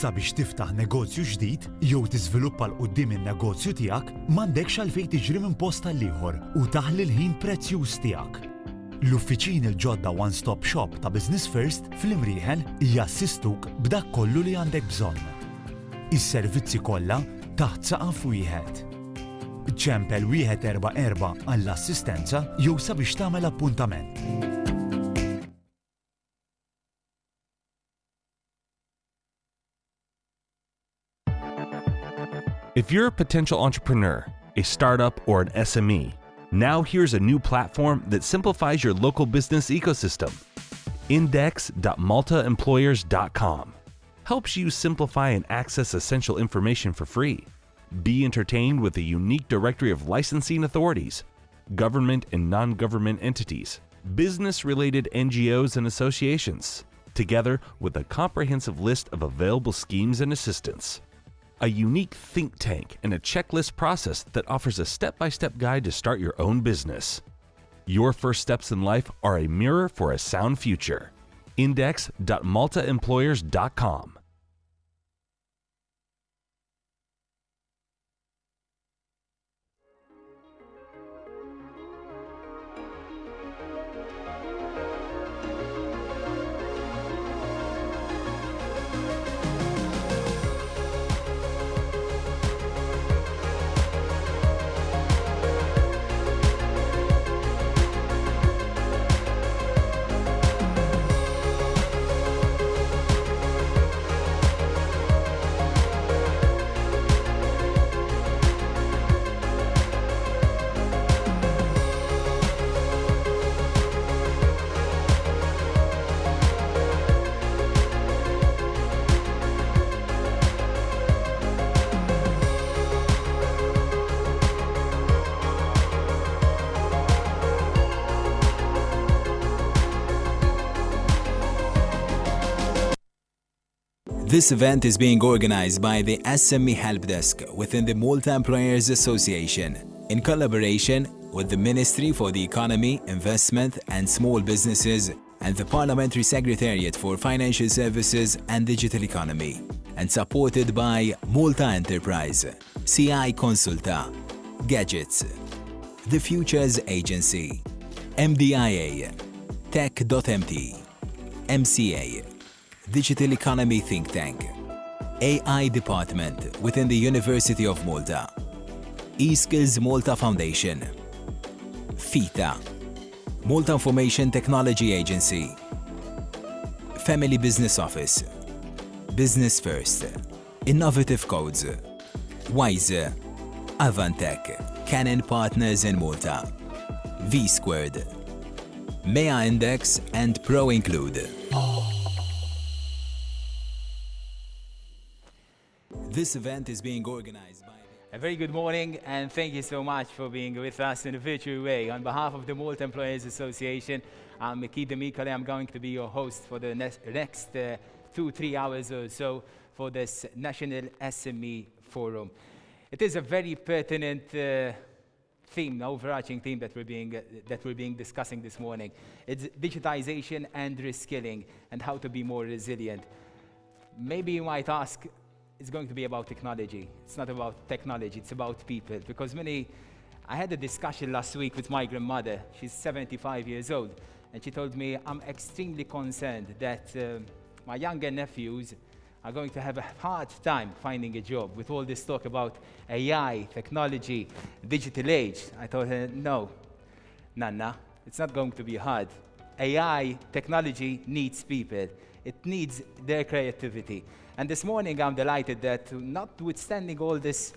Sabiex tiftaħ negozju ġdid jew tiżviluppa l quddiem in-negozju tiegħek m'għandekx għalfejn tiġri minn post tal ieħor u taħli l-ħin prezzjuż tiegħek. L-uffiċini l-ġodda One Stop Shop ta' Business First fl-Imrieħel jassistuk b'dak kollu li għandek bżonn. Is-servizzi kollha taħt saqaf wieħed. Ċempel 144 għall-assistenza jew sabiex tagħmel appuntament. If you're a potential entrepreneur, a startup, or an SME, now here's a new platform that simplifies your local business ecosystem. Index.maltaemployers.com helps you simplify and access essential information for free. Be entertained with a unique directory of licensing authorities, government and non-government entities, business-related NGOs and associations, together with a comprehensive list of available schemes and assistance. A unique think tank and a checklist process that offers a step-by-step guide to start your own business. Your first steps in life are a mirror for a sound future. Index.maltaemployers.com. This event is being organized by the SME Help Desk within the Malta Employers Association in collaboration with the Ministry for the Economy, Investment and Small Businesses and the Parliamentary Secretariat for Financial Services and Digital Economy, and supported by Malta Enterprise, CI Consulta, Gadgets, The Futures Agency, MDIA, Tech.mt, MCA, Digital Economy Think Tank, AI Department within the University of Malta, eSkills Malta Foundation, FITA, Malta Information Technology Agency, Family Business Office, Business First, Innovative Codes, Wise, Avantech, Canon Partners in Malta, V-Squared, MEA Index and Pro Include. This event is being organized by... A very good morning and thank you so much for being with us in a virtual way. On behalf of the Malta Employers Association, I'm Miki Demikale. I'm going to be your host for the next 2-3 hours or so for this National SME Forum. It is a very pertinent theme, overarching theme that we're being discussing this morning. It's digitization and reskilling and how to be more resilient. Maybe you might ask, it's going to be about technology. It's not about technology, it's about people. Because I had a discussion last week with my grandmother. She's 75 years old. And she told me, I'm extremely concerned that my younger nephews are going to have a hard time finding a job with all this talk about AI, technology, digital age. I told her, no, Nana, it's not going to be hard. AI, technology needs people. It needs their creativity. And this morning, I'm delighted that notwithstanding all this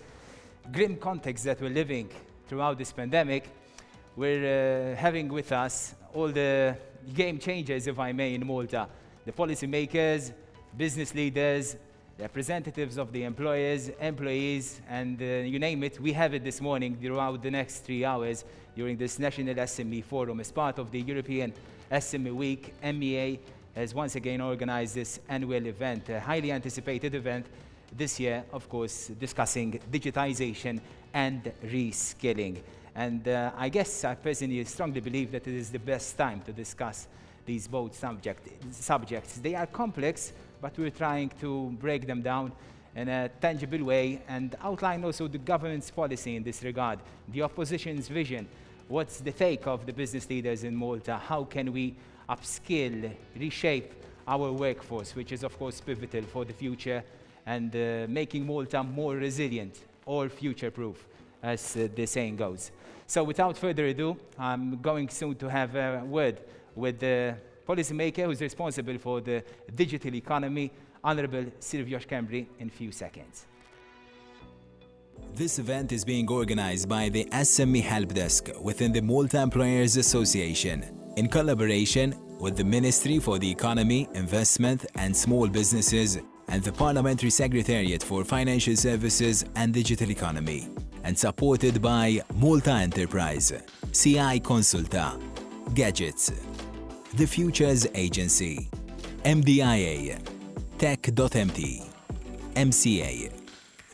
grim context that we're living throughout this pandemic, we're having with us all the game changers, if I may, in Malta. The policymakers, business leaders, representatives of the employers, employees, and you name it. We have it this morning throughout the next 3 hours during this National SME Forum as part of the European SME Week. MEA has once again organized this annual event, a highly anticipated event this year, of course, discussing digitization and reskilling. And I guess I personally strongly believe that it is the best time to discuss these both subjects. They are complex, but we're trying to break them down in a tangible way and outline also the government's policy in this regard, the opposition's vision, what's the take of the business leaders in Malta, how can we upskill, reshape our workforce, which is of course pivotal for the future, and making Malta more resilient or future-proof, as the saying goes. So without further ado, I'm going soon to have a word with the policymaker who's responsible for the digital economy, Honourable Silvio Scambri, in a few seconds. This event is being organized by the SME Help Desk within the Malta Employers Association in collaboration with the Ministry for the Economy, Investment and Small Businesses and the Parliamentary Secretariat for Financial Services and Digital Economy, and supported by Malta Enterprise, CI Consulta, Gadgets, The Futures Agency, MDIA, Tech.mt, MCA,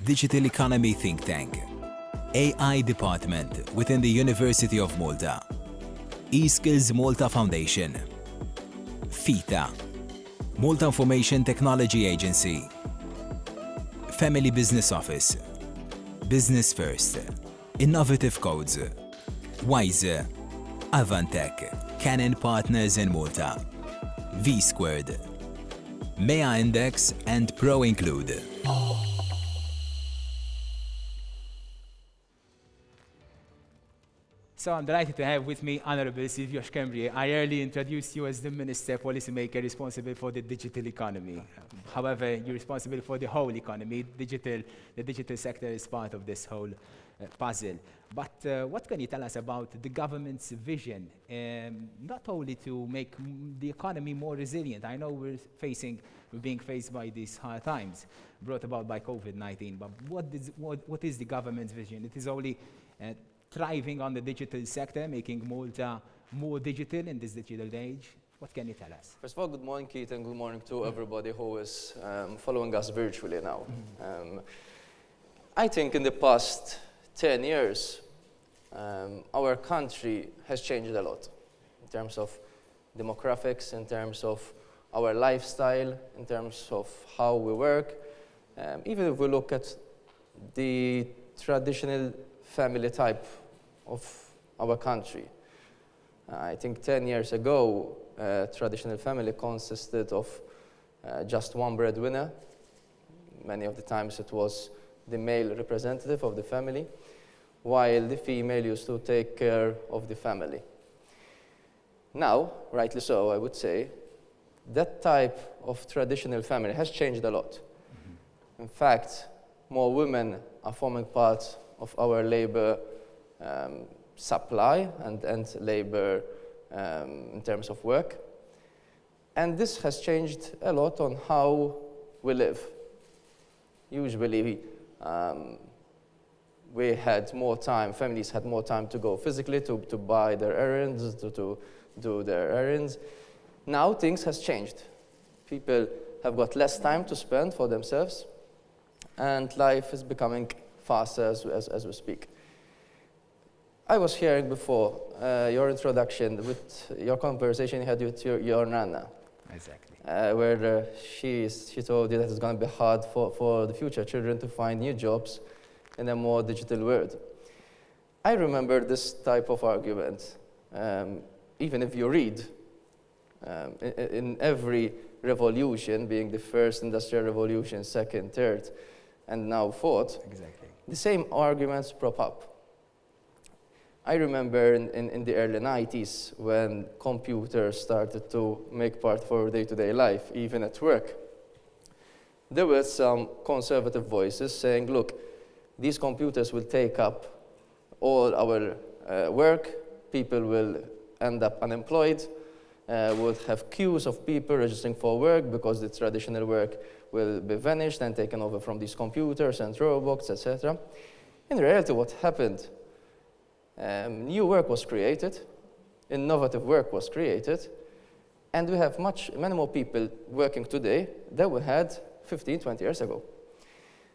Digital Economy Think Tank, AI Department within the University of Malta, eSkills Malta Foundation, FITA, Malta Information Technology Agency, Family Business Office, Business First, Innovative Codes, Wise, Avantech, Canon Partners in Malta, V-Squared, MEA Index and Pro Include. So I'm delighted to have with me Honourable Silvio Scambri. I earlier introduced you as the Minister Policymaker responsible for the digital economy. However, you're responsible for the whole economy. The digital sector is part of this whole puzzle. But what can you tell us about the government's vision, not only to make the economy more resilient? I know we're being faced by these hard times brought about by COVID-19, but what is the government's vision? It is only thriving on the digital sector, making Malta more digital in this digital age. What can you tell us? First of all, good morning, Keith, and good morning to everybody who is following us virtually now. I think in the past 10 years, our country has changed a lot in terms of demographics, in terms of our lifestyle, in terms of how we work. Even if we look at the traditional family type of our country. I think 10 years ago, traditional family consisted of just one breadwinner. Many of the times it was the male representative of the family, while the female used to take care of the family. Now, rightly so, I would say, that type of traditional family has changed a lot. In fact, more women are forming part of our labor supply and labor in terms of work. And this has changed a lot on how we live. Usually, we had more time, families had more time to go physically to buy their errands, to do their errands. Now things has changed. People have got less time to spend for themselves, and life is becoming faster as we speak. I was hearing before your introduction with your conversation you had with your Nana. Exactly. Where she told you that it's going to be hard for the future children to find new jobs in a more digital world. I remember this type of argument. Even if you read, in every revolution, being the first industrial revolution, second, third, and now fourth, Exactly. the same arguments prop up. I remember in the early 90s when computers started to make part of our day-to-day life, even at work. There were some conservative voices saying, look, these computers will take up all our work, people will end up unemployed, we'll have queues of people registering for work because the traditional work will be vanished and taken over from these computers and robots, etc. In reality, what happened? New work was created, innovative work was created, and we have many more people working today than we had 15, 20 years ago.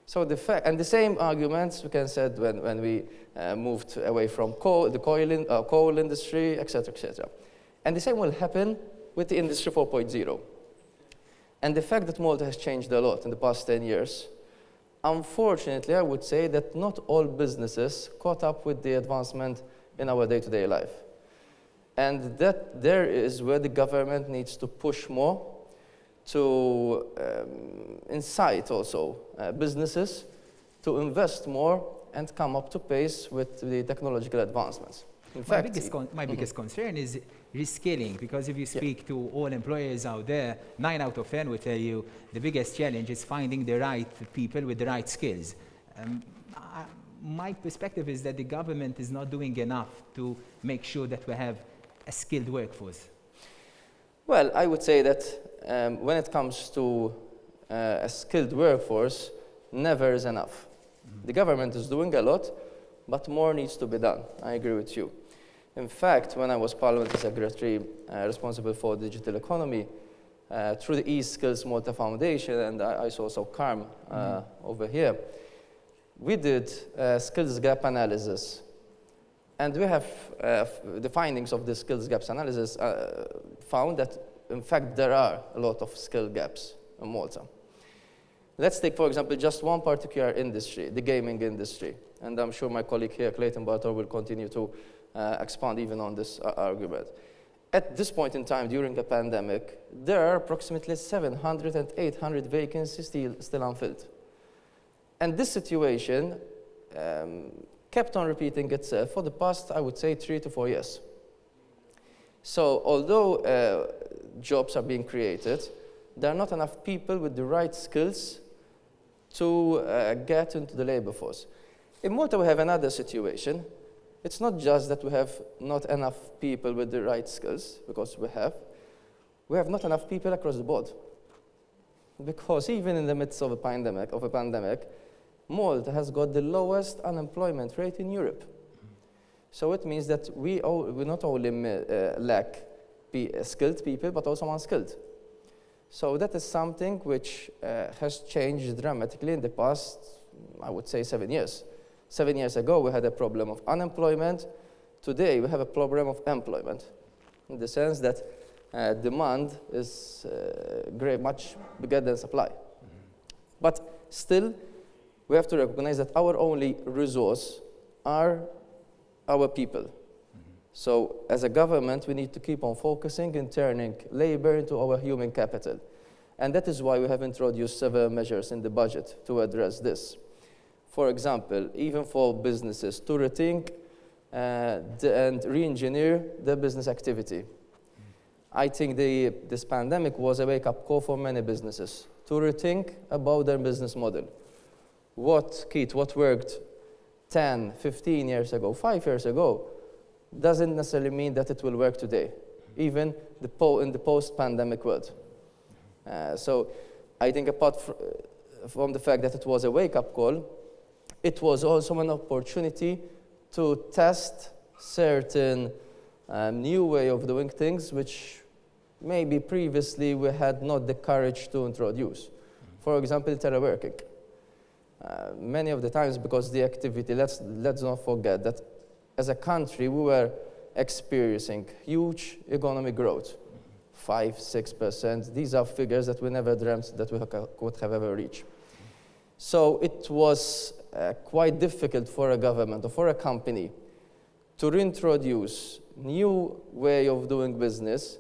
So the same arguments we can said when we moved away from the coal industry, etc., etc. And the same will happen with the Industry 4.0. And the fact that Malta has changed a lot in the past 10 years, unfortunately, I would say that not all businesses caught up with the advancement in our day-to-day life. And that there is where the government needs to push more to incite also businesses to invest more and come up to pace with the technological advancements. In fact, my biggest concern is reskilling, because if you speak to all employers out there, 9 out of 10 will tell you the biggest challenge is finding the right people with the right skills. My perspective is that the government is not doing enough to make sure that we have a skilled workforce. Well, I would say that when it comes to a skilled workforce, never is enough. The government is doing a lot, but more needs to be done. I agree with you. In fact, when I was Parliamentary Secretary responsible for digital economy, through the eSkills Malta Foundation, and I saw also CARM over here, we did skills gap analysis. And we have the findings of the skills gaps analysis found that, in fact, there are a lot of skill gaps in Malta. Let's take, for example, just one particular industry, the gaming industry. And I'm sure my colleague here, Clayton Bartor, will continue to expand even on this argument. At this point in time, during the pandemic, there are approximately 700 and 800 vacancies still unfilled. And this situation kept on repeating itself for the past, I would say, 3 to 4 years. So although jobs are being created, there are not enough people with the right skills to get into the labor force. In Malta, we have another situation. It's not just that we have not enough people with the right skills, because we have not enough people across the board. Because even in the midst of a pandemic, Malta has got the lowest unemployment rate in Europe. So it means that we not only lack skilled people, but also unskilled. So that is something which has changed dramatically in the past, I would say, 7 years. 7 years ago, we had a problem of unemployment. Today, we have a problem of employment, in the sense that demand is much bigger than supply. But still, we have to recognize that our only resource are our people. So as a government, we need to keep on focusing in turning labor into our human capital. And that is why we have introduced several measures in the budget to address this. For example, even for businesses to rethink and re-engineer their business activity. I think this pandemic was a wake-up call for many businesses to rethink about their business model. What worked 10, 15 years ago, 5 years ago, doesn't necessarily mean that it will work today, even in the post-pandemic world. So I think apart from the fact that it was a wake-up call, it was also an opportunity to test certain new way of doing things, which maybe previously we had not the courage to introduce. For example, teleworking. Many of the times, because the activity, let's not forget that as a country, we were experiencing huge economic growth, 5–6%. These are figures that we never dreamt that we could have ever reached. So it was quite difficult for a government or for a company to reintroduce new way of doing business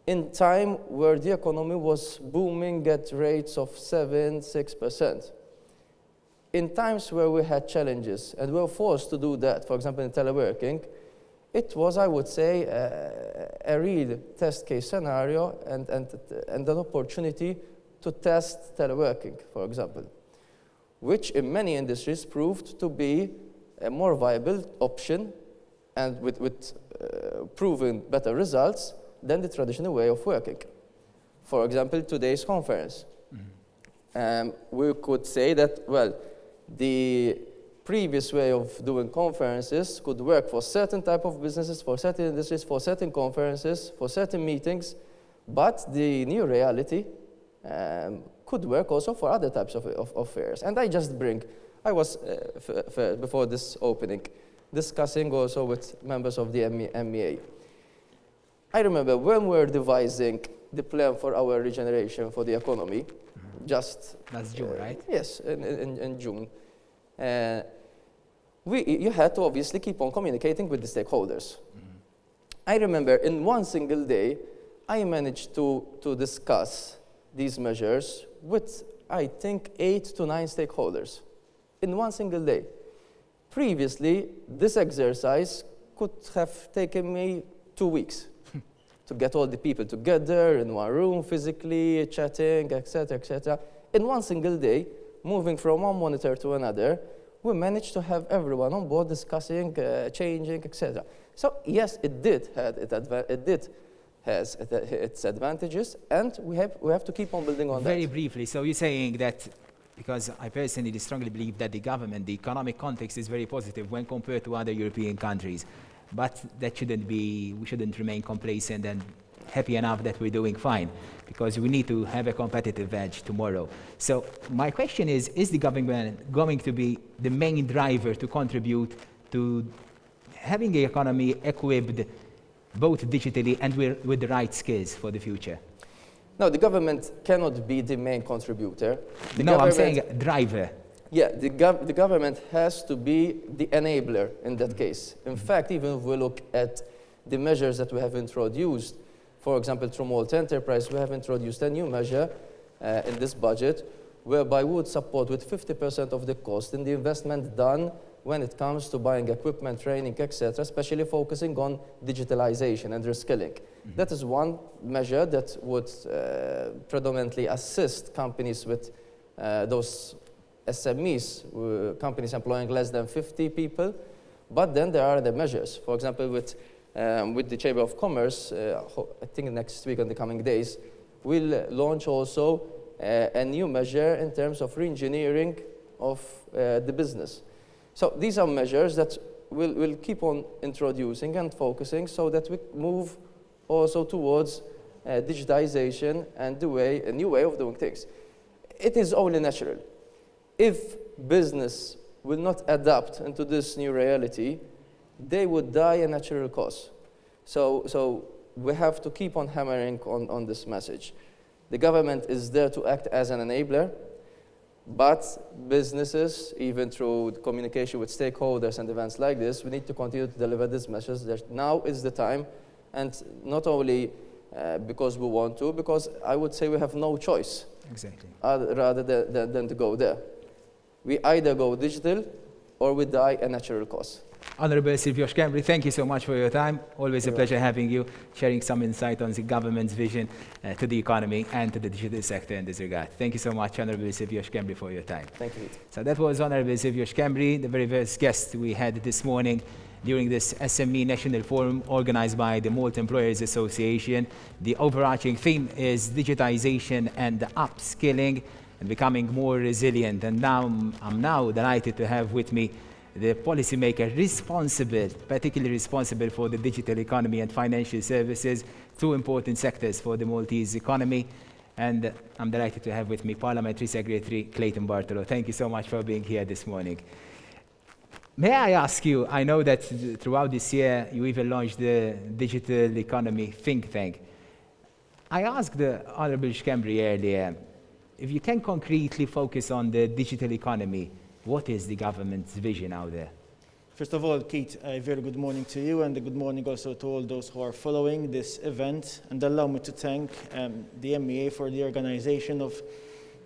in time where the economy was booming at rates of 7–6%. In times where we had challenges and we were forced to do that, for example, in teleworking, it was, I would say, a real test case scenario and an opportunity to test teleworking, for example, which in many industries proved to be a more viable option and with proven better results than the traditional way of working. For example, today's conference. We could say that, well, the previous way of doing conferences could work for certain type of businesses, for certain industries, for certain conferences, for certain meetings, but the new reality could work also for other types of fairs. And I was, before this opening, discussing also with members of the MEA. I remember when we were devising the plan for our regeneration for the economy, just... That's June, right? Yes, in June. You had to obviously keep on communicating with the stakeholders. I remember in one single day, I managed to discuss these measures with, I think, 8 to 9 stakeholders in one single day. Previously, this exercise could have taken me 2 weeks to get all the people together in one room, physically, chatting, etc., etc. In one single day, moving from one monitor to another, we managed to have everyone on board discussing, changing, etc. So yes, it did has its advantages, and we have to keep on building on that. Very briefly, so you're saying that, because I personally strongly believe that the government, the economic context is very positive when compared to other European countries, but that shouldn't be, we shouldn't remain complacent and happy enough that we're doing fine, because we need to have a competitive edge tomorrow. So my question is the government going to be the main driver to contribute to having the economy equipped both digitally and with the right skills for the future? No, the government cannot be the main contributor. I'm saying driver. Yeah, the government has to be the enabler in that case. In fact, even if we look at the measures that we have introduced, for example, through Malta Enterprise, we have introduced a new measure in this budget whereby we would support with 50% of the cost in the investment done when it comes to buying equipment, training, etc., especially focusing on digitalization and reskilling. That is one measure that would predominantly assist companies with those SMEs, companies employing less than 50 people. But then there are other measures. For example, with the Chamber of Commerce, I think next week and the coming days, we'll launch also a new measure in terms of reengineering of the business. So these are measures that we'll keep on introducing and focusing so that we move also towards digitization and a new way of doing things. It is only natural. If business will not adapt into this new reality, they would die a natural cause. So we have to keep on hammering on this message. The government is there to act as an enabler, but businesses, even through communication with stakeholders and events like this, we need to continue to deliver this message that now is the time, and not only because we want to, because I would say we have no choice. Exactly. Rather than to go there. We either go digital or we die a natural cause. Honorable Silvio Scambri, thank you so much for your time. Always a pleasure having you, sharing some insight on the government's vision to the economy and to the digital sector in this regard. Thank you so much, Honorable Silvio Scambri, for your time. Thank you. So that was Honorable Silvio Scambri, the very first guest we had this morning during this SME National Forum organized by the Malta Employers Association. The overarching theme is digitization and upskilling and becoming more resilient. And now I'm delighted to have with me the policymaker particularly responsible for the digital economy and financial services, two important sectors for the Maltese economy. And I'm delighted to have with me Parliamentary Secretary Clayton Bartolo. Thank you so much for being here this morning. May I ask you, I know that throughout this year you even launched the Digital Economy Think Tank. I asked the Honourable Scambri earlier, if you can concretely focus on the digital economy, what is the government's vision out there? First of all, Keith, a very good morning to you, and a good morning also to all those who are following this event. And allow me to thank the MEA for the organization of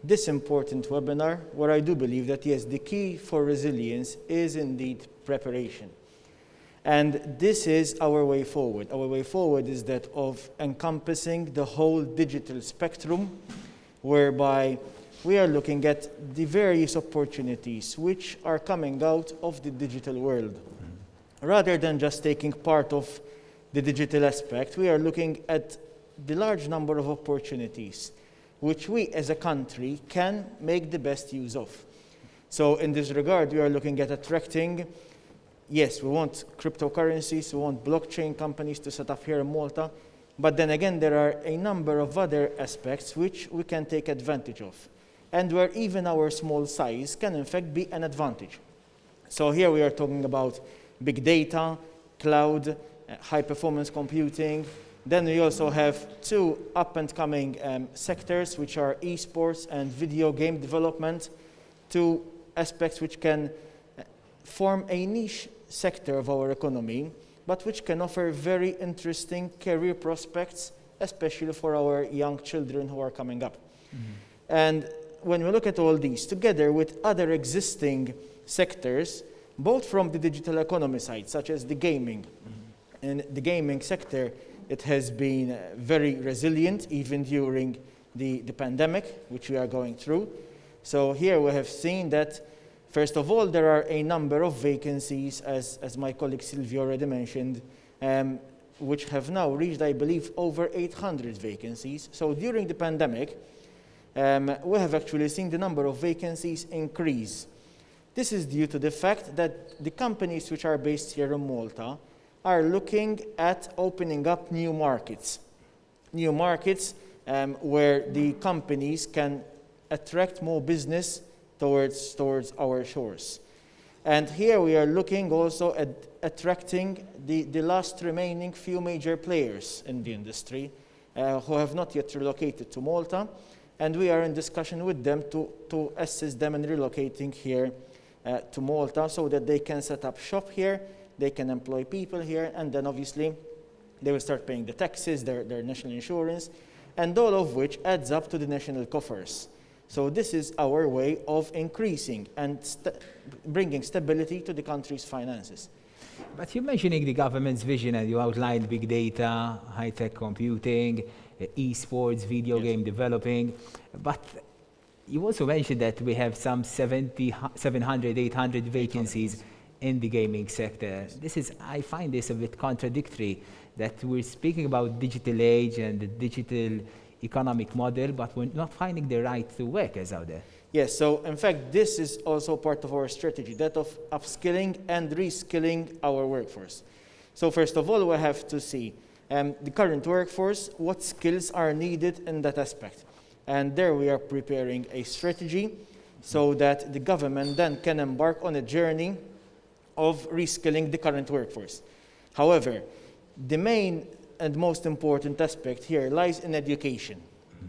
this important webinar, where I do believe that, yes, the key for resilience is indeed preparation. And this is our way forward. Our way forward is that of encompassing the whole digital spectrum, whereby we are looking at the various opportunities which are coming out of the digital world. Rather than just taking part of the digital aspect, we are looking at the large number of opportunities which we as a country can make the best use of. So in this regard, we are looking at attracting, yes, we want cryptocurrencies, we want blockchain companies to set up here in Malta, but then again, there are a number of other aspects which we can take advantage of, and where even our small size can in fact be an advantage. So here we are talking about big data, cloud, high performance computing, Then we also have two up-and-coming sectors, which are esports and video game development, two aspects which can form a niche sector of our economy, but which can offer very interesting career prospects, especially for our young children who are coming up. And when we look at all these, together with other existing sectors, both from the digital economy side, such as the gaming, in the gaming sector, it has been very resilient even during the pandemic, which we are going through. So here we have seen that, first of all, there are a number of vacancies, as my colleague Sylvia already mentioned, which have now reached, I believe, over 800 vacancies. So during the pandemic, we have actually seen the number of vacancies increase. This is due to the fact that the companies which are based here in Malta are looking at opening up new markets where the companies can attract more business towards our shores. And here we are looking also at attracting the last remaining few major players in the industry who have not yet relocated to Malta, and we are in discussion with them to assist them in relocating here to Malta so that they can set up shop here, they can employ people here, and then obviously they will start paying the taxes, their national insurance, and all of which adds up to the national coffers. So this is our way of increasing and bringing stability to the country's finances. But you're mentioning the government's vision, and you outlined big data, high-tech computing, esports, video game developing, but you also mentioned that we have some 700, 800 vacancies in the gaming sector. I find this a bit contradictory, that we're speaking about digital age and the digital economic model, but we're not finding the right workers out there. Yes, so in fact, this is also part of our strategy, that of upskilling and reskilling our workforce. So first of all, we have to see the current workforce, what skills are needed in that aspect. And there we are preparing a strategy so that the government then can embark on a journey of reskilling the current workforce. However, the main and most important aspect here lies in education.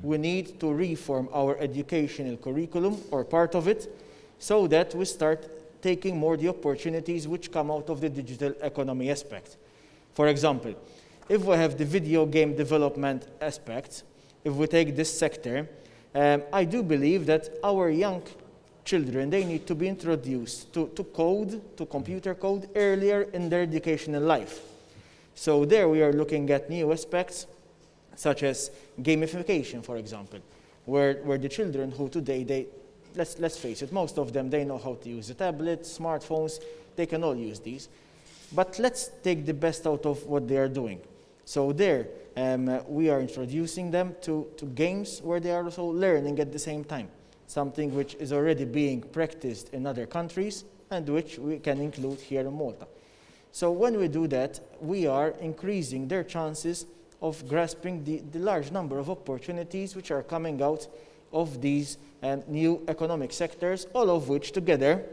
We need to reform our educational curriculum, or part of it, so that we start taking more the opportunities which come out of the digital economy aspect. For example, if we have the video game development aspect, if we take this sector, I do believe that our young children, they need to be introduced to code, to computer code, earlier in their educational life. So there we are looking at new aspects, such as gamification, for example, where the children who today, let's face it, most of them, they know how to use a tablet, smartphones, they can all use these. But let's take the best out of what they are doing. So there, we are introducing them to games where they are also learning at the same time, something which is already being practiced in other countries and which we can include here in Malta. So when we do that, we are increasing their chances of grasping the large number of opportunities which are coming out of these new economic sectors, all of which together,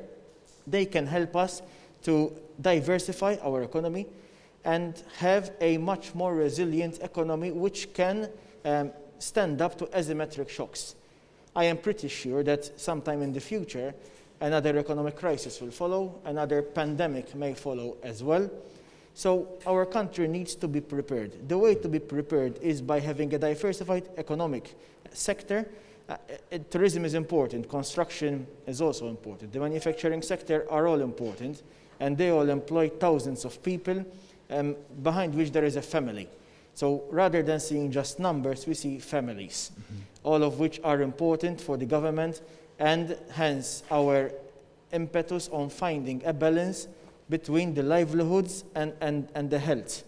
they can help us to diversify our economy and have a much more resilient economy which can stand up to asymmetric shocks. I am pretty sure that sometime in the future, another economic crisis will follow, another pandemic may follow as well. So our country needs to be prepared. The way to be prepared is by having a diversified economic sector. Tourism is important, construction is also important, the manufacturing sector are all important, and they all employ thousands of people behind which there is a family. So rather than seeing just numbers, we see families, all of which are important for the government, and hence our impetus on finding a balance between the livelihoods and the health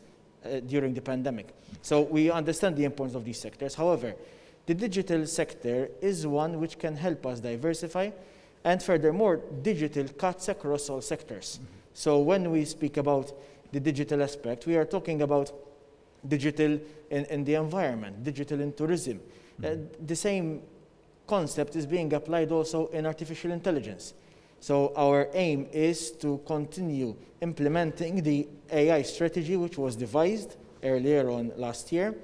during the pandemic. So we understand the importance of these sectors. However, the digital sector is one which can help us diversify, and furthermore, digital cuts across all sectors. So when we speak about the digital aspect, we are talking about digital in the environment, digital in tourism. The same concept is being applied also in artificial intelligence. So our aim is to continue implementing the AI strategy which was devised earlier on last year.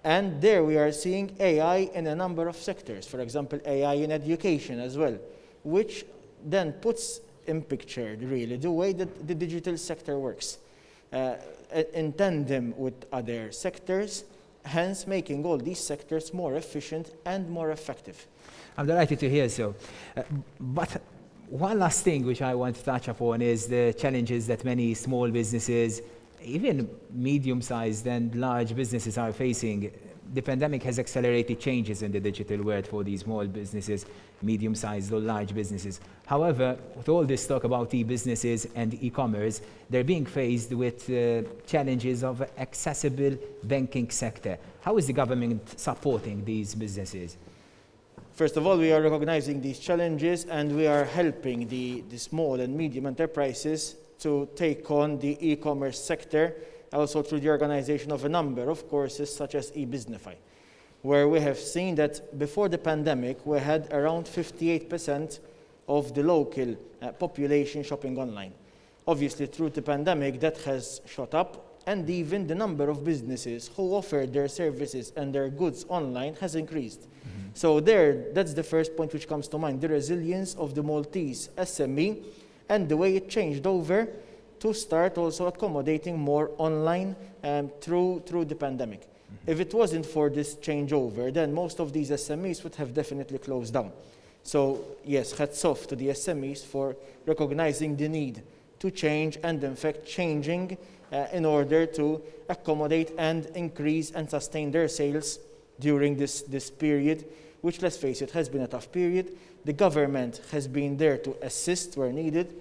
And there we are seeing AI in a number of sectors, for example, AI in education as well, which then puts in picture really the way that the digital sector works in tandem with other sectors, hence making all these sectors more efficient and more effective. I'm delighted to hear so. But one last thing which I want to touch upon is the challenges that many small businesses, even medium-sized and large businesses are facing. The pandemic has accelerated changes in the digital world for these small businesses, medium-sized or large businesses. However, with all this talk about e-businesses and e-commerce, they're being faced with challenges of accessible banking sector. How is the government supporting these businesses? First of all, we are recognizing these challenges and we are helping the small and medium enterprises to take on the e-commerce sector, also through the organization of a number of courses such as eBusinessify, where we have seen that before the pandemic, we had around 58% of the local population shopping online. Obviously, through the pandemic, that has shot up, and even the number of businesses who offer their services and their goods online has increased. So that's the first point which comes to mind, the resilience of the Maltese SME and the way it changed over to start also accommodating more online through the pandemic. If it wasn't for this changeover, then most of these SMEs would have definitely closed down. So yes, hats off to the SMEs for recognizing the need to change and in fact changing in order to accommodate and increase and sustain their sales during this period, which, let's face it, has been a tough period. The government has been there to assist where needed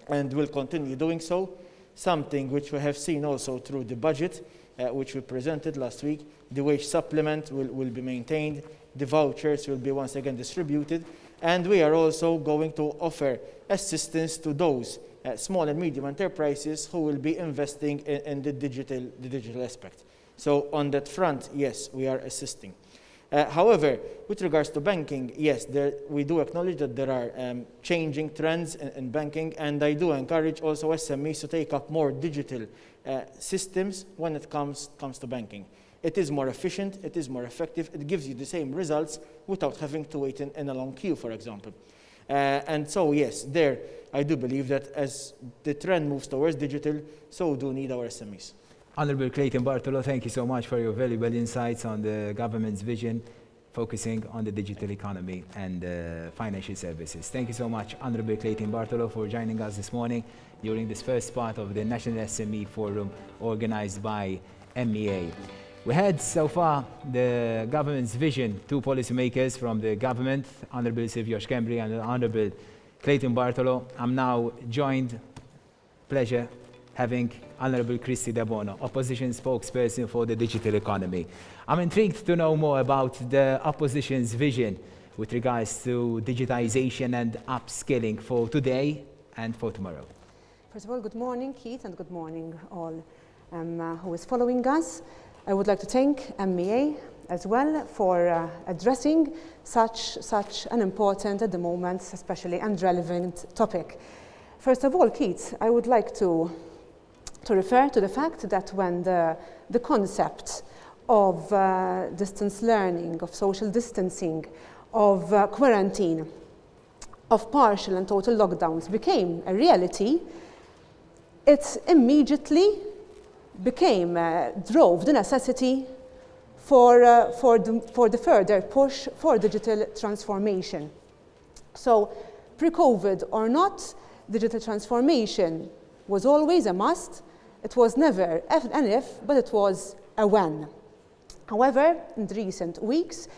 and will continue doing so, something which we have seen also through the budget, which we presented last week. The wage supplement will be maintained, the vouchers will be once again distributed, and we are also going to offer assistance to those small and medium enterprises who will be investing in the digital aspect. So on that front, yes, we are assisting. However, with regards to banking, yes, we do acknowledge that there are changing trends in banking, and I do encourage also SMEs to take up more digital systems when it comes to banking. It is more efficient, it is more effective, it gives you the same results without having to wait in a long queue, for example. And so, yes, there I do believe that as the trend moves towards digital, so do need our SMEs. Honourable Clayton Bartolo, thank you so much for your valuable insights on the government's vision focusing on the digital economy and financial services. Thank you so much, Honourable Clayton Bartolo, for joining us this morning during this first part of the National SME Forum organized by MEA. We had so far the government's vision, two policymakers from the government, Honourable Silviosh Kembri and Honourable Clayton Bartolo. I'm now joined, pleasure, having Honourable Christy De Bono, opposition spokesperson for the digital economy. I'm intrigued to know more about the opposition's vision with regards to digitization and upskilling for today and for tomorrow. First of all, good morning, Keith, and good morning all who is following us. I would like to thank MEA as well for addressing such an important, at the moment, especially and relevant topic. First of all, Keith, I would like to refer to the fact that when the concept of distance learning, of social distancing, of quarantine, of partial and total lockdowns became a reality, it immediately drove the necessity for the further push for digital transformation. So, pre-COVID or not, digital transformation was always a must. It was never an if, but it was a when. However, in the recent weeks,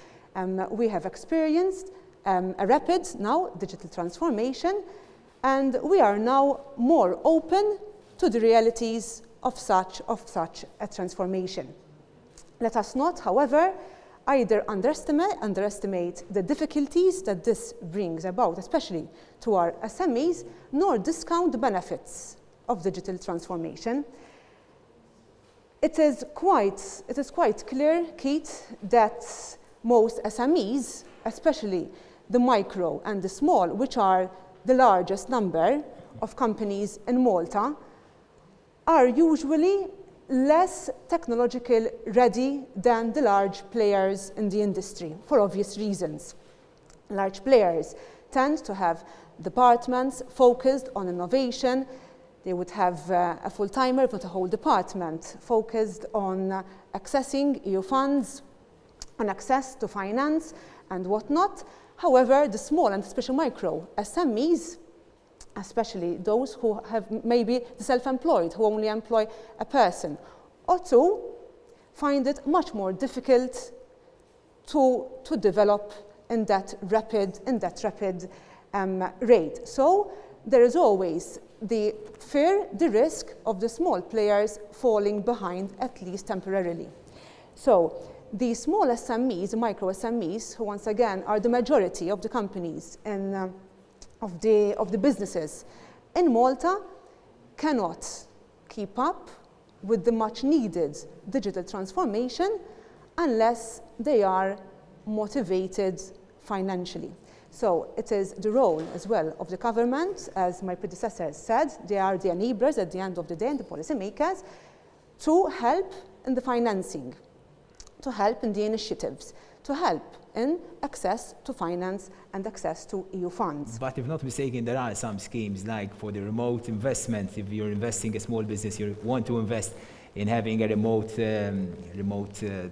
we have experienced a rapid now digital transformation, and we are now more open to the realities of such a transformation. Let us not, however, either underestimate the difficulties that this brings about, especially to our SMEs, nor discount the benefits of digital transformation. It is quite clear, Keith, that most SMEs, especially the micro and the small, which are the largest number of companies in Malta, are usually less technological ready than the large players in the industry, for obvious reasons. Large players tend to have departments focused on innovation. They would have a full-timer with a whole department focused on accessing EU funds, on access to finance and whatnot. However, the small and especially micro SMEs, especially those who have maybe the self-employed, who only employ a person or two, find it much more difficult to develop in that rapid rate. So there is always the fear, the risk of the small players falling behind, at least temporarily. So the small SMEs, micro SMEs, who once again are the majority of the companies and of the businesses in Malta, cannot keep up with the much needed digital transformation unless they are motivated financially. So it is the role as well of the government, as my predecessor said, they are the enablers at the end of the day and the policymakers, to help in the financing, to help in the initiatives, to help in access to finance and access to EU funds. But if not mistaken, there are some schemes like for the remote investment. If you're investing a small business, you want to invest in having a remote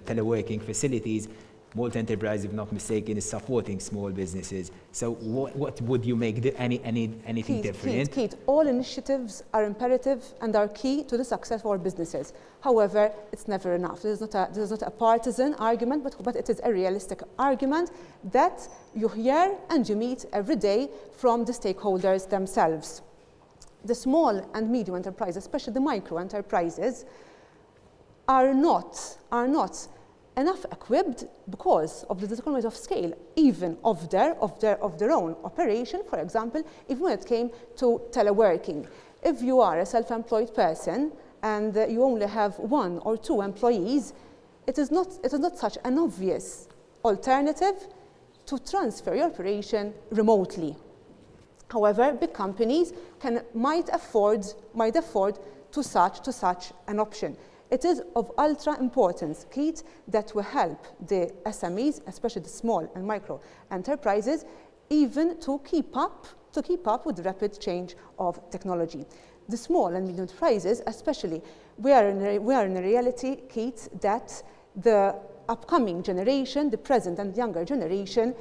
teleworking facilities. Malta Enterprise, if not mistaken, is supporting small businesses. So what would you make anything different? Keith, all initiatives are imperative and are key to the success of our businesses. However, it's never enough. This is not a partisan argument, but it is a realistic argument that you hear and you meet every day from the stakeholders themselves. The small and medium enterprises, especially the micro enterprises, are not enough equipped because of the economies of scale, even of their own operation. For example, even when it came to teleworking, if you are a self-employed person and you only have 1 or 2 employees, it is not such an obvious alternative to transfer your operation remotely. However, big companies might afford to such an option. It is of ultra importance, Keith, that we help the SMEs, especially the small and micro enterprises, even to keep up with the rapid change of technology. The small and medium enterprises, especially, we are in a reality, Keith, that the upcoming generation, the present and younger generation,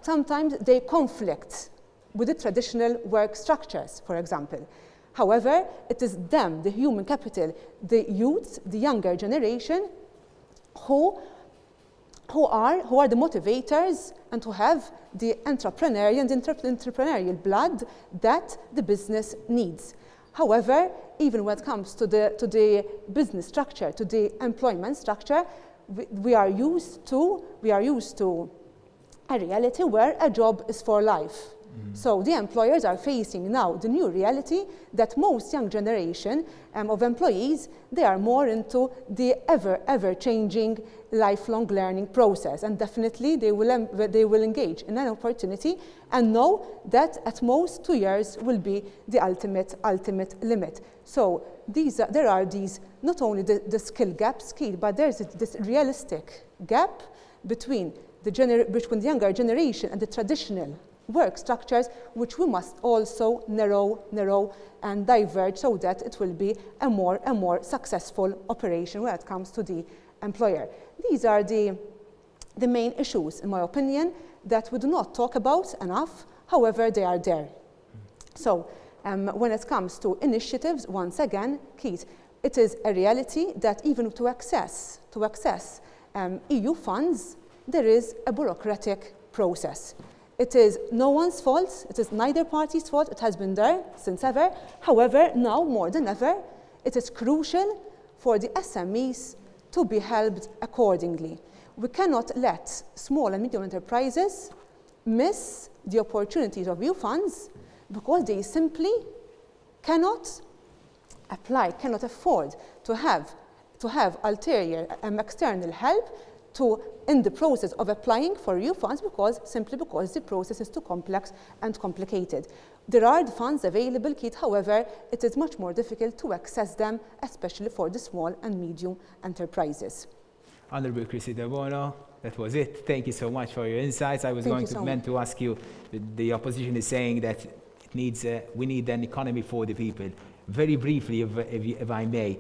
sometimes they conflict with the traditional work structures, for example. However, it is them, the human capital, the youth, the younger generation, who are the motivators and who have the entrepreneurial blood that the business needs. However, even when it comes to the business structure, to the employment structure, we are used to a reality where a job is for life. So the employers are facing now the new reality that most young generation of employees, they are more into the ever-changing lifelong learning process, and definitely they will engage in an opportunity and know that at most 2 years will be the ultimate limit. So there are these not only the skill gaps, but there's this realistic gap between the younger generation and the traditional work structures, which we must also narrow and diverge so that it will be a more successful operation when it comes to the employer. These are the main issues, in my opinion, that we do not talk about enough. However, they are there. So when it comes to initiatives, once again, Keith, it is a reality that even to access EU funds, there is a bureaucratic process. It is no one's fault, it is neither party's fault, it has been there since ever. However, now more than ever, it is crucial for the SMEs to be helped accordingly. We cannot let small and medium enterprises miss the opportunities of EU funds because they simply cannot afford to have ulterior external help in the process of applying for EU funds simply because the process is too complex and complicated. There are the funds available, Keith, however, it is much more difficult to access them, especially for the small and medium enterprises. Honorable Chrissy De Bono, that was it. Thank you so much for your insights. I was meant to ask you, the opposition is saying that we need an economy for the people. Very briefly, if I may,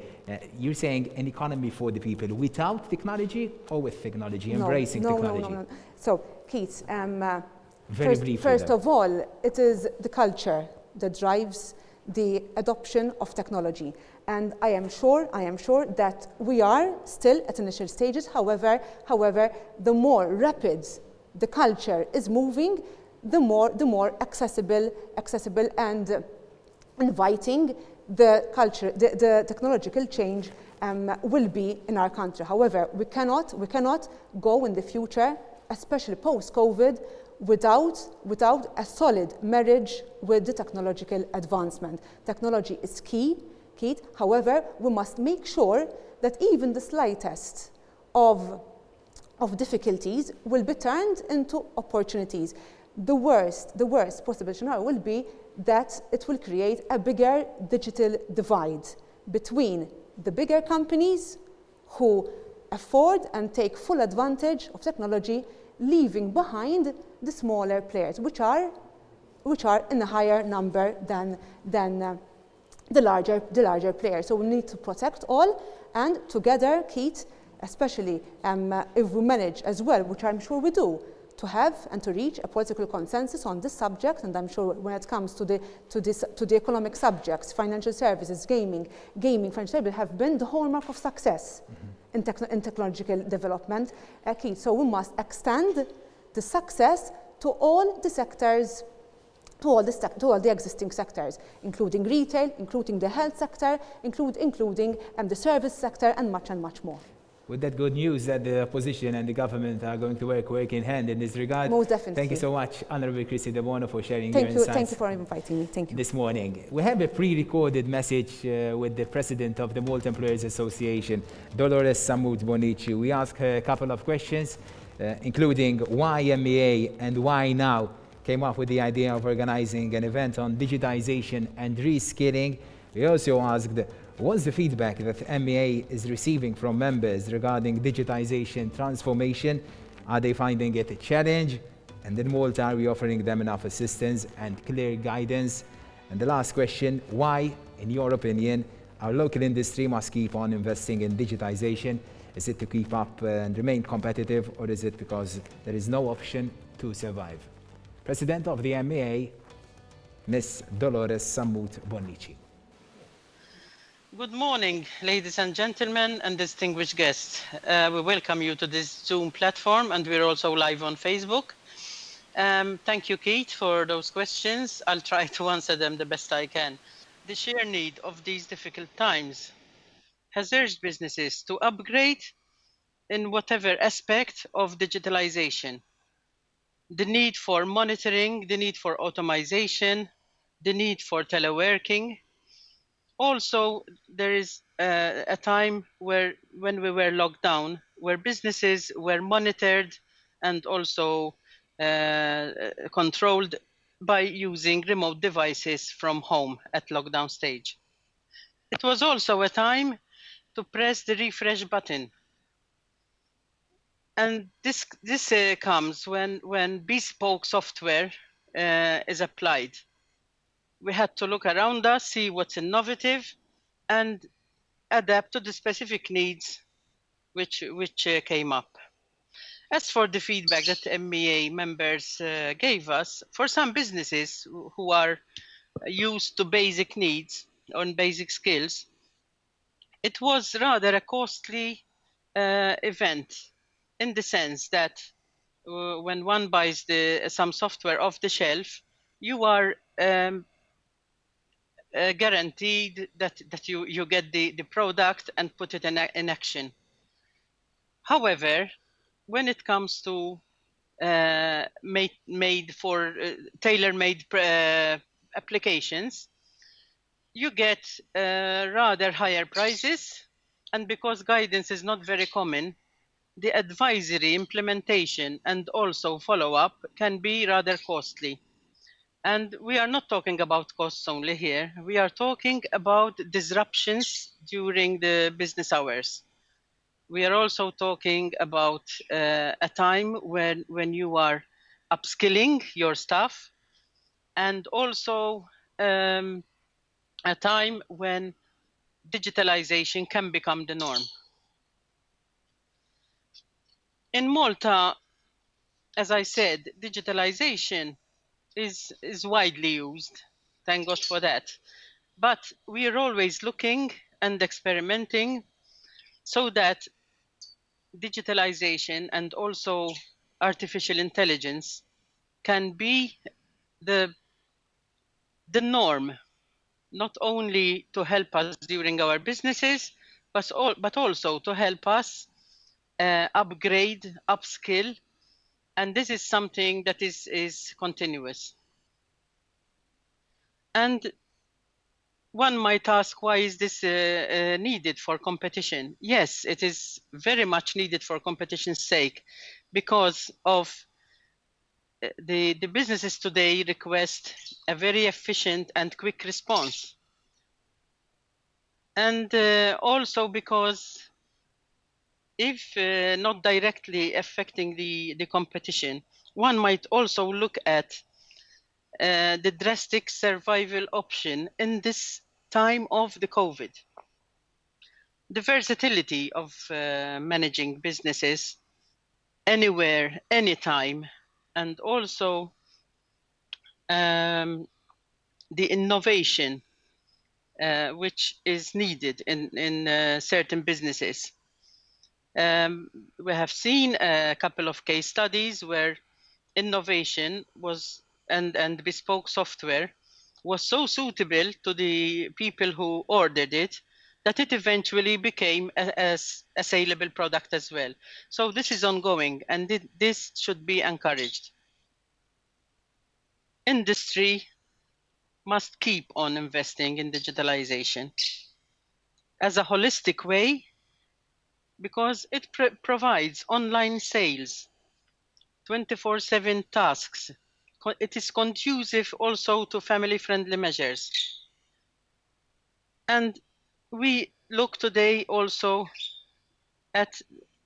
you're saying an economy for the people without technology or with technology, embracing technology? No. So, Keith, Very briefly, first of all, it is the culture that drives the adoption of technology. And I am sure that we are still at initial stages. However, the more rapid the culture is moving, the more accessible and inviting the technological change will be in our country. However, we cannot go in the future, especially post-COVID, without a solid marriage with the technological advancement. Technology is key. However, we must make sure that even the slightest of difficulties will be turned into opportunities. The worst possible scenario will be that it will create a bigger digital divide between the bigger companies who afford and take full advantage of technology, leaving behind the smaller players, which are in a higher number than the larger players. So we need to protect all, and together, Keith, especially if we manage as well, which I'm sure we do, to have and to reach a political consensus on this subject, and I'm sure when it comes to the economic subjects, financial services, gaming, financial services have been the hallmark of success in technological development. Keith, so we must extend the success to all the sectors, to all the existing sectors, including retail, including the health sector, including the service sector, and much more. With that good news that the opposition and the government are going to work in hand in this regard. Most definitely. Thank you so much, Honorable Chrissy De Bono, for sharing your insights. Thank you for inviting me. Thank you. This morning. We have a pre-recorded message with the president of the Malta Employers Association, Dolores Samut Bonici. We asked her a couple of questions, including why MEA and why now came up with the idea of organizing an event on digitization and reskilling. We also asked, what's the feedback that MEA is receiving from members regarding digitization transformation? Are they finding it a challenge? And in Malta, are we offering them enough assistance and clear guidance? And the last question, why, in your opinion, our local industry must keep on investing in digitization? Is it to keep up and remain competitive, or is it because there is no option to survive? President of the MEA, Ms. Dolores Samut Bonici. Good morning, ladies and gentlemen and distinguished guests. We welcome you to this Zoom platform, and we're also live on Facebook. Thank you, Kate, for those questions. I'll try to answer them the best I can. The sheer need of these difficult times has urged businesses to upgrade in whatever aspect of digitalization. The need for monitoring, the need for automation, the need for teleworking. Also, there is a time when we were locked down, where businesses were monitored and also controlled by using remote devices from home at lockdown stage. It was also a time to press the refresh button. And this comes when bespoke software is applied. We had to look around us, see what's innovative, and adapt to the specific needs which came up. As for the feedback that MEA members gave us, for some businesses who are used to basic needs or basic skills, it was rather a costly event, in the sense that when one buys some software off the shelf, you are guaranteed that you get the product and put it in action. However, when it comes to tailor-made applications, you get rather higher prices, and because guidance is not very common, the advisory, implementation, and also follow-up can be rather costly. And we are not talking about costs only here. We are talking about disruptions during the business hours. We are also talking about a time when you are upskilling your staff, and also a time when digitalization can become the norm. In Malta, as I said, digitalization is widely used. Thank God for that. But we are always looking and experimenting so that digitalization and also artificial intelligence can be the norm, not only to help us during our businesses, but also to help us upgrade, upskill, and this is something that is continuous. And one might ask, why is this needed for competition? Yes, it is very much needed for competition's sake, because of the businesses today request a very efficient and quick response. And also because if not directly affecting the competition, one might also look at the drastic survival option in this time of the COVID. The versatility of managing businesses anywhere, anytime, and also the innovation which is needed in certain businesses. We have seen a couple of case studies where innovation was and bespoke software was so suitable to the people who ordered it that it eventually became a saleable product as well. So this is ongoing, and this should be encouraged. Industry must keep on investing in digitalization as a holistic way, because it provides online sales, 24/7 tasks. It is conducive also to family-friendly measures. And we look today also at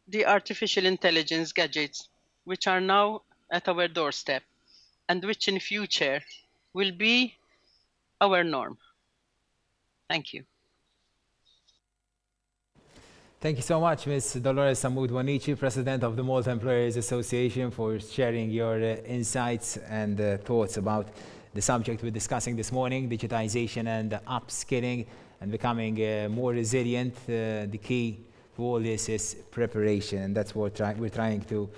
the artificial intelligence gadgets, which are now at our doorstep and which in future will be our norm. Thank you. Thank you so much, Ms. Dolores Samud-Wanichi, President of the Malta Employers Association, for sharing your insights and thoughts about the subject we're discussing this morning, digitization and upskilling and becoming more resilient. The key to all this is preparation, and that's what we're trying to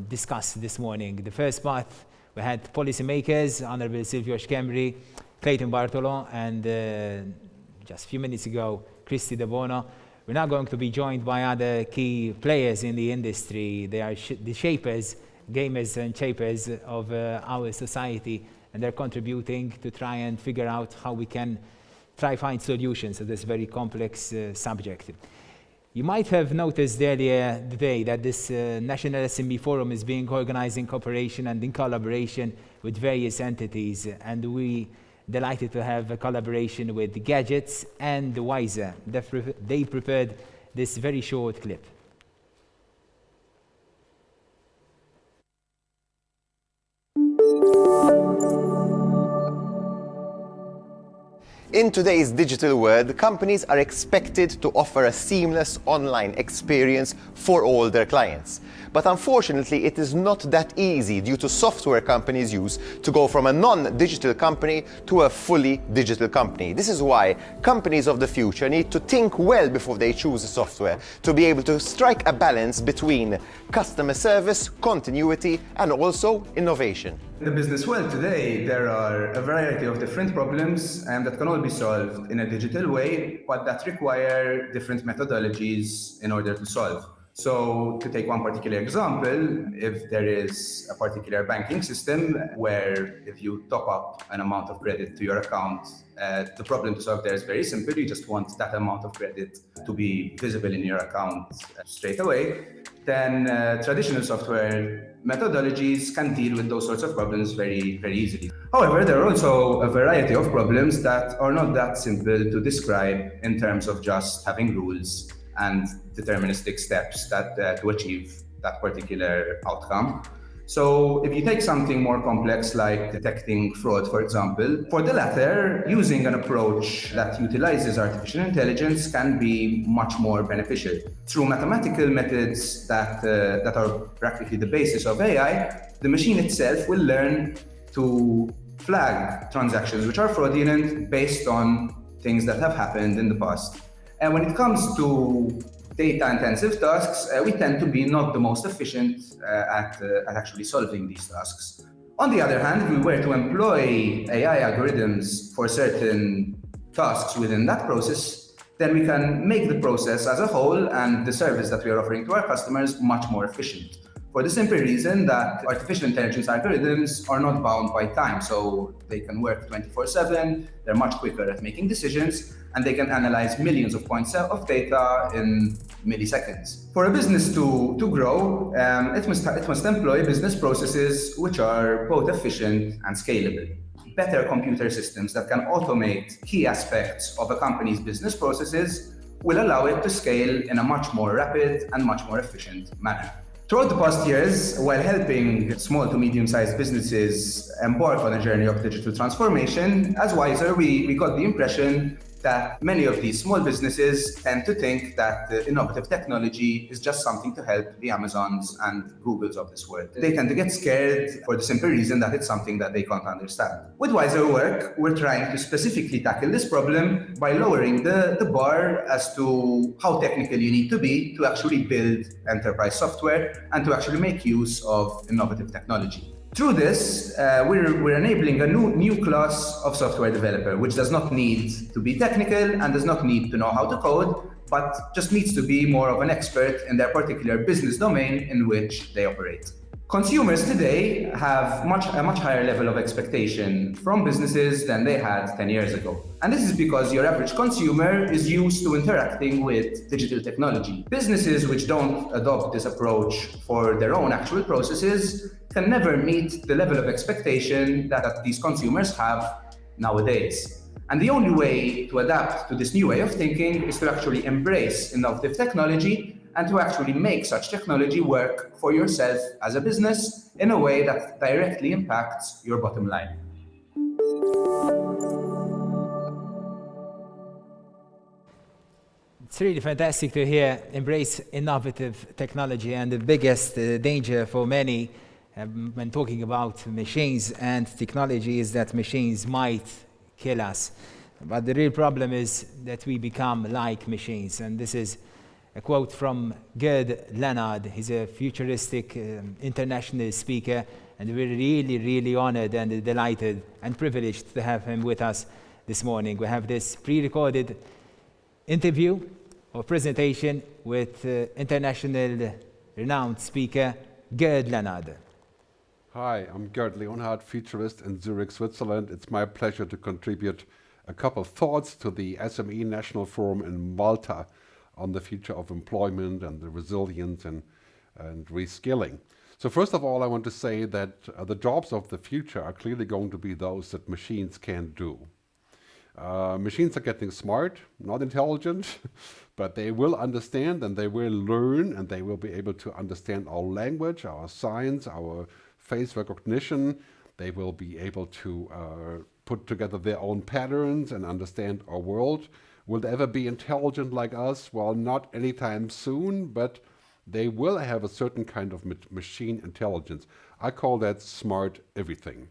discuss this morning. The first part, we had policymakers, Honorable Silvio Schkembri, Clayton Bartolo, and just a few minutes ago, Christy De Bono. We're now going to be joined by other key players in the industry. They are the shapers, gamers and shapers of our society, and they're contributing to try and figure out how we can try find solutions to this very complex subject. You might have noticed earlier today that this National SME Forum is being organized in cooperation and in collaboration with various entities, and we delighted to have a collaboration with Gadgets and Wiser. They prepared this very short clip. In today's digital world, companies are expected to offer a seamless online experience for all their clients. But unfortunately, it is not that easy due to software companies use to go from a non-digital company to a fully digital company. This is why companies of the future need to think well before they choose a software to be able to strike a balance between customer service, continuity, and also innovation. In the business world today, there are a variety of different problems that can all be solved in a digital way, but that require different methodologies in order to solve. So to take one particular example, if there is a particular banking system where if you top up an amount of credit to your account, the problem to solve there is very simple. You just want that amount of credit to be visible in your account straight away. then traditional software methodologies can deal with those sorts of problems very, very easily. However, there are also a variety of problems that are not that simple to describe in terms of just having rules and deterministic steps that to achieve that particular outcome. So if you take something more complex like detecting fraud, for example, for the latter, using an approach that utilizes artificial intelligence can be much more beneficial. Through mathematical methods that are practically the basis of AI, the machine itself will learn to flag transactions which are fraudulent based on things that have happened in the past. And when it comes to data-intensive tasks, we tend to be not the most efficient at actually solving these tasks. On the other hand, if we were to employ AI algorithms for certain tasks within that process, then we can make the process as a whole and the service that we are offering to our customers much more efficient. For the simple reason that artificial intelligence algorithms are not bound by time, so they can work 24/7, they're much quicker at making decisions, and they can analyze millions of points of data in milliseconds. For a business to grow, it must employ business processes which are both efficient and scalable. Better computer systems that can automate key aspects of a company's business processes will allow it to scale in a much more rapid and much more efficient manner. Throughout the past years, while helping small to medium-sized businesses embark on a journey of digital transformation, as Wiser, we got the impression that many of these small businesses tend to think that innovative technology is just something to help the Amazons and Googles of this world. They tend to get scared for the simple reason that it's something that they can't understand. With Wiser Work, we're trying to specifically tackle this problem by lowering the bar as to how technical you need to be to actually build enterprise software and to actually make use of innovative technology. Through this, we're enabling a new class of software developer, which does not need to be technical and does not need to know how to code, but just needs to be more of an expert in their particular business domain in which they operate. Consumers today have a much higher level of expectation from businesses than they had 10 years ago. And this is because your average consumer is used to interacting with digital technology. Businesses which don't adopt this approach for their own actual processes can never meet the level of expectation that these consumers have nowadays. And the only way to adapt to this new way of thinking is to actually embrace innovative technology and to actually make such technology work for yourself as a business in a way that directly impacts your bottom line. It's really fantastic to hear embrace innovative technology, and the biggest danger for many when talking about machines and technology is that machines might kill us. But the real problem is that we become like machines, and this is a quote from Gerd Leonard. He's a futuristic international speaker, and we're really, really honored and delighted and privileged to have him with us this morning. We have this pre-recorded interview or presentation with international renowned speaker Gerd Leonard. Hi, I'm Gerd Leonhard, futurist in Zurich, Switzerland. It's my pleasure to contribute a couple of thoughts to the SME National Forum in Malta on the future of employment and the resilience and reskilling. So first of all, I want to say that the jobs of the future are clearly going to be those that machines can't do. Machines are getting smart, not intelligent, but they will understand and they will learn and they will be able to understand our language, our science, our face recognition. They will be able to put together their own patterns and understand our world. Will they ever be intelligent like us? Well, not anytime soon, but they will have a certain kind of machine intelligence. I call that smart everything.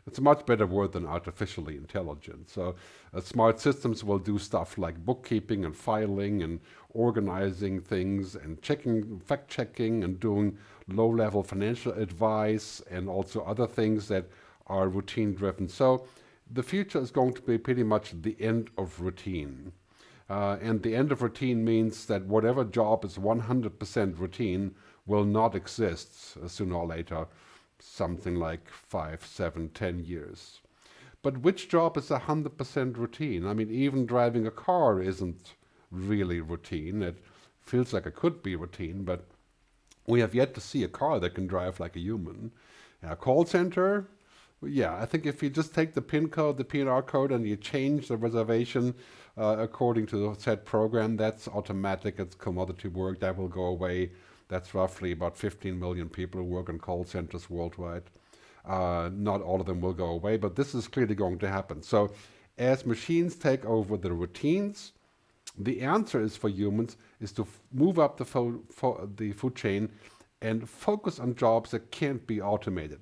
It's a much better word than artificially intelligent. So smart systems will do stuff like bookkeeping and filing and organizing things and fact-checking and doing low-level financial advice and also other things that are routine-driven. So the future is going to be pretty much the end of routine. And the end of routine means that whatever job is 100% routine will not exist sooner or later, something like 5, 7, 10 years. But which job is 100% routine? I mean, even driving a car isn't really routine. It feels like it could be routine, but We have yet to see a car that can drive like a human. A call center, yeah, I think if you just take the PIN code, the PNR code, and you change the reservation according to the set program, that's automatic, it's commodity work, that will go away. That's roughly about 15 million people who work in call centers worldwide. Not all of them will go away, but this is clearly going to happen. So as machines take over the routines, the answer is for humans is to move up the food chain and focus on jobs that can't be automated.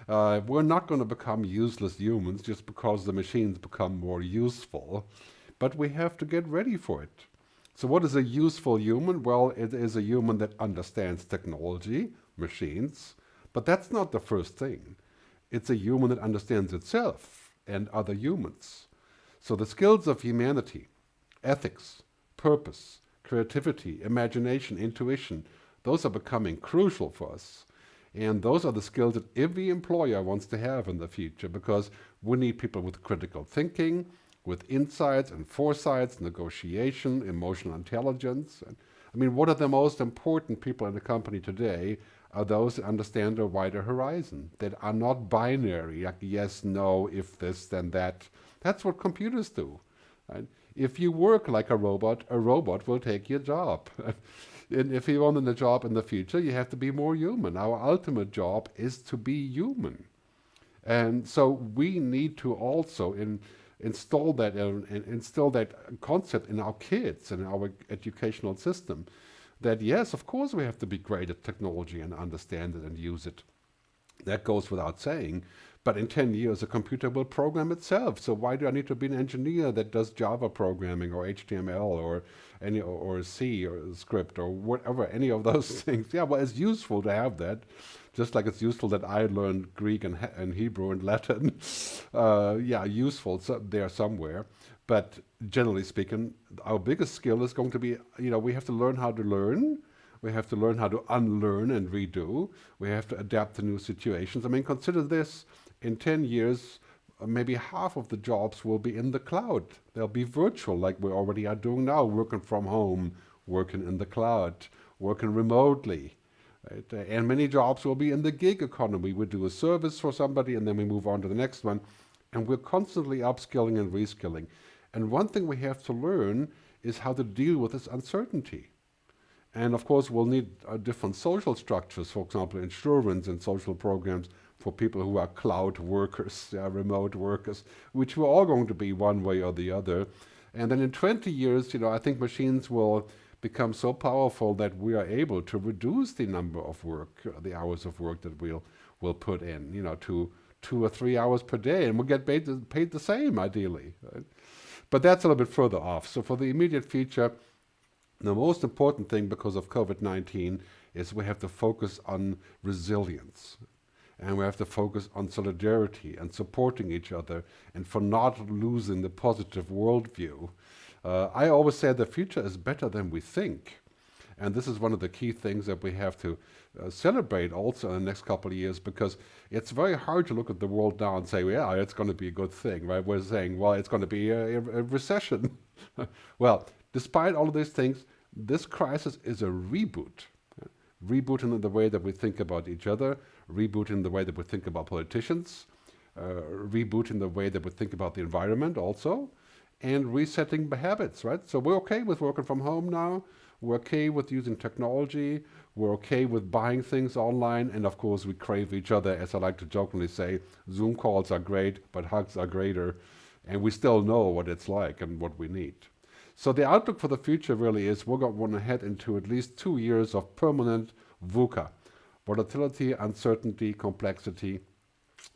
We're not going to become useless humans just because the machines become more useful, but we have to get ready for it. So what is a useful human? Well, it is a human that understands technology, machines, but that's not the first thing. It's a human that understands itself and other humans. So the skills of humanity, ethics, purpose, creativity, imagination, intuition, those are becoming crucial for us. And those are the skills that every employer wants to have in the future, because we need people with critical thinking, with insights and foresights, negotiation, emotional intelligence. And, I mean, what are the most important people in the company today are those that understand a wider horizon, that are not binary, like yes, no, if this, then that. That's what computers do. Right? If you work like a robot will take your job. And if you want a job in the future, you have to be more human. Our ultimate job is to be human. And so we need to also instill that concept in our kids and our educational system, that yes, of course we have to be great at technology and understand it and use it. That goes without saying. But in 10 years, a computer will program itself. So why do I need to be an engineer that does Java programming or HTML or C or script or whatever, any of those things? Yeah, well, it's useful to have that, just like it's useful that I learned Greek and Hebrew and Latin. Yeah, useful there somewhere. But generally speaking, our biggest skill is going to be, we have to learn how to learn. We have to learn how to unlearn and redo. We have to adapt to new situations. I mean, consider this. In 10 years, maybe half of the jobs will be in the cloud. They'll be virtual, like we already are doing now, working from home, working in the cloud, working remotely. Right? And many jobs will be in the gig economy. We do a service for somebody, and then we move on to the next one. And we're constantly upskilling and reskilling. And one thing we have to learn is how to deal with this uncertainty. And of course, we'll need different social structures, for example, insurance and social programs for people who are cloud workers, remote workers, which we're all going to be one way or the other. And then in 20 years, I think machines will become so powerful that we are able to reduce the number of work, the hours of work that we'll put in, to 2 or 3 hours per day, and we'll get paid the same, ideally. Right? But that's a little bit further off. So for the immediate future, the most important thing because of COVID-19 is we have to focus on resilience. And we have to focus on solidarity and supporting each other and for not losing the positive worldview. I always say the future is better than we think. And this is one of the key things that we have to celebrate also in the next couple of years, because it's very hard to look at the world now and say, well, yeah, it's going to be a good thing, right? We're saying, well, it's going to be a recession. Well, despite all of these things, this crisis is a reboot. Reboot in the way that we think about each other, reboot in the way that we think about politicians, reboot in the way that we think about the environment also, and resetting the habits, right? So we're okay with working from home now, we're okay with using technology, we're okay with buying things online, and of course we crave each other, as I like to jokingly say, Zoom calls are great, but hugs are greater, and we still know what it's like and what we need. So the outlook for the future really is we're going to head into at least 2 years of permanent VUCA, volatility, uncertainty, complexity,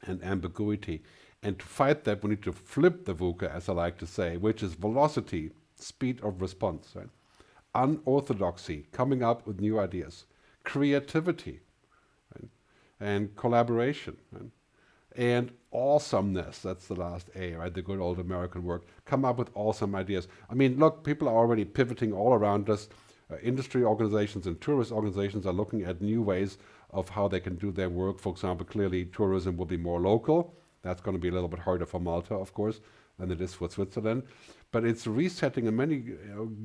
and ambiguity. And to fight that, we need to flip the VUCA, as I like to say, which is velocity, speed of response, right? Unorthodoxy, coming up with new ideas, creativity, right? And collaboration, right? And awesomeness, that's the last A, right? The good old American word. Come up with awesome ideas. I mean, look, people are already pivoting all around us. Industry organizations and tourist organizations are looking at new ways of how they can do their work. For example, clearly tourism will be more local. That's going to be a little bit harder for Malta, of course, than it is for Switzerland. But it's resetting in many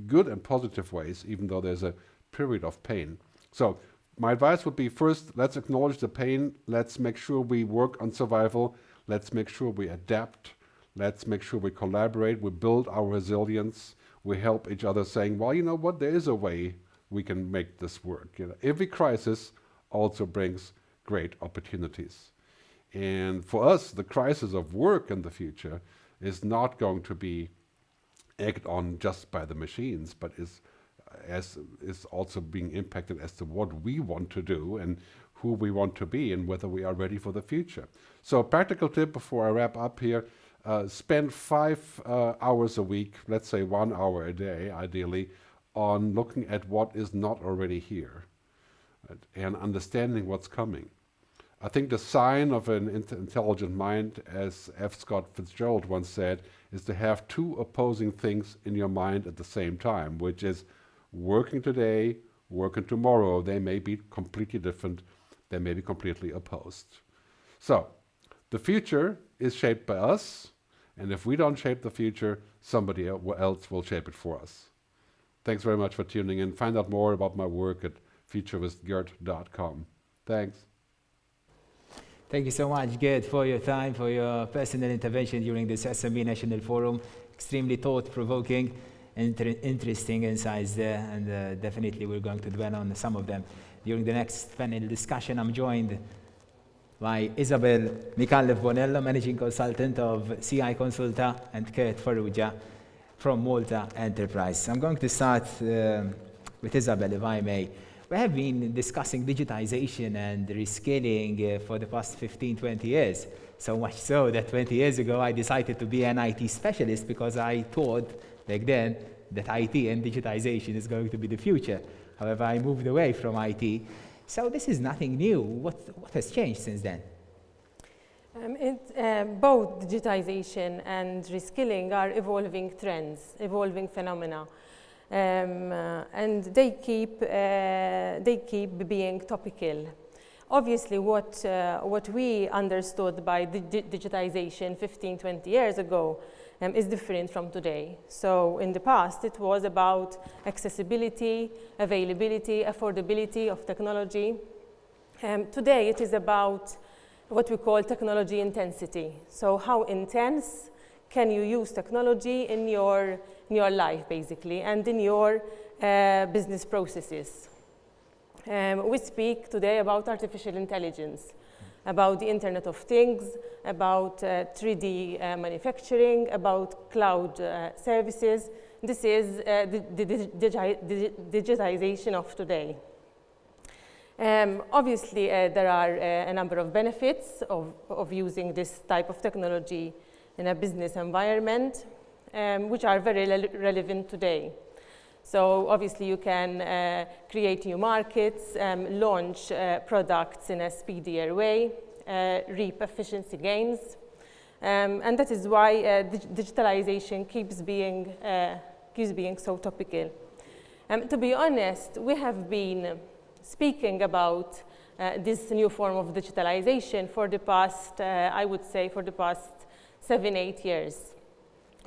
good and positive ways, even though there's a period of pain. So my advice would be, first, let's acknowledge the pain. Let's make sure we work on survival. Let's make sure we adapt. Let's make sure we collaborate. We build our resilience. We help each other, saying, well, you know what, there is a way we can make this work. You know, every crisis also brings great opportunities. And for us, the crisis of work in the future is not going to be acted on just by the machines, but is also being impacted as to what we want to do and who we want to be and whether we are ready for the future. So a practical tip before I wrap up here, spend 5 hours a week, let's say 1 hour a day, ideally, on looking at what is not already here, right, and understanding what's coming. I think the sign of an intelligent mind, as F. Scott Fitzgerald once said, is to have 2 opposing things in your mind at the same time, which is working today, working tomorrow. They may be completely different. They may be completely opposed. So the future is shaped by us, and if we don't shape the future, somebody else will shape it for us. Thanks very much for tuning in. Find out more about my work at futurewithgert.com. Thanks. Thank you so much, Gert, for your time, for your personal intervention during this SME National Forum. Extremely thought-provoking, interesting insights there, and definitely we're going to dwell on some of them. During the next panel discussion, I'm joined by Isabel Micallef-Bonello, Managing Consultant of CI Consulta, and Kurt Farrugia from Malta Enterprise. I'm going to start with Isabel, if I may. We have been discussing digitization and reskilling for the past 15, 20 years. So much so that 20 years ago I decided to be an IT specialist because I thought back then that IT and digitization is going to be the future. However, I moved away from IT. So this is nothing new. What has changed since then? Both digitization and reskilling are evolving trends, evolving phenomena. And they keep being topical. Obviously, what we understood by digitization 15, 20 years ago is different from today. So in the past, it was about accessibility, availability, affordability of technology. Today, it is about what we call technology intensity. So how intense can you use technology in your life, basically, and in your business processes. We speak today about artificial intelligence, about the Internet of Things, about 3D manufacturing, about cloud services. This is the digitization of today. Obviously, there are a number of benefits of using this type of technology in a business environment, which are very relevant today. So obviously you can create new markets, launch products in a speedier way, reap efficiency gains, and that is why digitalization keeps being so topical. To be honest, we have been speaking about this new form of digitalization for the past, I would say, for the past 7-8 years.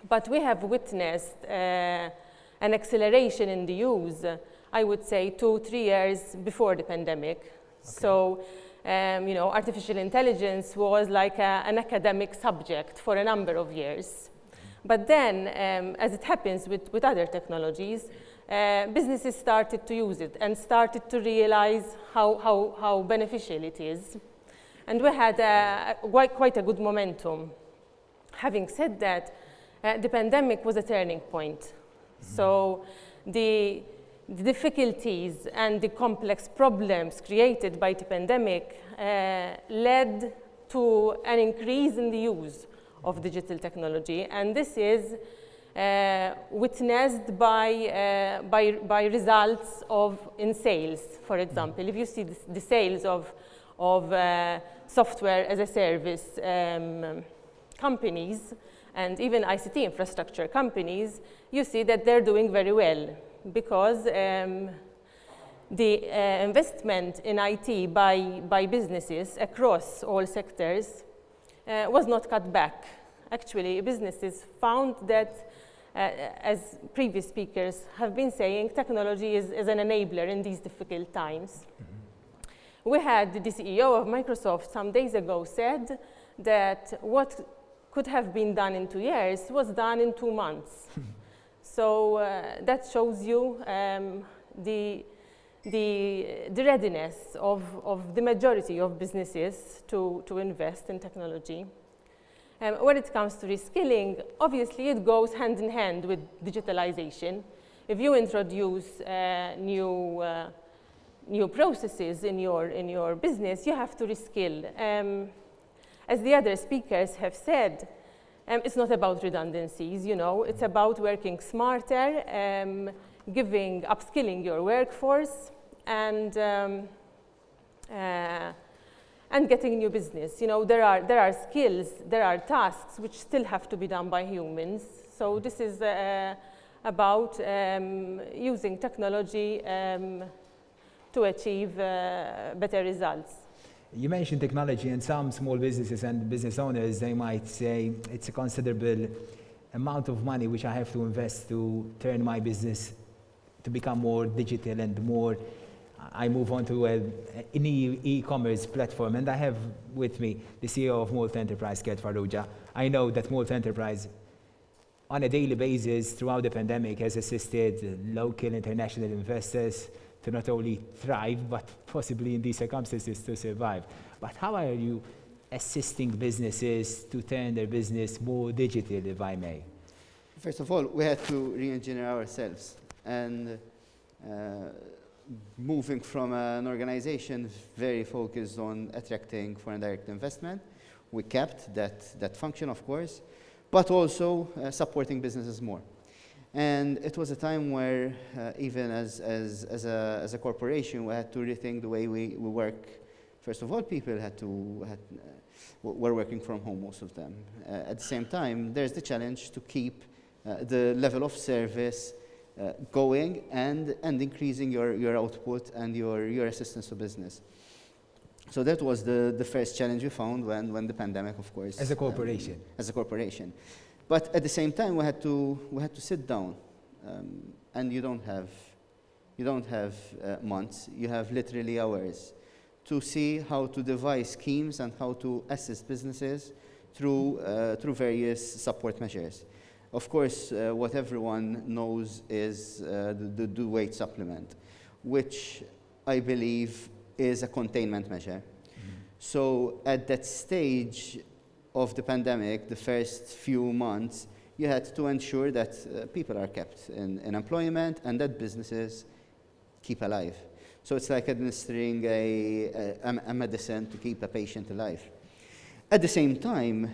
But we have witnessed an acceleration in the use, I would say 2-3 years before the pandemic. Okay. So, you know, artificial intelligence was like an academic subject for a number of years. But then, as it happens with other technologies, businesses started to use it and started to realize how beneficial it is. And we had quite a good momentum. Having said that, the pandemic was a turning point. So the difficulties and the complex problems created by the pandemic led to an increase in the use of digital technology. And this is witnessed by results in sales, for example. If you see the sales of software as a service companies, and even ICT infrastructure companies, you see that they're doing very well because the investment in IT by businesses across all sectors was not cut back. Actually, businesses found that, as previous speakers have been saying, technology is an enabler in these difficult times. We had the CEO of Microsoft some days ago said that what could have been done in 2 years was done in 2 months. So that shows you the readiness of the majority of businesses to invest in technology. When it comes to reskilling, obviously it goes hand in hand with digitalization. If you introduce new processes in your business, you have to reskill. As the other speakers have said, it's not about redundancies, you know, it's about working smarter, upskilling your workforce, and getting new business. You know, there are skills, there are tasks which still have to be done by humans. So this is about using technology to achieve better results. You mentioned technology, and some small businesses and business owners, they might say it's a considerable amount of money which I have to invest to turn my business to become more digital and more. I move on to an e-commerce platform, and I have with me the CEO of Malta Enterprise, Ket Farrugia. I know that Malta Enterprise, on a daily basis throughout the pandemic, has assisted local international investors to not only thrive, but possibly in these circumstances to survive. But how are you assisting businesses to turn their business more digital, if I may? First of all, we had to re-engineer ourselves, and moving from an organization very focused on attracting foreign direct investment, we kept that function, of course, but also supporting businesses more. And it was a time where even as a corporation, we had to rethink the way we work. First of all, people were working from home, most of them. At the same time, there's the challenge to keep the level of service going and increasing your output and your assistance to business. So that was the first challenge we found when the pandemic, of course. As a corporation. As a corporation. But at the same time, we had to sit down, and you don't have months. You have literally hours to see how to devise schemes and how to assist businesses through various support measures. Of course, what everyone knows is the weight supplement, which I believe is a containment measure. So at that stage of the pandemic, the first few months, you had to ensure that people are kept in employment and that businesses keep alive. So it's like administering a medicine to keep a patient alive. At the same time,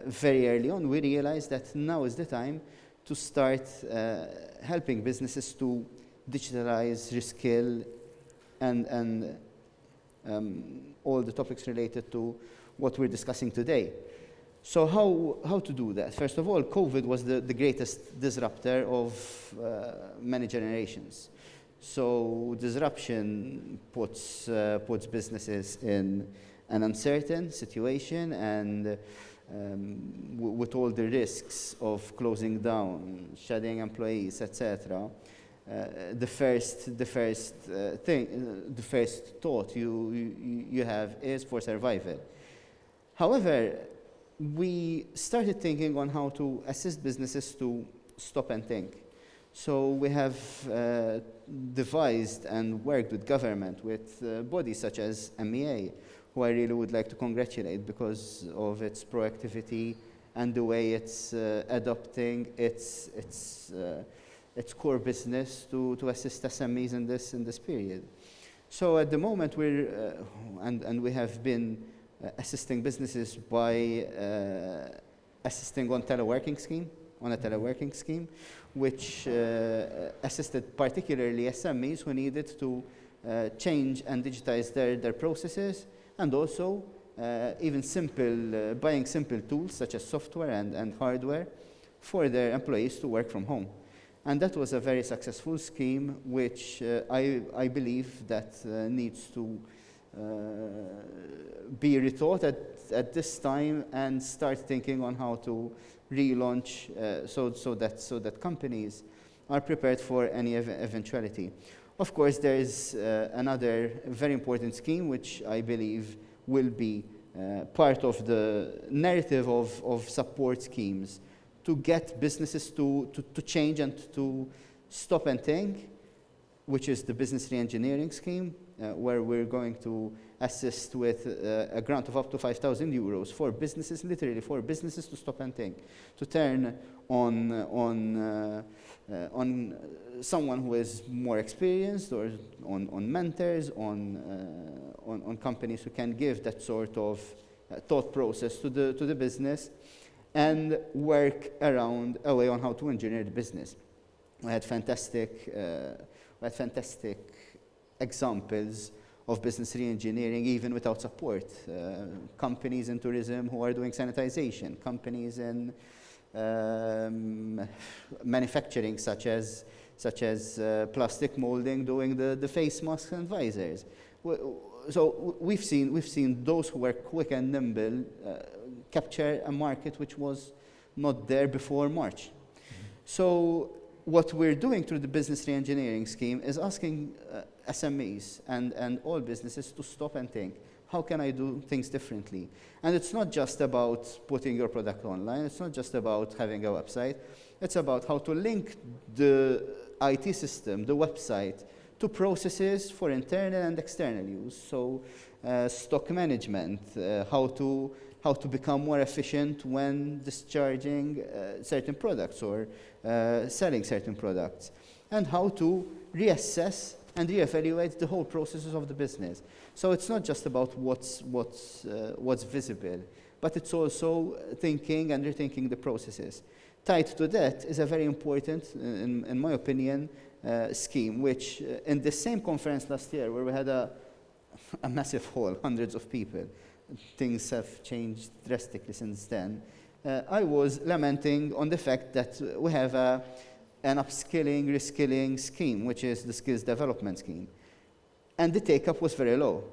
very early on, we realized that now is the time to start helping businesses to digitalize, reskill, and all the topics related to what we're discussing today. So how to do that? First of all, COVID was the greatest disruptor of many generations. So disruption puts businesses in an uncertain situation, and with all the risks of closing down, shedding employees, etc. The first thought you have is for survival. However, we started thinking on how to assist businesses to stop and think. So we have devised and worked with government, with bodies such as MEA, who I really would like to congratulate because of its proactivity and the way it's adopting its core business to assist SMEs in this period. So at the moment and we have been assisting businesses by assisting on a teleworking scheme, which assisted particularly SMEs who needed to change and digitize their processes, and also even buying simple tools such as software and hardware for their employees to work from home. And that was a very successful scheme, which I believe that needs to be rethought at this time and start thinking on how to relaunch so that companies are prepared for any eventuality. Of course, there is another very important scheme which I believe will be part of the narrative of support schemes to get businesses to change and to stop and think, which is the business reengineering scheme, where we're going to assist with a grant of up to 5,000 euros for businesses, literally for businesses to stop and think, to turn on someone who is more experienced, or on mentors, on companies who can give that sort of thought process to the business, and work around a way on how to engineer the business. We had fantastic examples of business re-engineering even without support. Companies in tourism who are doing sanitization, companies in manufacturing such as plastic molding doing the face masks and visors. So we've seen those who were quick and nimble capture a market which was not there before March. So what we're doing through the business reengineering scheme is asking SMEs and all businesses to stop and think, how can I do things differently? And it's not just about putting your product online, it's not just about having a website, it's about how to link the IT system, the website, to processes for internal and external use. So stock management, how to become more efficient when discharging certain products or selling certain products, and how to reassess and reevaluate the whole processes of the business. So it's not just about what's visible, but it's also thinking and rethinking the processes. Tied to that is a very important, in my opinion, scheme, which in the same conference last year, where we had a massive hall, hundreds of people, things have changed drastically since then. I was lamenting on the fact that we have an upskilling, reskilling scheme, which is the skills development scheme. And the take-up was very low.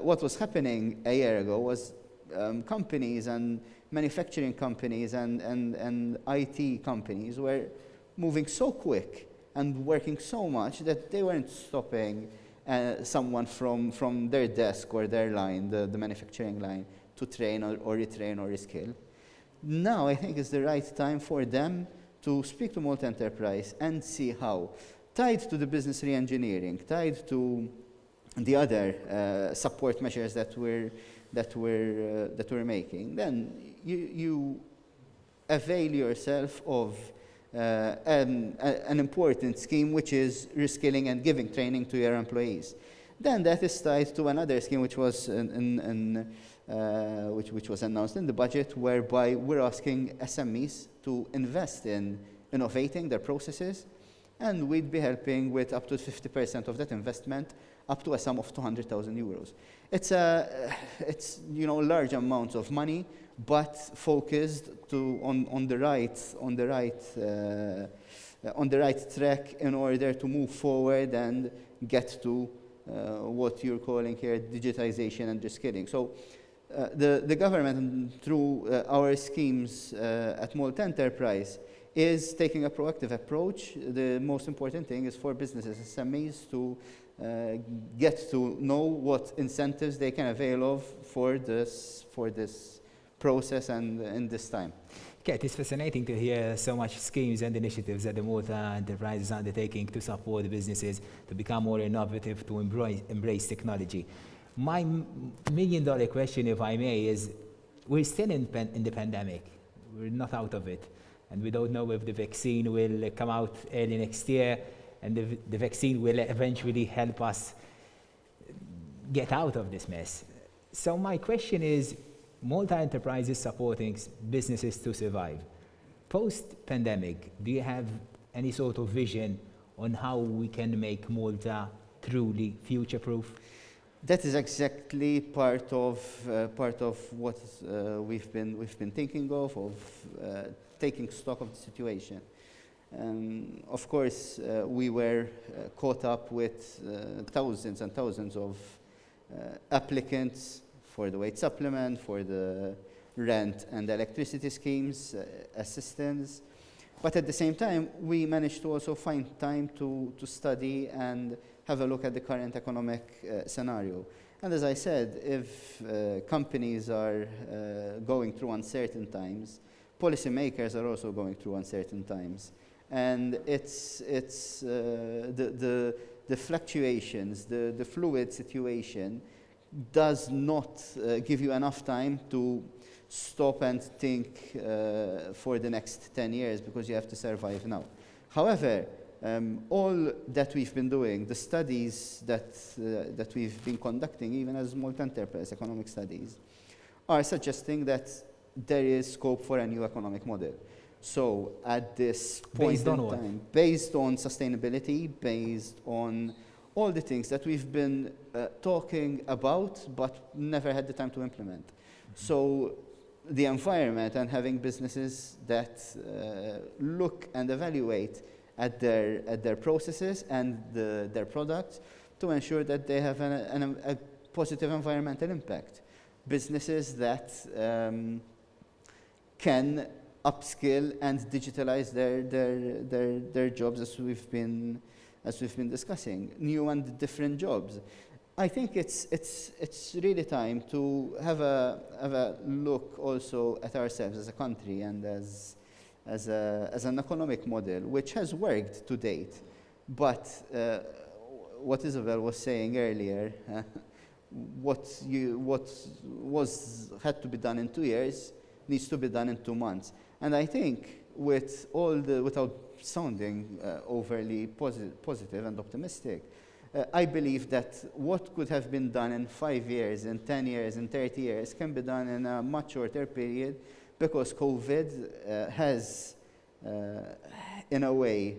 What was happening a year ago was companies and manufacturing companies and IT companies were moving so quick and working so much that they weren't stopping someone from their desk or their line, the manufacturing line, to train or retrain or reskill. Now I think is the right time for them to speak to Malta Enterprise and see how, tied to the business re-engineering, tied to the other support measures that we're making, then you avail yourself of an important scheme, which is reskilling and giving training to your employees. Then that is tied to another scheme which was which was announced in the budget, whereby we're asking SMEs to invest in innovating their processes, and we'd be helping with up to 50% of that investment, up to a sum of 200,000 euros. It's large amounts of money, but focused on the right track in order to move forward and get to what you're calling here digitization and reskilling. So the government, through our schemes at Malta Enterprise, is taking a proactive approach. The most important thing is for businesses, SMEs, to get to know what incentives they can avail of for this process and in this time. Okay, it's fascinating to hear so much schemes and initiatives that the Malta Enterprise is undertaking to support the businesses to become more innovative, to embrace technology. My million-dollar question, if I may, is we're still in the pandemic. We're not out of it. And we don't know if the vaccine will come out early next year, and the vaccine will eventually help us get out of this mess. So my question is, Malta Enterprise is supporting businesses to survive. Post-pandemic, do you have any sort of vision on how we can make Malta truly future-proof? That is exactly part of what we've been thinking of taking stock of the situation. Of course, we were caught up with thousands and thousands of applicants for the wage supplement, for the rent and electricity schemes, assistance. But at the same time, we managed to also find time to study and have a look at the current economic scenario. And as I said, if companies are going through uncertain times, policymakers are also going through uncertain times. And it's the fluctuations, the fluid situation does not give you enough time to stop and think for the next 10 years because you have to survive now. However, all that we've been doing, the studies that we've been conducting, even as Malta Enterprise Economic Studies, are suggesting that there is scope for a new economic model. So at this point in time, based on sustainability, based on all the things that we've been talking about but never had the time to implement. So the environment and having businesses that look and evaluate at their processes and their products to ensure that they have a positive environmental impact. Businesses that can upskill and digitalize their jobs, as we've been discussing, new and different jobs. I think it's really time to have a look also at ourselves as a country and as an economic model which has worked to date. But what Isabel was saying earlier, what had to be done in 2 years needs to be done in 2 months. And I think without sounding overly positive and optimistic, I believe that what could have been done in 5 years, in 10 years, in 30 years can be done in a much shorter period because COVID has, in a way,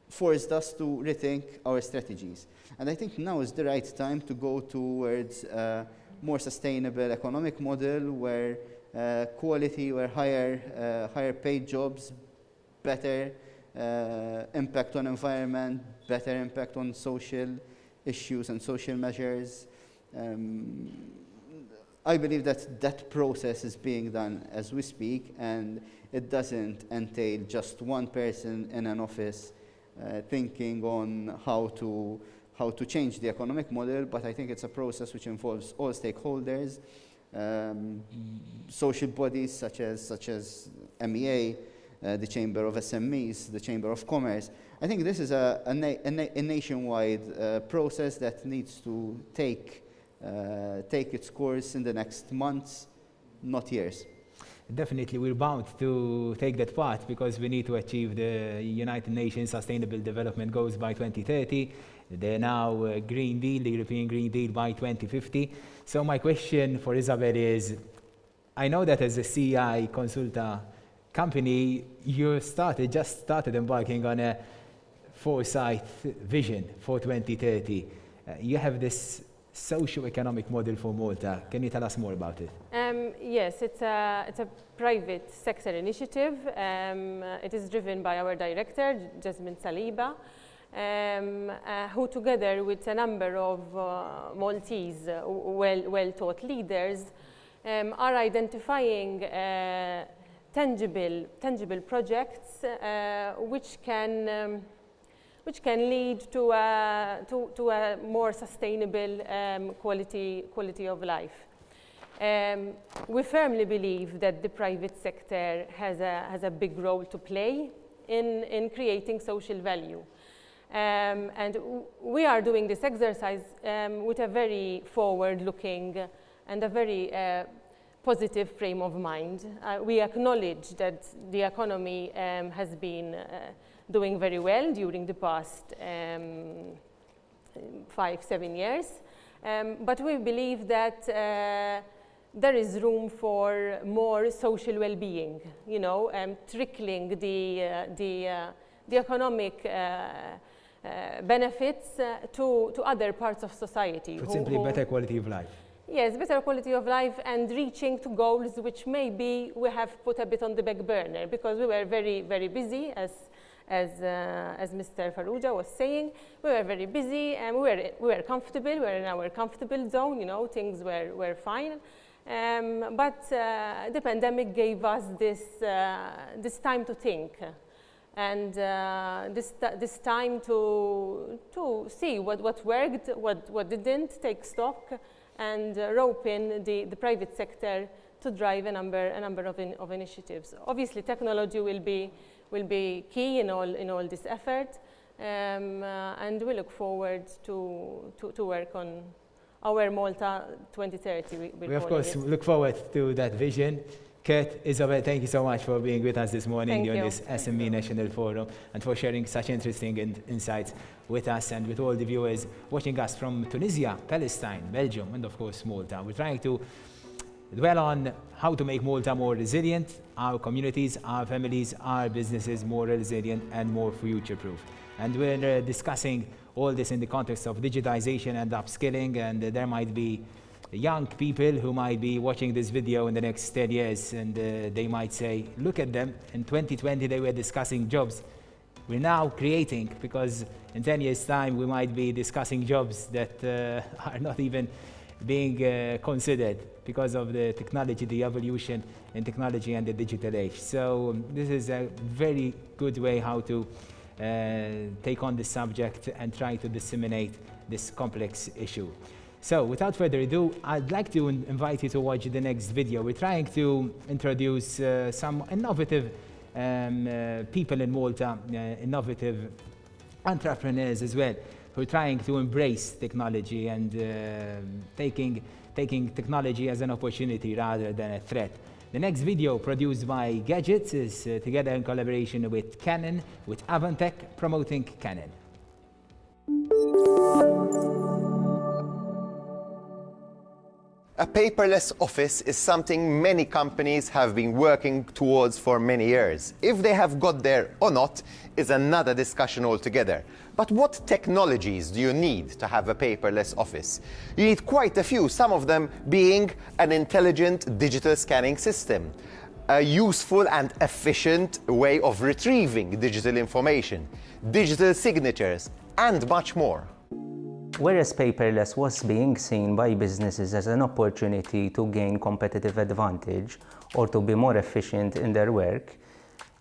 forced us to rethink our strategies. And I think now is the right time to go towards a more sustainable economic model where quality, where higher paid jobs, better impact on environment, better impact on social issues and social measures. I believe that process is being done as we speak, and it doesn't entail just one person in an office thinking on how to change the economic model, but I think it's a process which involves all stakeholders, social bodies such as MEA, the Chamber of SMEs, the Chamber of Commerce. I think this is a nationwide process that needs to take its course in the next months, not years. Definitely, we're bound to take that path because we need to achieve the United Nations Sustainable Development Goals by 2030. The now Green Deal, the European Green Deal by 2050. So my question for Isabel is, I know that as a CI Consulta company, you just started embarking on a foresight vision for 2030. You have this socio-economic model for Malta. Can you tell us more about it? Yes, it's a private sector initiative. It is driven by our director, Jasmine Saliba, who together with a number of Maltese well-taught leaders are identifying tangible projects which can lead to a more sustainable quality of life. We firmly believe that the private sector has a big role to play in creating social value. And we are doing this exercise with a very forward-looking and a very positive frame of mind. We acknowledge that the economy has been doing very well during the past 5-7 years, but we believe that there is room for more social well-being, trickling the economic benefits to other parts of society. But simply better quality of life. Yes, better quality of life and reaching to goals which maybe we have put a bit on the back burner because we were very, very busy, as Mr. Farrugia was saying. We were very busy and we were comfortable. We were in our comfortable zone. Things were fine. But the pandemic gave us this time to think and this time to see what worked, what didn't, take stock, and rope in the private sector to drive a number of initiatives. Obviously, technology will be key in all this effort, and we look forward to work on our Malta 2030. We of course look forward to that vision. Kurt, Isabel, thank you so much for being with us this morning during this SME National Forum and for sharing such interesting insights with us and with all the viewers watching us from Tunisia, Palestine, Belgium, and of course Malta. We're trying to dwell on how to make Malta more resilient, our communities, our families, our businesses more resilient and more future-proof. And we're discussing all this in the context of digitization and upskilling, and there might be young people who might be watching this video in the next 10 years and they might say, look at them, in 2020 they were discussing jobs. We're now creating, because in 10 years time we might be discussing jobs that are not even being considered because of the technology, the evolution in technology and the digital age. So this is a very good way how to take on this subject and try to disseminate this complex issue. So without further ado, I'd like to invite you to watch the next video. We're trying to introduce some innovative people in Malta, innovative entrepreneurs as well, who are trying to embrace technology and taking technology as an opportunity rather than a threat. The next video, produced by Gadgets, is together in collaboration with Canon, with Avantech, promoting Canon. A paperless office is something many companies have been working towards for many years. If they have got there or not is another discussion altogether. But what technologies do you need to have a paperless office? You need quite a few, some of them being an intelligent digital scanning system, a useful and efficient way of retrieving digital information, digital signatures, and much more. Whereas paperless was being seen by businesses as an opportunity to gain competitive advantage or to be more efficient in their work,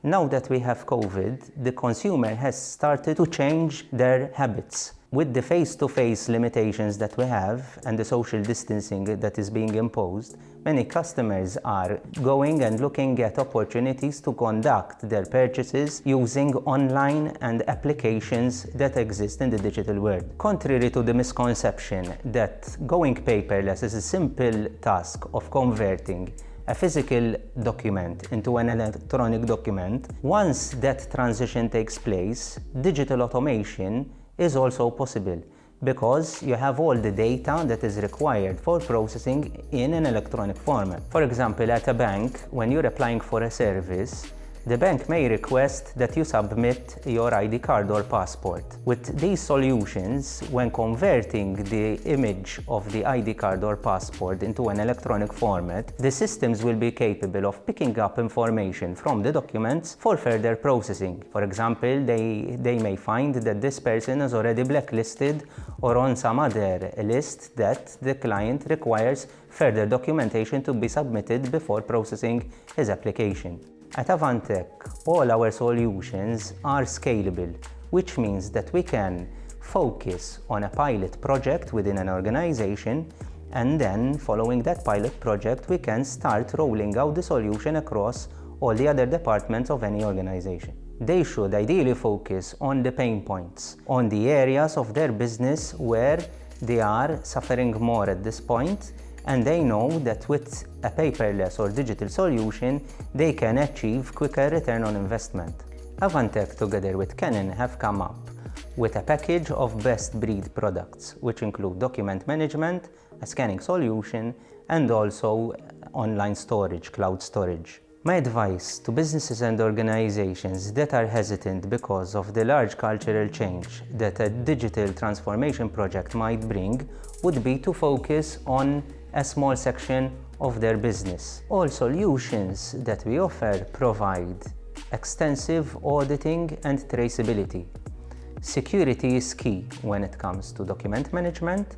now that we have COVID, the consumer has started to change their habits. With the face-to-face limitations that we have and the social distancing that is being imposed, many customers are going and looking at opportunities to conduct their purchases using online and applications that exist in the digital world. Contrary to the misconception that going paperless is a simple task of converting a physical document into an electronic document, once that transition takes place, digital automation is also possible because you have all the data that is required for processing in an electronic format. For example, at a bank, when you're applying for a service, the bank may request that you submit your ID card or passport. With these solutions, when converting the image of the ID card or passport into an electronic format, the systems will be capable of picking up information from the documents for further processing. For example, they may find that this person is already blacklisted or on some other list that the client requires further documentation to be submitted before processing his application. At Avantech, all our solutions are scalable, which means that we can focus on a pilot project within an organization, and then following that pilot project, we can start rolling out the solution across all the other departments of any organization. They should ideally focus on the pain points, on the areas of their business where they are suffering more at this point, and they know that with a paperless or digital solution, they can achieve quicker return on investment. Avantech, together with Canon, have come up with a package of best-breed products, which include document management, a scanning solution, and also online storage, cloud storage. My advice to businesses and organizations that are hesitant because of the large cultural change that a digital transformation project might bring would be to focus on a small section of their business. All solutions that we offer provide extensive auditing and traceability. Security is key when it comes to document management,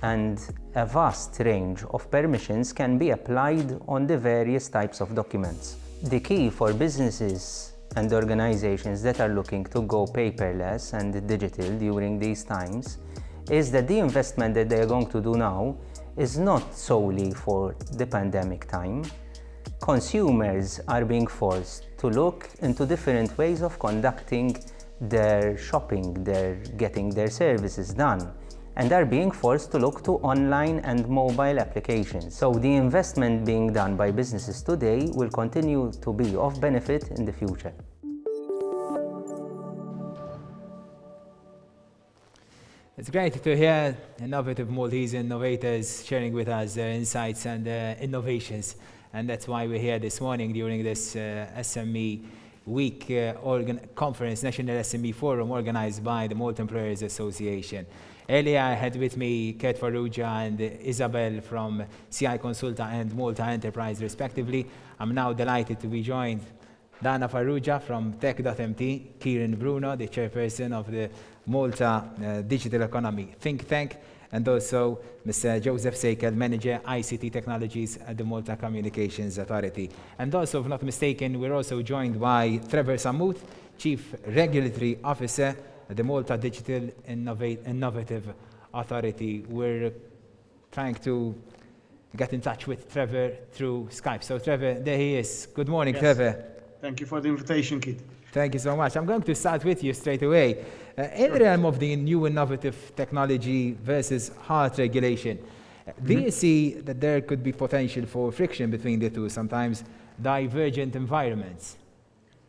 and a vast range of permissions can be applied on the various types of documents. The key for businesses and organizations that are looking to go paperless and digital during these times is that the investment that they are going to do now is not solely for the pandemic time. Consumers are being forced to look into different ways of conducting their shopping, their getting their services done, and are being forced to look to online and mobile applications. So the investment being done by businesses today will continue to be of benefit in the future. It's great to hear innovative Maltese innovators sharing with us their insights and innovations. And that's why we're here this morning during this SME Week conference, National SME Forum, organized by the Malta Employers Association. Earlier, I had with me Kate Farrugia and Isabel from CI Consulta and Malta Enterprise, respectively. I'm now delighted to be joined Dana Farrugia from Tech.mt, Kieran Bruno, the chairperson of the Malta Digital Economy Think Tank, and also Mr. Joseph Seikel, Manager ICT Technologies at the Malta Communications Authority. And also, if not mistaken, we're also joined by Trevor Samut, Chief Regulatory Officer at the Malta Digital Innovative Authority. We're trying to get in touch with Trevor through Skype. So Trevor, there he is. Good morning, yes. Trevor. Thank you for the invitation, Keith. Thank you so much. I'm going to start with you straight away. In the realm of the new innovative technology versus hard regulation, do you see that there could be potential for friction between the two, sometimes divergent environments?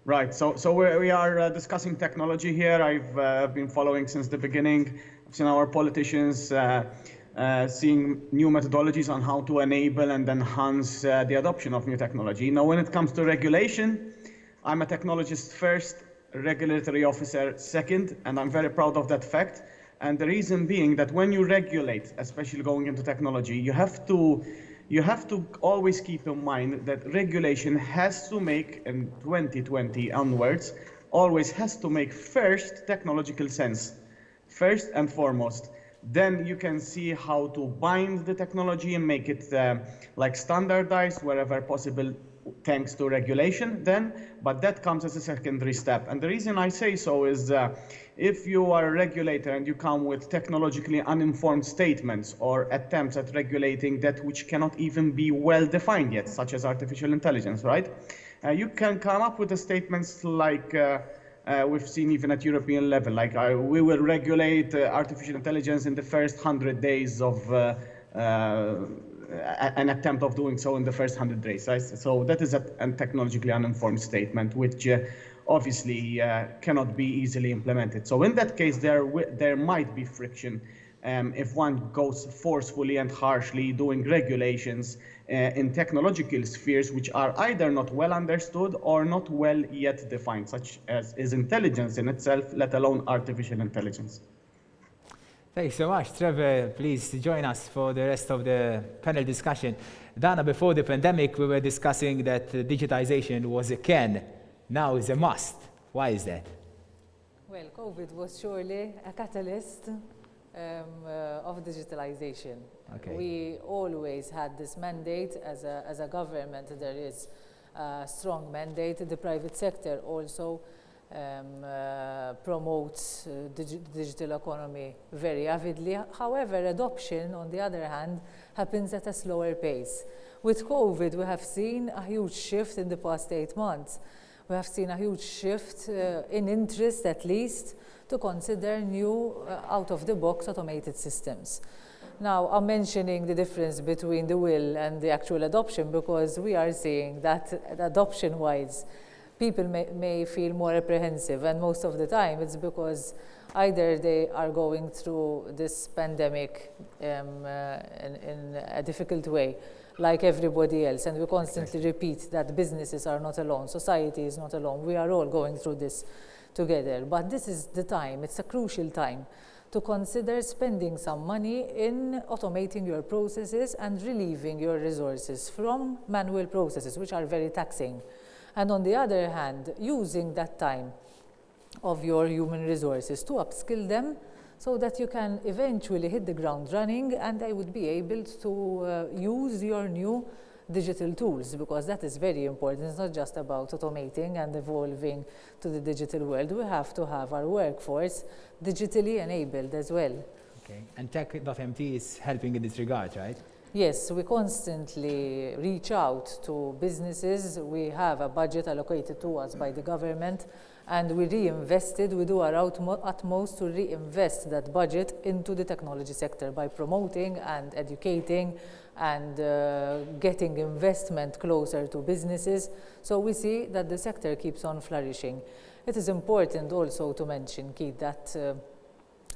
Right. So we are discussing technology here. I've been following since the beginning. I've seen our politicians seeing new methodologies on how to enable and enhance the adoption of new technology. Now, when it comes to regulation, I'm a technologist first, regulatory officer second, and I'm very proud of that fact. And the reason being that when you regulate, especially going into technology, you have to always keep in mind that regulation has to make, in 2020 onwards, always has to make first technological sense, first and foremost. Then you can see how to bind the technology and make it like standardized wherever possible, thanks to regulation then, but that comes as a secondary step. And the reason I say so is if you are a regulator and you come with technologically uninformed statements or attempts at regulating that which cannot even be well defined yet, such as artificial intelligence, right? You can come up with the statements like we've seen even at European level, like we will regulate artificial intelligence in the first 100 days of an attempt of doing so in the first 100 days. Right? So that is a technologically uninformed statement, which obviously cannot be easily implemented. So in that case, there might be friction if one goes forcefully and harshly doing regulations in technological spheres which are either not well understood or not well yet defined, such as is intelligence in itself, let alone artificial intelligence. Thanks so much, Trevor. Please join us for the rest of the panel discussion. Dana, before the pandemic, we were discussing that digitization was a can, now is a must. Why is that? Well, COVID was surely a catalyst of digitalization. Okay. We always had this mandate as a government. There is a strong mandate. The private sector also promotes the digital economy very avidly. However, adoption, on the other hand, happens at a slower pace. With COVID, we have seen a huge shift in the past 8 months. We have seen a huge shift in interest, at least, to consider new out-of-the-box automated systems. Now, I'm mentioning the difference between the will and the actual adoption because we are seeing that adoption-wise, people may feel more apprehensive, and most of the time it's because either they are going through this pandemic in a difficult way, like everybody else, and we constantly repeat that businesses are not alone, society is not alone, we are all going through this together. But this is the time, it's a crucial time to consider spending some money in automating your processes and relieving your resources from manual processes, which are very taxing. And on the other hand, using that time of your human resources to upskill them so that you can eventually hit the ground running and they would be able to use your new digital tools, because that is very important. It's not just about automating and evolving to the digital world. We have to have our workforce digitally enabled as well. Okay, and Tech.mt is helping in this regard, right? Yes, we constantly reach out to businesses. We have a budget allocated to us by the government, and we reinvested. We do our utmost to reinvest that budget into the technology sector by promoting and educating and getting investment closer to businesses. So we see that the sector keeps on flourishing. It is important also to mention, Keith, that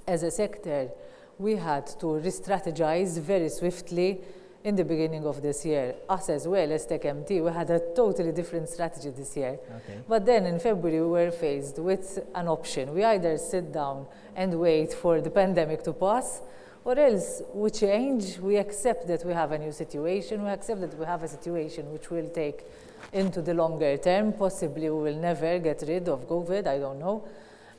as a sector, we had to re-strategize very swiftly in the beginning of this year. Us as well as Tech.mt, we had a totally different strategy this year. Okay. But then in February, we were faced with an option. We either sit down and wait for the pandemic to pass, or else we change, we accept that we have a new situation, we accept that we have a situation which will take into the longer term. Possibly we will never get rid of COVID, I don't know.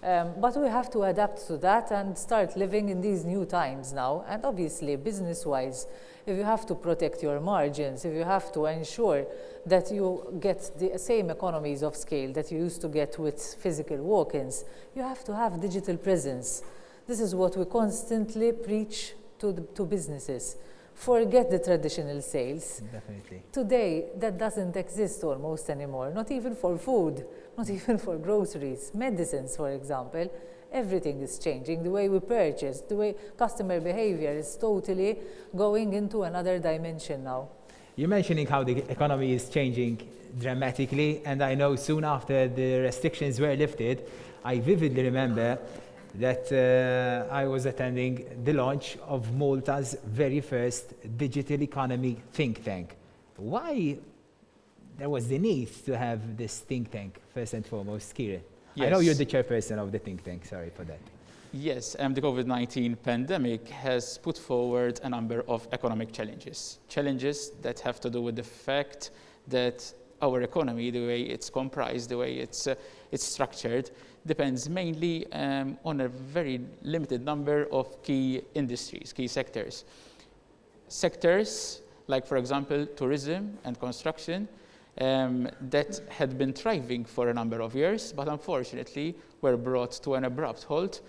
But we have to adapt to that and start living in these new times now. And obviously, business-wise, if you have to protect your margins, if you have to ensure that you get the same economies of scale that you used to get with physical walk-ins, you have to have digital presence. This is what we constantly preach to businesses. Forget the traditional sales. Definitely. Today, that doesn't exist almost anymore, not even for food, not even for groceries, medicines, for example. Everything is changing. The way we purchase, the way customer behavior is totally going into another dimension now. You're mentioning how the economy is changing dramatically, and I know soon after the restrictions were lifted, I vividly remember that I was attending the launch of Malta's very first digital economy think tank. Why there was the need to have this think tank, first and foremost, Kieran? Yes. I know you're the chairperson of the think tank, sorry for that. Yes, the COVID-19 pandemic has put forward a number of economic challenges. Challenges that have to do with the fact that our economy, the way it's comprised, the way it's structured, depends mainly on a very limited number of key industries, key sectors. Sectors like, for example, tourism and construction that had been thriving for a number of years, but unfortunately were brought to an abrupt halt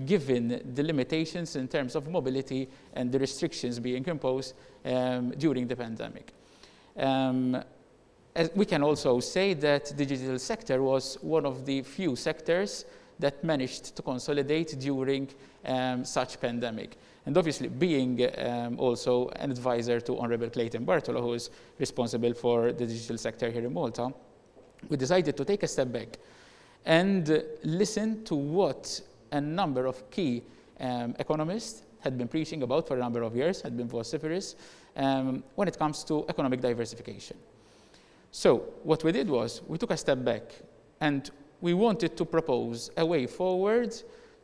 given the limitations in terms of mobility and the restrictions being imposed during the pandemic. We can also say that the digital sector was one of the few sectors that managed to consolidate during such pandemic. And obviously, being also an advisor to Honorable Clayton Bartolo, who is responsible for the digital sector here in Malta, we decided to take a step back and listen to what a number of key economists had been preaching about for a number of years, had been vociferous when it comes to economic diversification. So what we did was we took a step back and we wanted to propose a way forward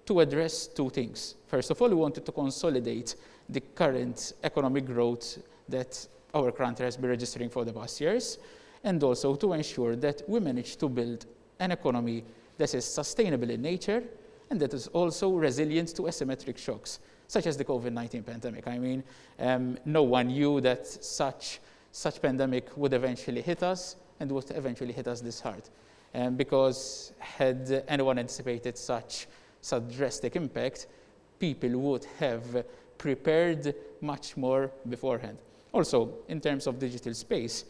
to address two things. First of all, we wanted to consolidate the current economic growth that our country has been registering for the past years, and also to ensure that we manage to build an economy that is sustainable in nature and that is also resilient to asymmetric shocks, such as the COVID-19 pandemic. I mean, no one knew that such pandemic would eventually hit us and would eventually hit us this hard. Because had anyone anticipated such drastic impact, people would have prepared much more beforehand. Also, in terms of digital space,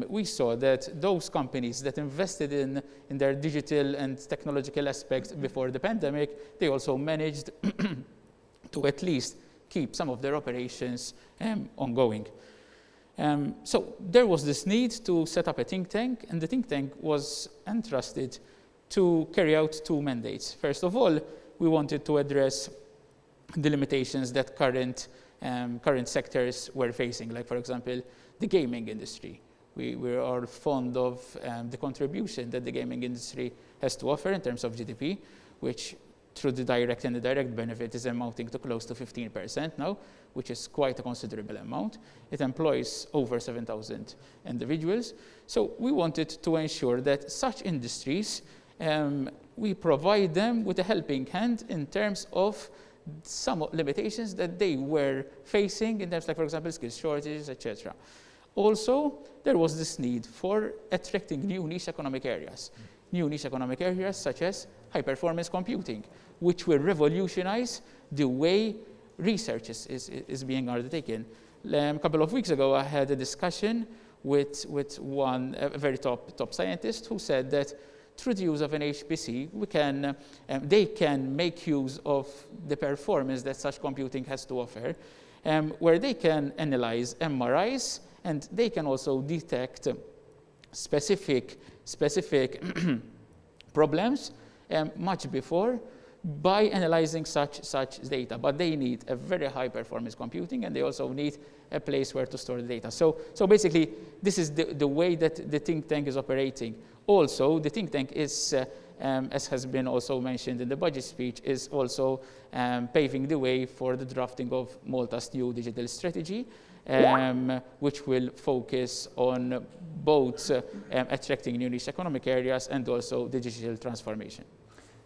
we saw that those companies that invested in their digital and technological aspects before the pandemic, they also managed to at least keep some of their operations ongoing. So there was this need to set up a think tank, and the think tank was entrusted to carry out two mandates. First of all, we wanted to address the limitations that current sectors were facing, like, for example, the gaming industry. We are fond of the contribution that the gaming industry has to offer in terms of GDP, which through the direct and indirect benefit is amounting to close to 15% now, which is quite a considerable amount. It employs over 7,000 individuals. So we wanted to ensure that such industries we provide them with a helping hand in terms of some limitations that they were facing in terms like, for example, skills shortages, etc. Also, there was this need for attracting new niche economic areas. New niche economic areas such as high-performance computing, which will revolutionize the way research is being undertaken. A couple of weeks ago, I had a discussion with a very top scientist who said that through the use of an HPC, they can make use of the performance that such computing has to offer, where they can analyze MRIs and they can also detect specific problems much before by analyzing such data. But they need a very high performance computing, and they also need a place where to store the data. So basically, this is the way that the think tank is operating. Also, the think tank is, as has been also mentioned in the budget speech, is also paving the way for the drafting of Malta's new digital strategy, which will focus on both attracting new niche economic areas and also the digital transformation.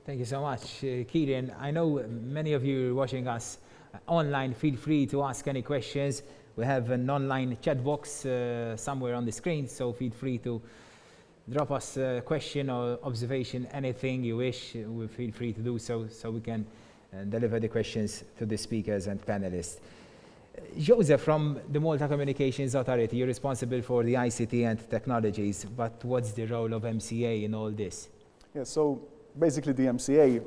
Thank you so much, Kieran. I know many of you are watching us online. Feel free to ask any questions. We have an online chat box somewhere on the screen, so feel free to drop us a question or observation, anything you wish. We feel free to do so we can deliver the questions to the speakers and panelists. Joseph, from the Malta Communications Authority, you're responsible for the ICT and technologies, but what's the role of MCA in all this? Yeah, so basically the MCA,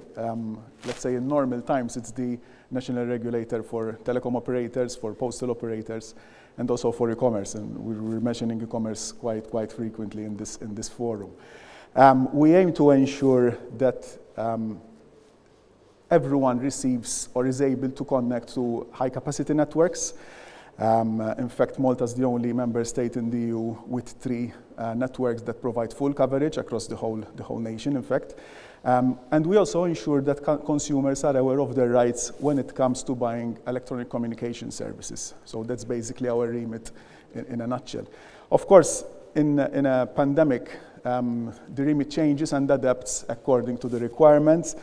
let's say in normal times, it's the national regulator for telecom operators, for postal operators, and also for e-commerce, and we're mentioning e-commerce quite frequently in this forum. We aim to ensure that everyone receives or is able to connect to high-capacity networks. In fact, Malta is the only member state in the EU with 3 networks that provide full coverage across the whole nation, in fact. And we also ensure that consumers are aware of their rights when it comes to buying electronic communication services. So that's basically our remit in a nutshell. Of course, in a pandemic, the remit changes and adapts according to the requirements.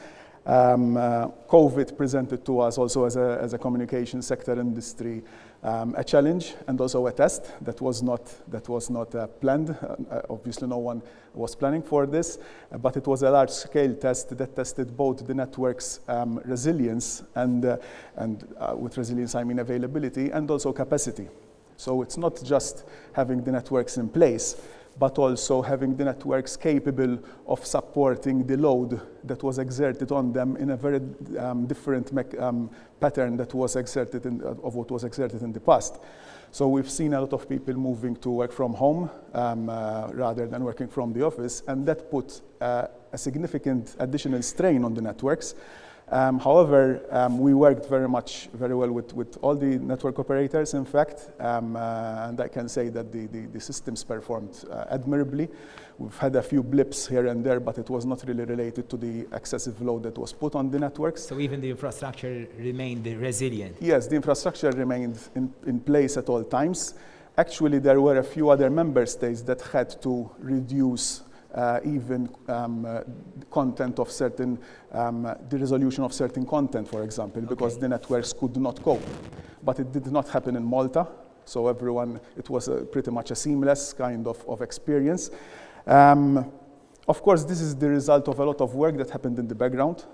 COVID presented to us also as a communication sector industry a challenge and also a test that was not planned. Obviously, no one was planning for this, but it was a large-scale test that tested both the network's resilience and with resilience I mean availability and also capacity. So it's not just having the networks in place, but also having the networks capable of supporting the load that was exerted on them in a very different pattern that was exerted of what was exerted in the past. So we've seen a lot of people moving to work from home rather than working from the office, and that put a significant additional strain on the networks. However, we worked very well with all the network operators, in fact, and I can say that the systems performed admirably. We've had a few blips here and there, but it was not really related to the excessive load that was put on the networks. So even the infrastructure remained resilient? Yes, the infrastructure remained in place at all times. Actually, there were a few other member states that had to reduce even content of certain, the resolution of certain content, for example, because the networks could not cope. But it did not happen in Malta, so it was pretty much a seamless kind of experience. Of course, this is the result of a lot of work that happened in the background,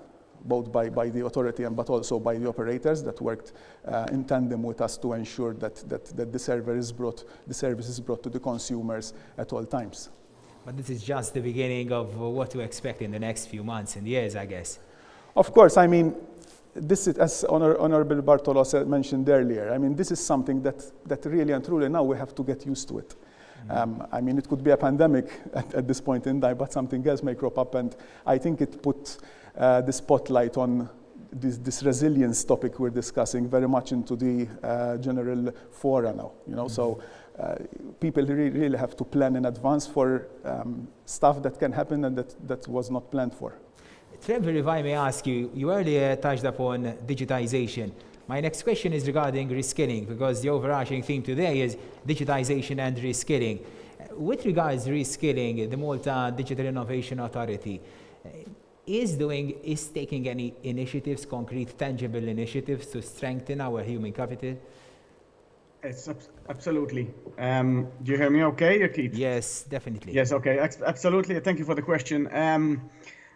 both by the authority but also by the operators that worked in tandem with us to ensure that the service is brought to the consumers at all times. But this is just the beginning of what to expect in the next few months and years, I guess. Of course, I mean, this is, as Honorable Bartolo mentioned earlier, I mean, this is something that really and truly now we have to get used to it. I mean, it could be a pandemic at this point in time, but something else may crop up, and I think it put the spotlight on this resilience topic we're discussing very much into the general fora now, you know, so people really have to plan in advance for stuff that can happen and that was not planned for. Trevor, if I may ask you, you earlier touched upon digitization. My next question is regarding reskilling, because the overarching theme today is digitization and reskilling. With regards to reskilling, the Malta Digital Innovation Authority, is taking any initiatives, concrete, tangible initiatives to strengthen our human capital? It's absolutely. Do you hear me okay, Keith? Yes, definitely. Yes, okay, absolutely. Thank you for the question.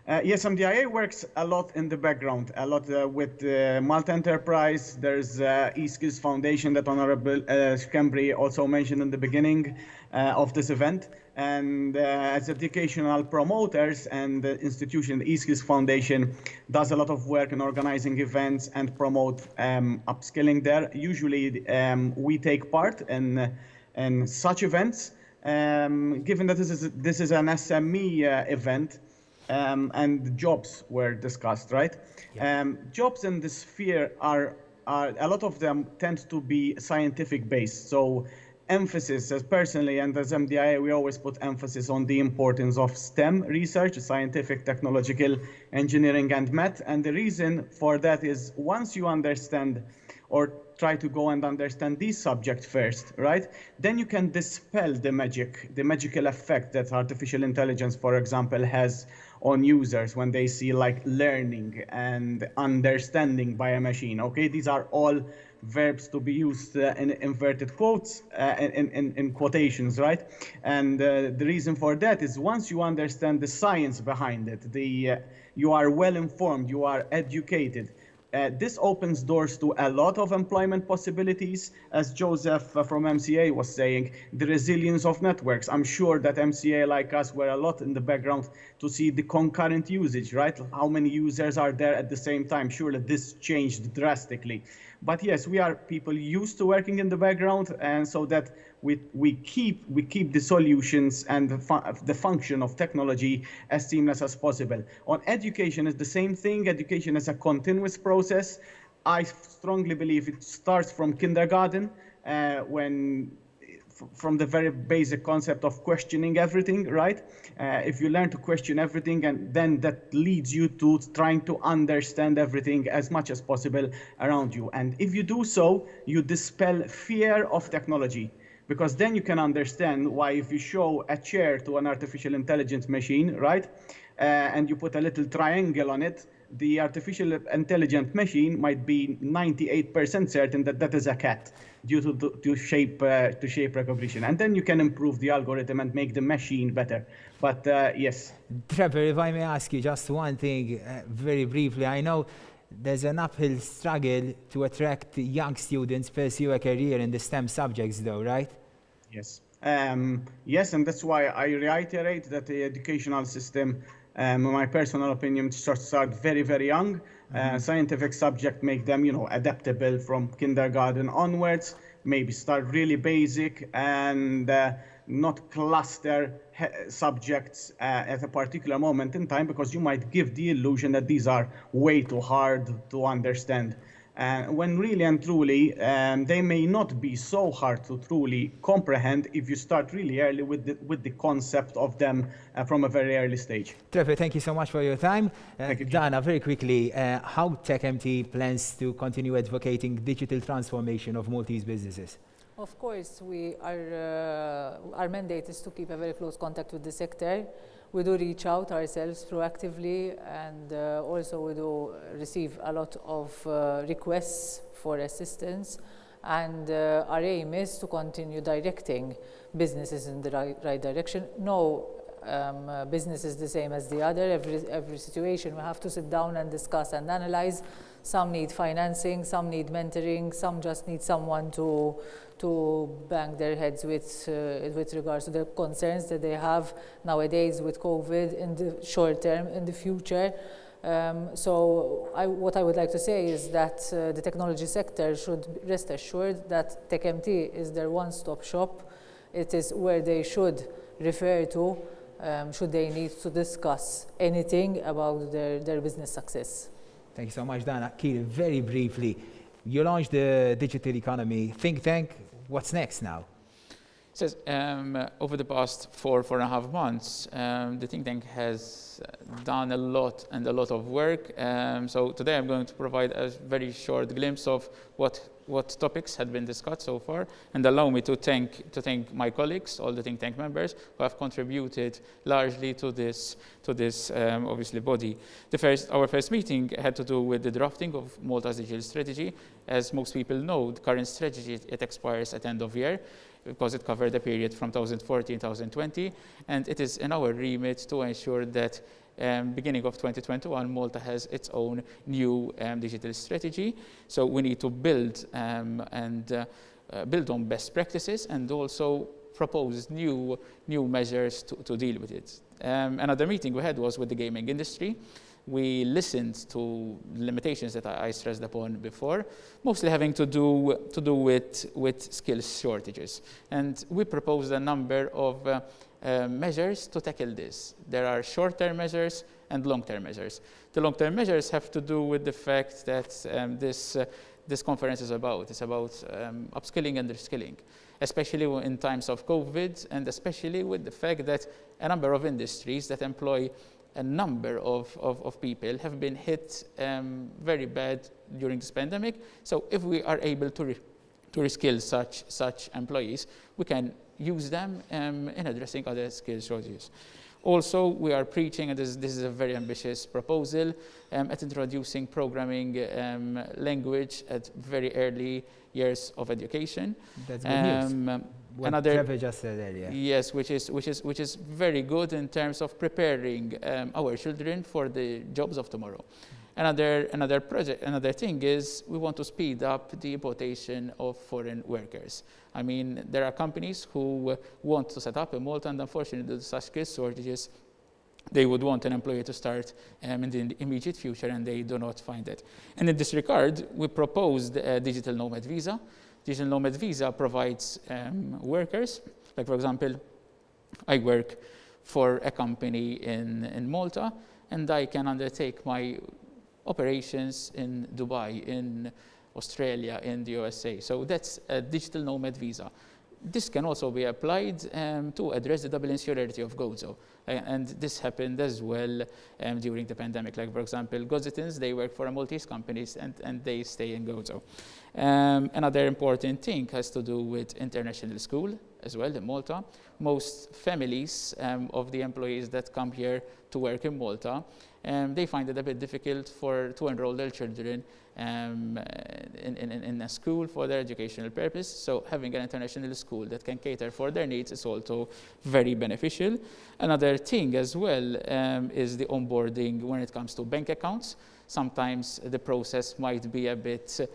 Yes, MDIA works a lot in the background, a lot with Malta Enterprise. There's eSkills Foundation that Honorable Scambri also mentioned in the beginning of this event. And as educational promoters and the institution, the eSkills Foundation does a lot of work in organizing events and promote upskilling there. Usually we take part in such events. Given that this is an SME event, and jobs were discussed, right? Yeah. Jobs in this sphere are a lot of them tend to be scientific based. So emphasis, as personally and as MDIA, we always put emphasis on the importance of STEM research, scientific, technological, engineering, and math. And the reason for that is once you understand or try to go and understand these subjects first, right? Then you can dispel the magical effect that artificial intelligence, for example, has on users when they see like learning and understanding by a machine. Okay, these are all verbs to be used in inverted quotes, in quotations, right? And the reason for that is once you understand the science behind it, you are well informed, you are educated. This opens doors to a lot of employment possibilities. As Joseph from MCA was saying, the resilience of networks. I'm sure that MCA, like us, were a lot in the background to see the concurrent usage, right? How many users are there at the same time? Surely this changed drastically. But yes, we are people used to working in the background, and so that we keep the solutions and the function of technology as seamless as possible. On education, it's the same thing. Education is a continuous process. I strongly believe it starts from kindergarten, from the very basic concept of questioning everything, right? If you learn to question everything, and then that leads you to trying to understand everything as much as possible around you. And if you do so, you dispel fear of technology, because then you can understand why if you show a chair to an artificial intelligence machine, right? And you put a little triangle on it, the artificial intelligent machine might be 98% certain that that is a cat due to shape recognition. And then you can improve the algorithm and make the machine better. But yes. Trevor, if I may ask you just one thing very briefly. I know there's an uphill struggle to attract young students pursue a career in the STEM subjects though, right? Yes. Yes, and that's why I reiterate that the educational system, in my personal opinion, should start very, very young. Scientific subject make them, adaptable from kindergarten onwards. Maybe start really basic and not cluster subjects at a particular moment in time, because you might give the illusion that these are way too hard to understand. When really and truly, they may not be so hard to truly comprehend if you start really early with the concept of them from a very early stage. Trevor, thank you so much for your time. Thank you. Dana, very quickly, how TechMT plans to continue advocating digital transformation of Maltese businesses? Of course, our mandate is to keep a very close contact with the sector. We do reach out ourselves proactively, and also we do receive a lot of requests for assistance. And our aim is to continue directing businesses in the right direction. No business is the same as the other. Every situation we have to sit down and discuss and analyze. Some need financing, some need mentoring, some just need someone to bang their heads with regards to the concerns that they have nowadays with COVID in the short term, in the future. So what I would like to say is that the technology sector should rest assured that TechMT is their one-stop shop. It is where they should refer to should they need to discuss anything about their business success. Thank you so much, Dana. Kira, very briefly, you launched the Digital Economy think tank. What's next now? Says, over the past 4.5 months, the think tank has done a lot of work. So today I'm going to provide a very short glimpse of what topics had been discussed so far, and allow me to thank my colleagues, all the think tank members who have contributed largely to this obviously body. Our first meeting had to do with the drafting of Malta's digital strategy. As most people know, the current strategy, it expires at end of year, because it covered the period from 2014 to 2020, and it is in our remit to ensure that beginning of 2021, Malta has its own new digital strategy. So we need to build build on best practices and also propose new measures to deal with it. Another meeting we had was with the gaming industry. We listened to limitations that I stressed upon before, mostly having to do with skills shortages. And we proposed a number of measures to tackle this. There are short-term measures and long-term measures. The long-term measures have to do with the fact that this conference is about. It's about upskilling and reskilling, especially in times of COVID, and especially with the fact that a number of industries that employ a number of people have been hit very bad during this pandemic. So if we are able to reskill such employees, we can use them in addressing other skill shortages. Also, we are preaching, and this is a very ambitious proposal, at introducing programming language at very early years of education. That's good news. What Trevor just said earlier. Yes, which is very good in terms of preparing our children for the jobs of tomorrow. Another thing is we want to speed up the importation of foreign workers. I mean, there are companies who want to set up in Malta, and unfortunately, due to such skill shortages, they would want an employee to start in the immediate future, and they do not find it. And in this regard, we proposed a digital nomad visa. Digital nomad visa provides workers, like for example, I work for a company in Malta, and I can undertake my operations in Dubai, in Australia, in the USA. So that's a digital nomad visa. This can also be applied to address the double insularity of Gozo. And this happened as well during the pandemic. Like, for example, Gozitans, they work for a Maltese companies and they stay in Gozo. Another important thing has to do with international school as well in Malta. Most families of the employees that come here to work in Malta, they find it a bit difficult to enroll their children in a school for their educational purpose. So having an international school that can cater for their needs is also very beneficial. Another thing as well is the onboarding when it comes to bank accounts. Sometimes the process might be a bit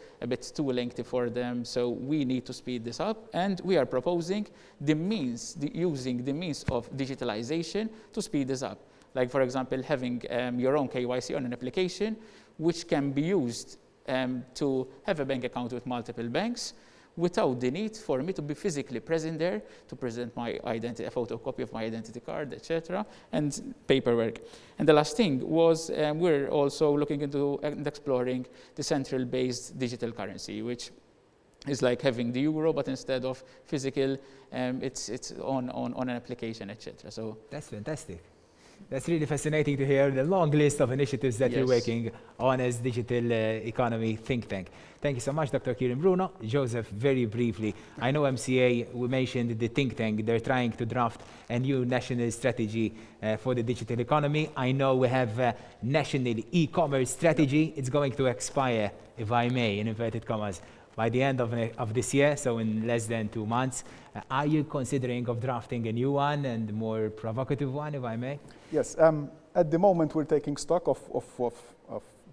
too lengthy for them, so we need to speed this up. And we are proposing using the means of digitalization to speed this up. Like, for example, having your own KYC on an application, which can be used to have a bank account with multiple banks without the need for me to be physically present there to present my identity, a photocopy of my identity card, etc., and paperwork. And the last thing was we're also looking into and exploring the central-based digital currency, which is like having the euro, but instead of physical, it's on an application, etc. So that's fantastic. That's really fascinating to hear the long list of initiatives that you're working on as digital economy think tank. Thank you so much, Dr. Kieran Bruno. Joseph, very briefly, I know MCA, we mentioned the think tank, they're trying to draft a new national strategy for the digital economy. I know we have a national e-commerce strategy. It's going to expire, if I may, in inverted commas, by the end of this year, so in less than 2 months. Are you considering of drafting a new one and more provocative one, if I may? Yes, at the moment we're taking stock of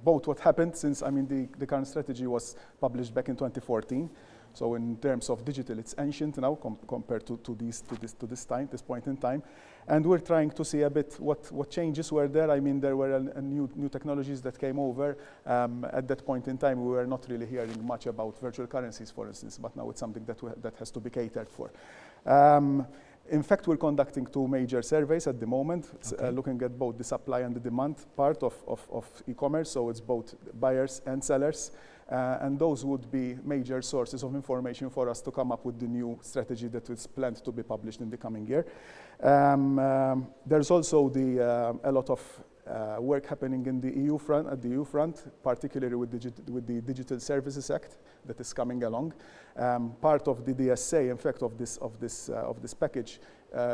both what happened since, I mean, the current strategy was published back in 2014. So in terms of digital, it's ancient now compared to this point in time. And we're trying to see a bit what changes were there. I mean, there were new technologies that came over. At that point in time, we were not really hearing much about virtual currencies, for instance, but now it's something that has to be catered for. In fact, we're conducting 2 major surveys at the moment, looking at both the supply and the demand part of e-commerce, so it's both buyers and sellers. And those would be major sources of information for us to come up with the new strategy that is planned to be published in the coming year. There's also a lot of work happening in the EU front, at the EU front, particularly with the Digital Services Act that is coming along. Part of the DSA, in fact, of this package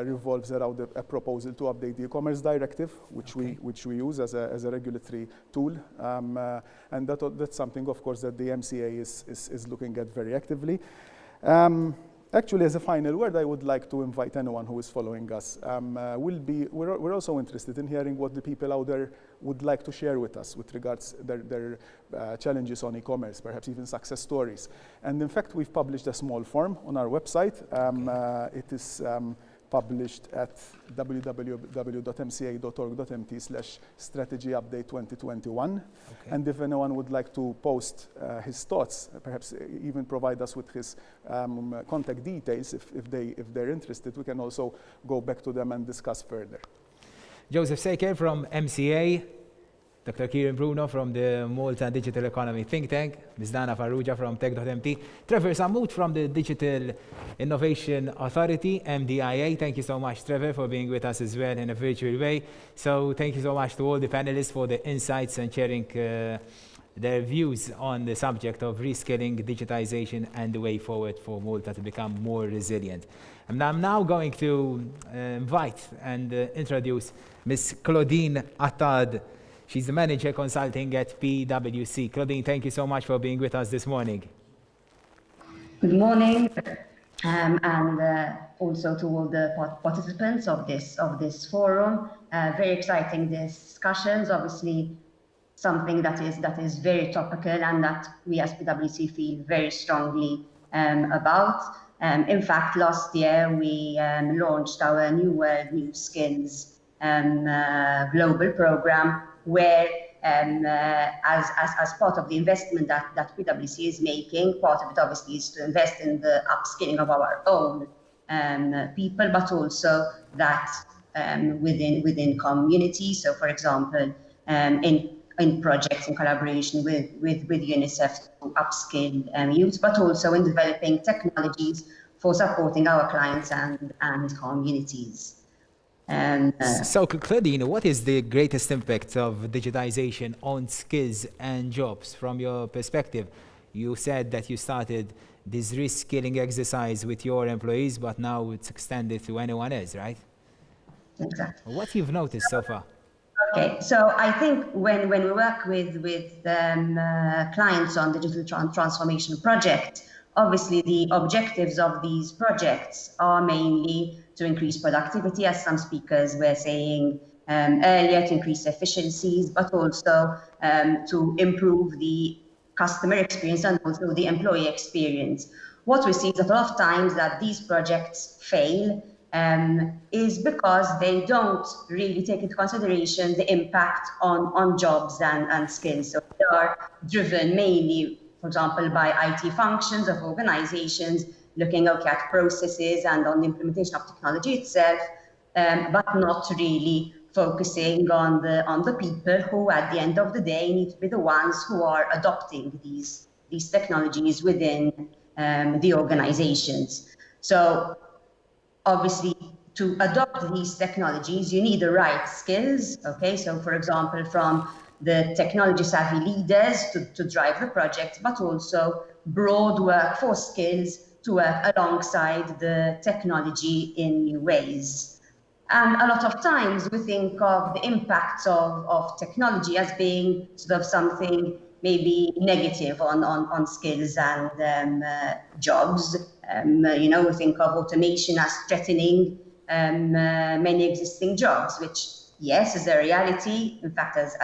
revolves around a proposal to update the e-commerce directive, which we use as a regulatory tool, and that's something, of course, that the MCA is looking at very actively. Actually, as a final word, I would like to invite anyone who is following us. We're also interested in hearing what the people out there would like to share with us with regards their challenges on e-commerce, perhaps even success stories. And in fact, we've published a small form on our website. It is published at www.mca.org.mt/strategy-update-2021. And if anyone would like to post his thoughts, perhaps even provide us with his contact details, if they're interested, we can also go back to them and discuss further. Joseph Saker from MCA, Dr. Kieran Bruno from the Malta Digital Economy Think Tank, Ms. Dana Farrugia from Tech.mt, Trevor Samut from the Digital Innovation Authority, MDIA. Thank you so much, Trevor, for being with us as well in a virtual way. So thank you so much to all the panelists for the insights and sharing their views on the subject of reskilling, digitization, and the way forward for Malta to become more resilient. And I'm now going to invite and introduce Ms. Claudine Attad. She's the manager consulting at PwC. Claudine, thank you so much for being with us this morning. Good morning, and also to all the participants of this forum. Very exciting discussions. Obviously, something that is very topical and that we as PwC feel very strongly about. In fact, last year we launched our New World, New Skills global program, where as part of the investment that PwC is making, part of it obviously is to invest in the upskilling of our own people, but also that within communities. So, for example, in projects in collaboration with UNICEF to upskill youth, but also in developing technologies for supporting our clients and communities. So, Claudine, what is the greatest impact of digitization on skills and jobs from your perspective? You said that you started this reskilling exercise with your employees, but now it's extended to anyone else, right? Exactly. What you've noticed so far? Okay, so I think when we work with clients on digital transformation projects, obviously the objectives of these projects are mainly to increase productivity, as some speakers were saying earlier, to increase efficiencies, but also to improve the customer experience and also the employee experience. What we see is that a lot of times that these projects fail is because they don't really take into consideration the impact on jobs and skills. So they are driven mainly, for example, by IT functions of organizations, looking at processes and on the implementation of technology itself, but not really focusing on the people who, at the end of the day, need to be the ones who are adopting these technologies within the organizations. So, obviously, to adopt these technologies, you need the right skills. Okay, so for example, from the technology savvy leaders to drive the project, but also broad workforce skills to work alongside the technology in new ways. And a lot of times we think of the impacts of technology as being sort of something maybe negative on skills and jobs. We think of automation as threatening many existing jobs, which, yes, is a reality. In fact, as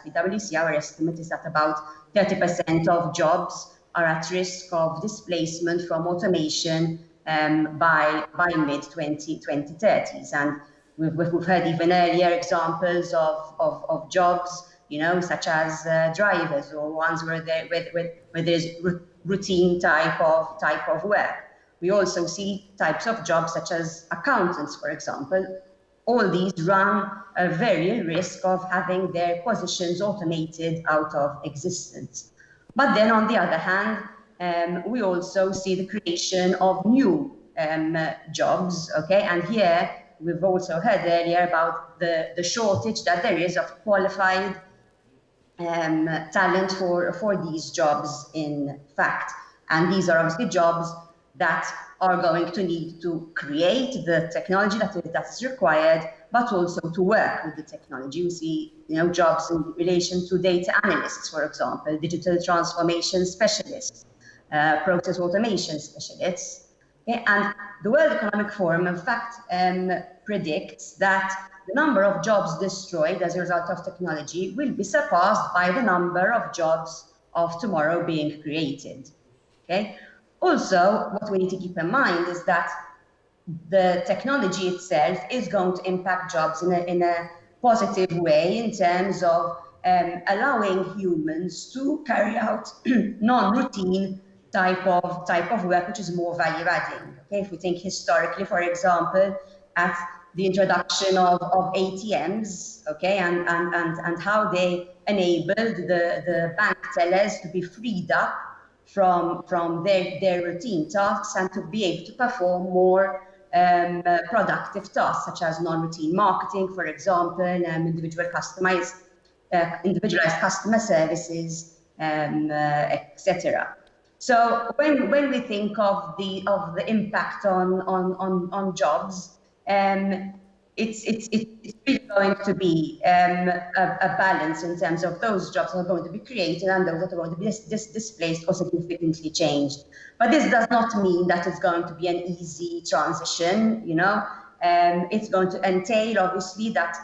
PwC, our estimate is that about 30% of jobs are at risk of displacement from automation by mid-2030s. And we've heard even earlier examples of jobs, such as drivers or ones where there's routine type of work. We also see types of jobs such as accountants, for example. All these run a very risk of having their positions automated out of existence. But then on the other hand, we also see the creation of new jobs, okay? And here we've also heard earlier about the shortage that there is of qualified talent for these jobs, in fact. And these are obviously jobs that are going to need to create the technology that is required, but also to work with the technology. We see, jobs in relation to data analysts, for example, digital transformation specialists, process automation specialists. Okay? And the World Economic Forum, in fact, predicts that the number of jobs destroyed as a result of technology will be surpassed by the number of jobs of tomorrow being created. Okay? Also, what we need to keep in mind is that the technology itself is going to impact jobs in a positive way in terms of allowing humans to carry out non-routine type of work, which is more value-adding. Okay? If we think historically, for example, at the introduction of ATMs, okay, and how they enabled the bank tellers to be freed up from their routine tasks and to be able to perform more productive tasks, such as non-routine marketing, for example, individualized customer services, etc. So when we think of the impact on jobs, it's really going to be a balance in terms of those jobs that are going to be created and those that are going to be displaced or significantly changed. But this does not mean that it's going to be an easy transition. It's going to entail, obviously, that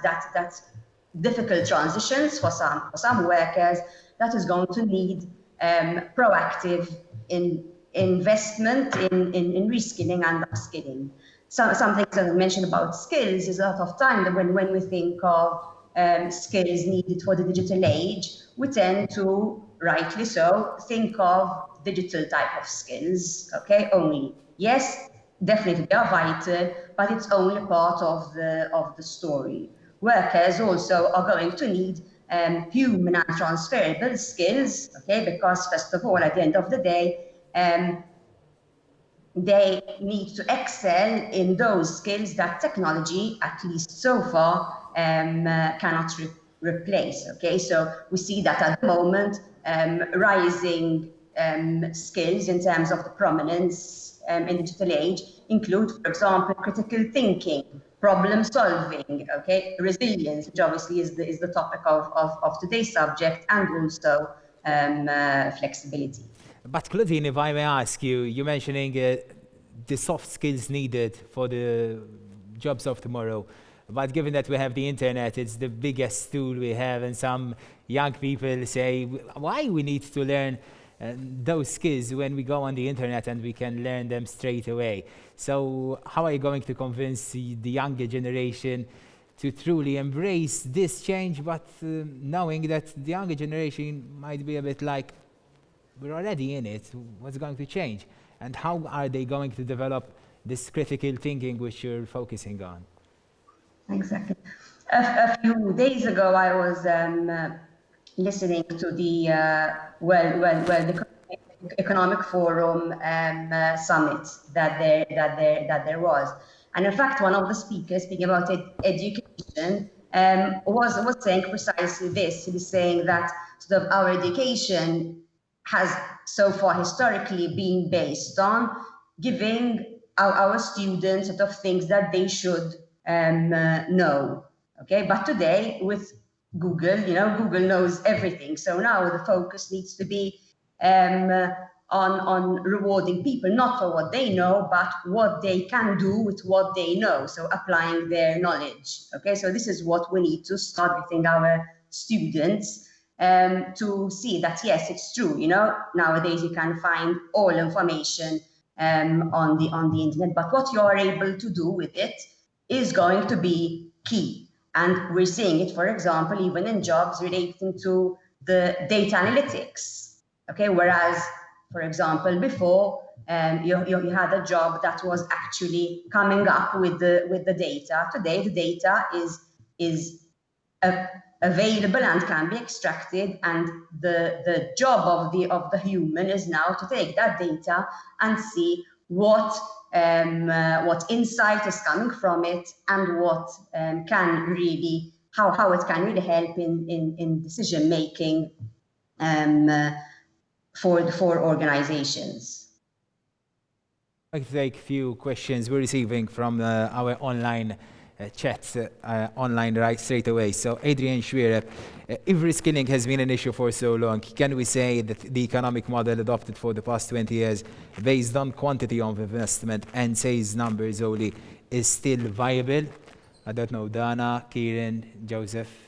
difficult transitions for some workers. That is going to need proactive investment in reskilling and upskilling. Some things that I mentioned about skills is a lot of time that when we think of skills needed for the digital age, we tend to, rightly so, think of digital type of skills, okay, only. Yes, definitely they are vital, but it's only part of the story. Workers also are going to need human and transferable skills, okay, because first of all, at the end of the day, they need to excel in those skills that technology, at least so far, cannot replace. Okay, so we see that at the moment, rising skills in terms of the prominence in the digital age include, for example, critical thinking, problem solving, okay, resilience, which obviously is the topic of today's subject, and also flexibility. But Claudine, if I may ask you, you're mentioning the soft skills needed for the jobs of tomorrow. But given that we have the internet, it's the biggest tool we have, and some young people say, why we need to learn those skills when we go on the internet and we can learn them straight away. So how are you going to convince the younger generation to truly embrace this change, but knowing that the younger generation might be a bit like, we're already in it, what's going to change? And how are they going to develop this critical thinking which you're focusing on? Exactly. A few days ago, I was listening to the World Economic Forum summit that there was, and in fact, one of the speakers speaking about education was saying precisely this. He was saying that sort of our education has so far historically been based on giving our students sort of things that they should know. Okay, but today with Google, Google knows everything. So now the focus needs to be on rewarding people, not for what they know, but what they can do with what they know. So applying their knowledge. Okay, so this is what we need to start within our students. To see that, yes, it's true. Nowadays you can find all information on the internet, but what you are able to do with it is going to be key. And we're seeing it, for example, even in jobs relating to the data analytics. Okay, whereas For example, before you had a job that was actually coming up with the data. Today, the data is available and can be extracted, and the job of the human is now to take that data and see what insight is coming from it, and what can really how it can really help in decision making for organizations. I'd like to take a few questions we're receiving from our online chats online right straight away. So Adrian Schwerer, if reskilling has been an issue for so long, can we say that the economic model adopted for the past 20 years based on quantity of investment and sales numbers only is still viable? I don't know, Dana, Kieran, Joseph.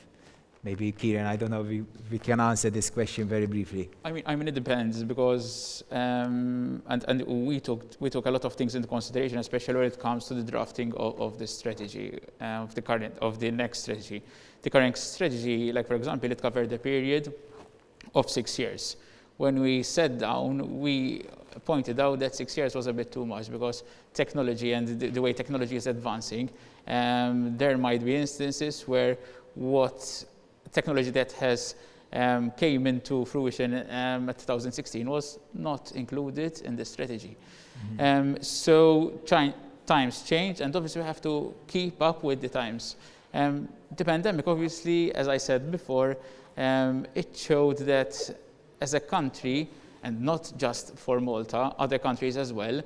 Maybe Kieran, I don't know if we can answer this question very briefly. I mean, it depends, because and we took a lot of things into consideration, especially when it comes to the drafting of the strategy, of the next strategy. The current strategy, like for example, it covered a period of 6 years. When we sat down, we pointed out that 6 years was a bit too much, because technology and the way technology is advancing, there might be instances where what technology that has came into fruition at 2016 was not included in the strategy. So times change, and obviously we have to keep up with the times. The pandemic, obviously, as I said before, it showed that as a country, and not just for Malta, other countries as well,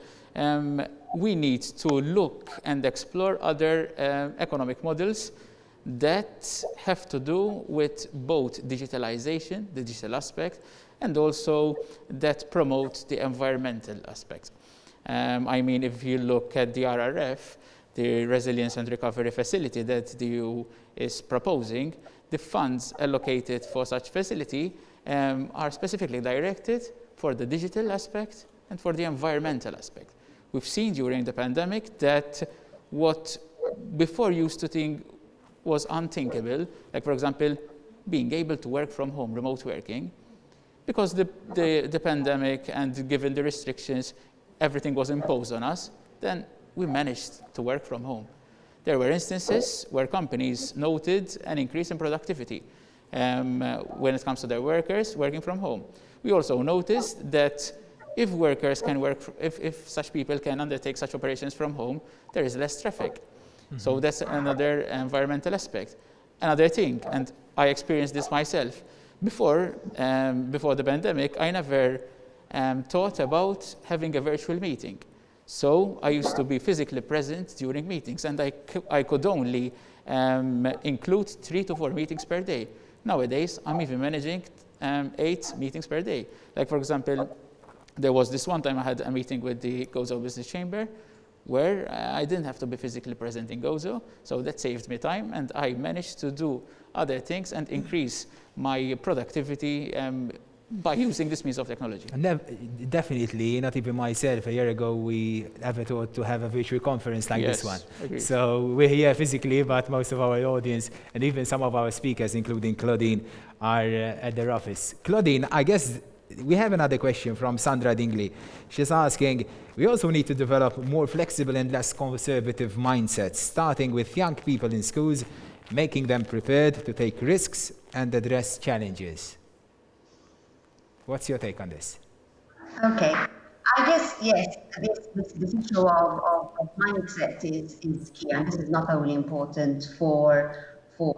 we need to look and explore other economic models that have to do with both digitalization, the digital aspect, and also that promote the environmental aspect. I mean, if you look at the RRF, the Resilience and Recovery Facility that the EU is proposing, the funds allocated for such facility are specifically directed for the digital aspect and for the environmental aspect. We've seen during the pandemic that what before used to think was unthinkable, like for example, being able to work from home, remote working, because the pandemic and given the restrictions, everything was imposed on us, then we managed to work from home. There were instances where companies noted an increase in productivity when it comes to their workers working from home. We also noticed that if workers can work, if such people can undertake such operations from home, there is less traffic. So that's another environmental aspect. Another thing, and I experienced this myself, before the pandemic, I never thought about having a virtual meeting. So I used to be physically present during meetings, and I could only include 3 to 4 meetings per day. Nowadays, I'm even managing 8 meetings per day. Like for example, there was this one time I had a meeting with the Gozo Business Chamber, where I didn't have to be physically present in Gozo, so that saved me time, and I managed to do other things and increase my productivity by using this means of technology. Definitely, not even myself, a year ago we ever thought to have a virtual conference like this one. Agreed. So we're here physically, but most of our audience and even some of our speakers, including Claudine, are at their office. Claudine, I guess we have another question from Sandra Dingley. She's asking, we also need to develop more flexible and less conservative mindsets, starting with young people in schools, making them prepared to take risks and address challenges. What's your take on this? Okay, I guess, yes, this issue of mindset is key, and this is not only important for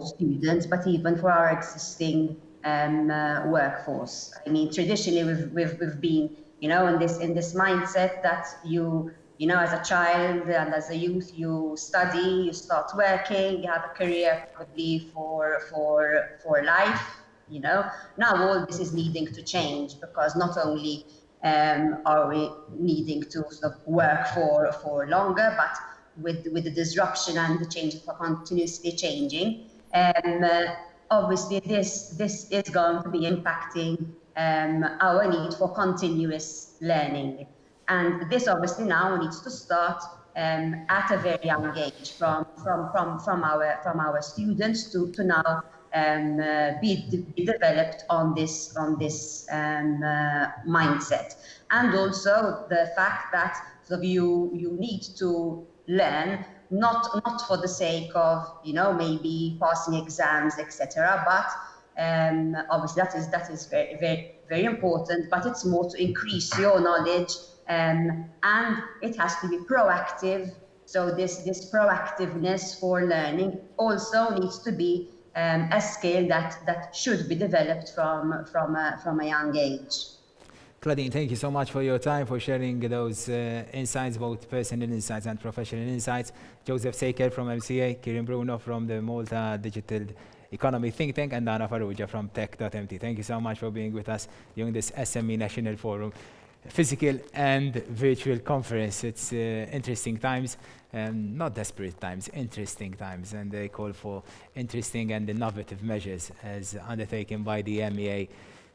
students, but even for our existing workforce. I mean, traditionally we've been, in this mindset that you as a child and as a youth, you study, you start working, you have a career probably for life. Now all this is needing to change, because not only are we needing to sort of work for longer, but with the disruption and the changes are continuously changing. Obviously, this is going to be impacting our need for continuous learning, and this obviously now needs to start at a very young age, from our students to now be developed on this mindset. And also the fact that sort of you need to learn not for the sake of maybe passing exams, etc. But obviously that is very, very, very important. But it's more to increase your knowledge, and it has to be proactive. So this proactiveness for learning also needs to be a skill that should be developed from a young age. Claudine, thank you so much for your time, for sharing those insights, both personal insights and professional insights. Joseph Saker from MCA, Kieran Bruno from the Malta Digital Economy Think Tank, and Dana Farrugia from Tech.mt. Thank you so much for being with us during this SME National Forum, physical and virtual conference. It's interesting times, not desperate times, interesting times, and they call for interesting and innovative measures as undertaken by the MEA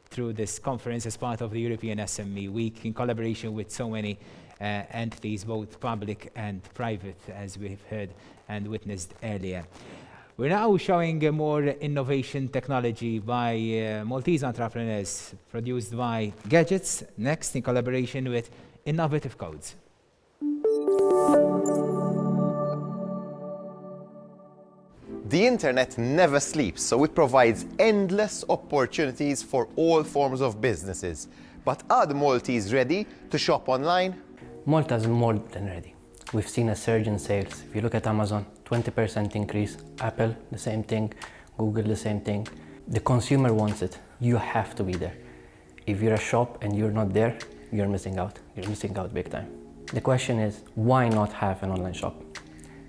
through this conference as part of the European SME Week in collaboration with so many entities, both public and private, as we've heard and witnessed earlier. We're now showing more innovation technology by Maltese entrepreneurs, produced by Gadgets, next in collaboration with Innovative Codes. The internet never sleeps, so it provides endless opportunities for all forms of businesses. But are the Maltese ready to shop online? Malta is more than ready. We've seen a surge in sales. If you look at Amazon, 20% increase, Apple, the same thing, Google, the same thing. The consumer wants it. You have to be there. If you're a shop and you're not there, you're missing out. You're missing out big time. The question is, why not have an online shop?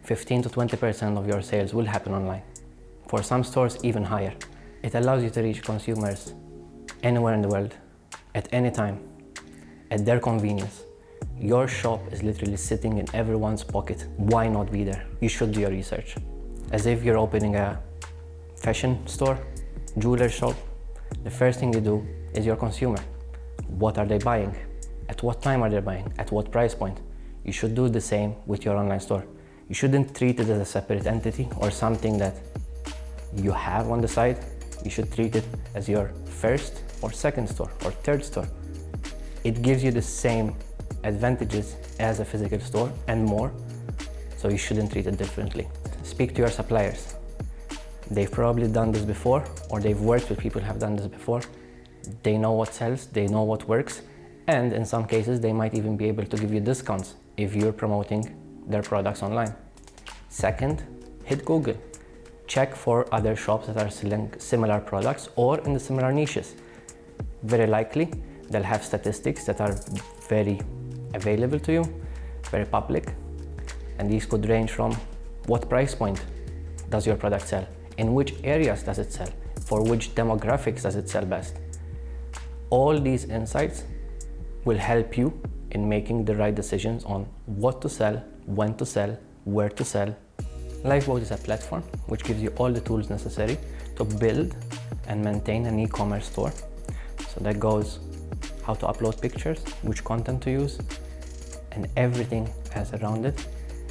15 to 20% of your sales will happen online. For some stores, even higher. It allows you to reach consumers anywhere in the world, at any time, at their convenience. Your shop is literally sitting in everyone's pocket. Why not be there? You should do your research. As if you're opening a fashion store, jeweler shop, the first thing you do is your consumer. What are they buying? At what time are they buying? At what price point? You should do the same with your online store. You shouldn't treat it as a separate entity or something that you have on the side. You should treat it as your first or second store or third store. It gives you the same advantages as a physical store and more, so you shouldn't treat it differently. Speak to your suppliers. They've probably done this before, or they've worked with people who have done this before. They know what sells, they know what works, and in some cases they might even be able to give you discounts if you're promoting their products online. Second, hit Google. Check for other shops that are selling similar products or in the similar niches. Very likely, they'll have statistics that are very available to you, very public, and these could range from what price point does your product sell, in which areas does it sell, for which demographics does it sell best. All these insights will help you in making the right decisions on what to sell, when to sell, where to sell. Lifeboat is a platform which gives you all the tools necessary to build and maintain an e-commerce store. So that goes how to upload pictures, which content to use, and everything as around it.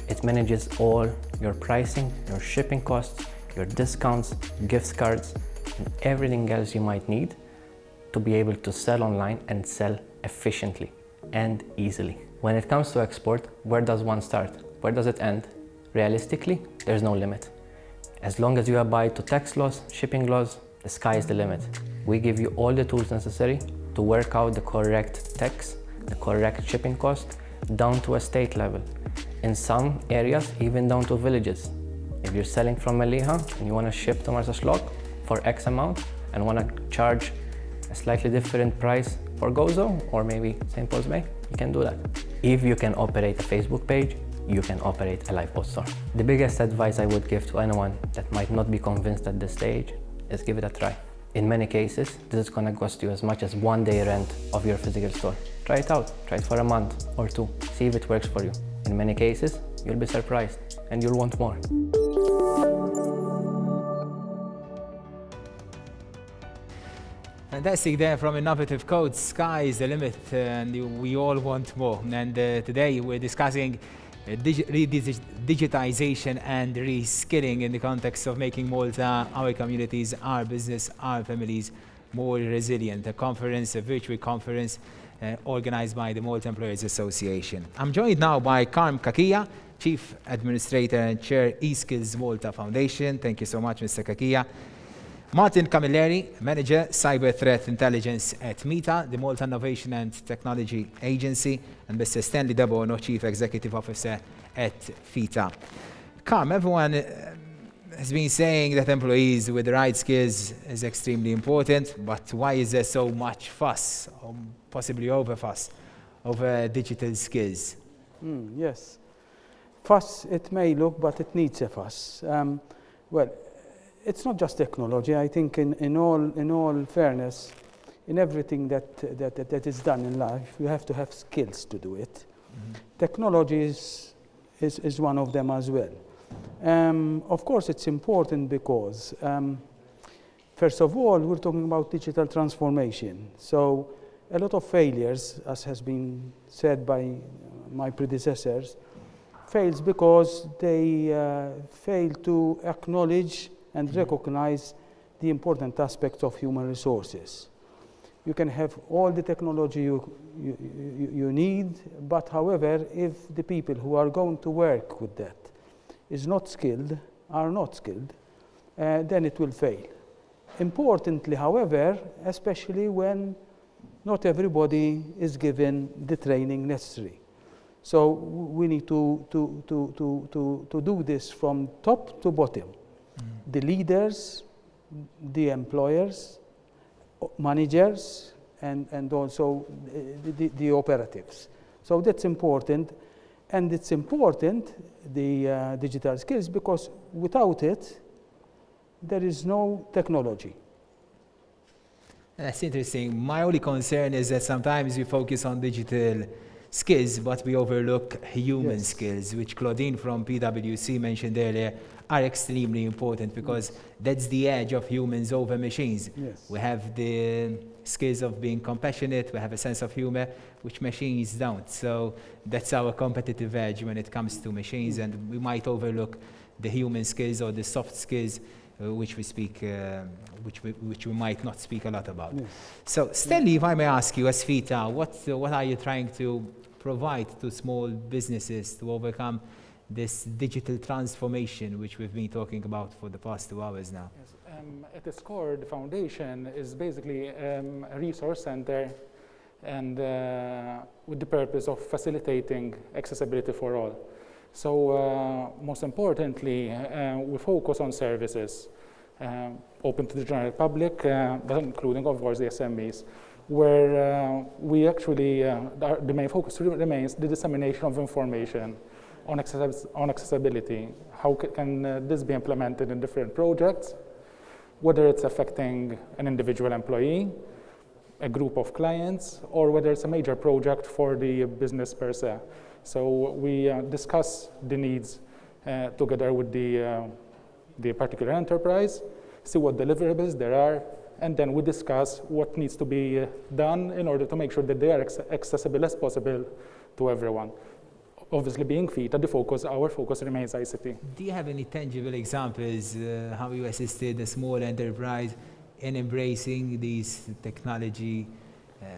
It manages all your pricing, your shipping costs, your discounts, gift cards, and everything else you might need to be able to sell online and sell efficiently and easily. When it comes to export, where does one start? Where does it end? Realistically, there's no limit. As long as you abide to tax laws, shipping laws, the sky is the limit. We give you all the tools necessary to work out the correct tax, the correct shipping cost, down to a state level. In some areas, even down to villages. If you're selling from MEA and you want to ship to Marsaxlokk for X amount and want to charge a slightly different price for Gozo or maybe St. Paul's Bay, you can do that. If you can operate a Facebook page, you can operate a Lifeboat store. The biggest advice I would give to anyone that might not be convinced at this stage is give it a try. In many cases, this is going to cost you as much as 1 day rent of your physical store. Try it out. Try it for a month or two. See if it works for you. In many cases, you'll be surprised and you'll want more. Fantastic there from Innovative Codes. Sky is the limit and we all want more. And today we're discussing digitization and reskilling in the context of making Malta, our communities, our business, our families more resilient. A conference, a virtual conference organized by the Malta Employers Association. I'm joined now by Carm Kakia, Chief Administrator and Chair eSkills Malta Foundation. Thank you so much, Mr. Kakia. Martin Camilleri, Manager Cyber Threat Intelligence at MEA, the Malta Innovation and Technology Agency, and Mr. Stanley Debono, Chief Executive Officer at FITA. Carm, everyone has been saying that employees with the right skills is extremely important, but why is there so much fuss, or possibly over fuss, over digital skills? Yes. Fuss, it may look, but it needs a fuss. Well, it's not just technology. I think in all fairness, in everything that is done in life, you have to have skills to do it. Technology is one of them as well. Of course, it's important because, first of all, we're talking about digital transformation. So a lot of failures, as has been said by my predecessors, fails because they fail to acknowledge and recognize the important aspects of human resources. You can have all the technology you need, but however, if the people who are going to work with that are not skilled, then it will fail. Importantly, however, especially when not everybody is given the training necessary. So we need to do this from top to bottom. The leaders, the employers, managers, and also the operatives. So that's important. And it's important, the digital skills, because without it, there is no technology. That's interesting. My only concern is that sometimes we focus on digital skills, but we overlook human skills, which Claudine from PwC mentioned earlier, are extremely important because that's the edge of humans over machines. We have the skills of being compassionate, we have a sense of humor, which machines don't. So that's our competitive edge when it comes to machines, and we might overlook the human skills or the soft skills which we speak, which we might not speak a lot about. So Stanley, if I may ask you, as FITA, what are you trying to provide to small businesses to overcome this digital transformation which we've been talking about for the past 2 hours now? Yes, at its core, the foundation is basically a resource center, and with the purpose of facilitating accessibility for all. So most importantly, we focus on services open to the general public, but including, of course, the SMEs, where we actually, the main focus remains the dissemination of information on accessibility. How can this be implemented in different projects, whether it's affecting an individual employee, a group of clients, or whether it's a major project for the business per se. So we discuss the needs together with the particular enterprise, see what deliverables there are, and then we discuss what needs to be done in order to make sure that they are accessible as possible to everyone. Obviously, being FITA, our focus remains ICT. Do you have any tangible examples how you assisted a small enterprise in embracing these technology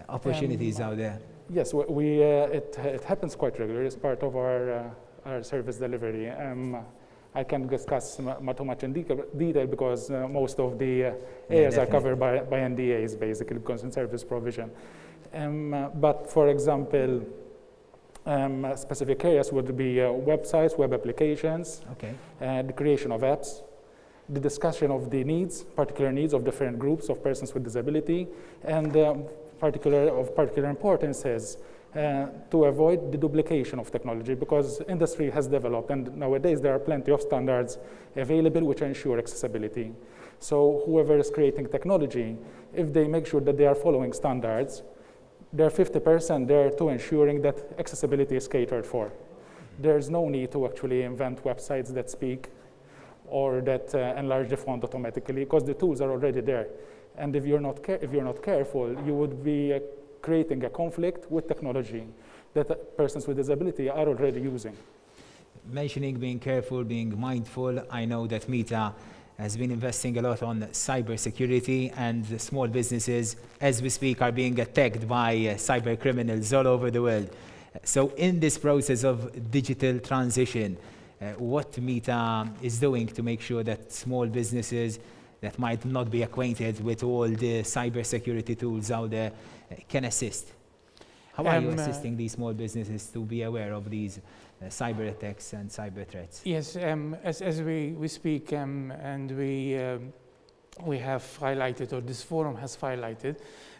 opportunities out there? Yes, it happens quite regularly as part of our service delivery. I can't discuss too much in detail because most of the areas are covered by NDAs, basically, because in service provision. But for example, specific areas would be websites, web applications, the creation of apps, the discussion of the needs, particular needs of different groups of persons with disability, and particular importance is to avoid the duplication of technology, because industry has developed, and nowadays there are plenty of standards available which ensure accessibility. So whoever is creating technology, if they make sure that they are following standards, they're 50% there to ensuring that accessibility is catered for. There's no need to actually invent websites that speak or that enlarge the font automatically, because the tools are already there. And if you're not careful, you would be creating a conflict with technology that persons with disability are already using. mentioning being careful, being mindful, I know that META has been investing a lot on cybersecurity, and the small businesses, as we speak, are being attacked by cyber criminals all over the world. So in this process of digital transition, what META is doing to make sure that small businesses that might not be acquainted with all the cybersecurity tools out there can assist? How are you assisting these small businesses to be aware of these cyber attacks and cyber threats? Yes, as we speak and we have highlighted, or this forum has highlighted,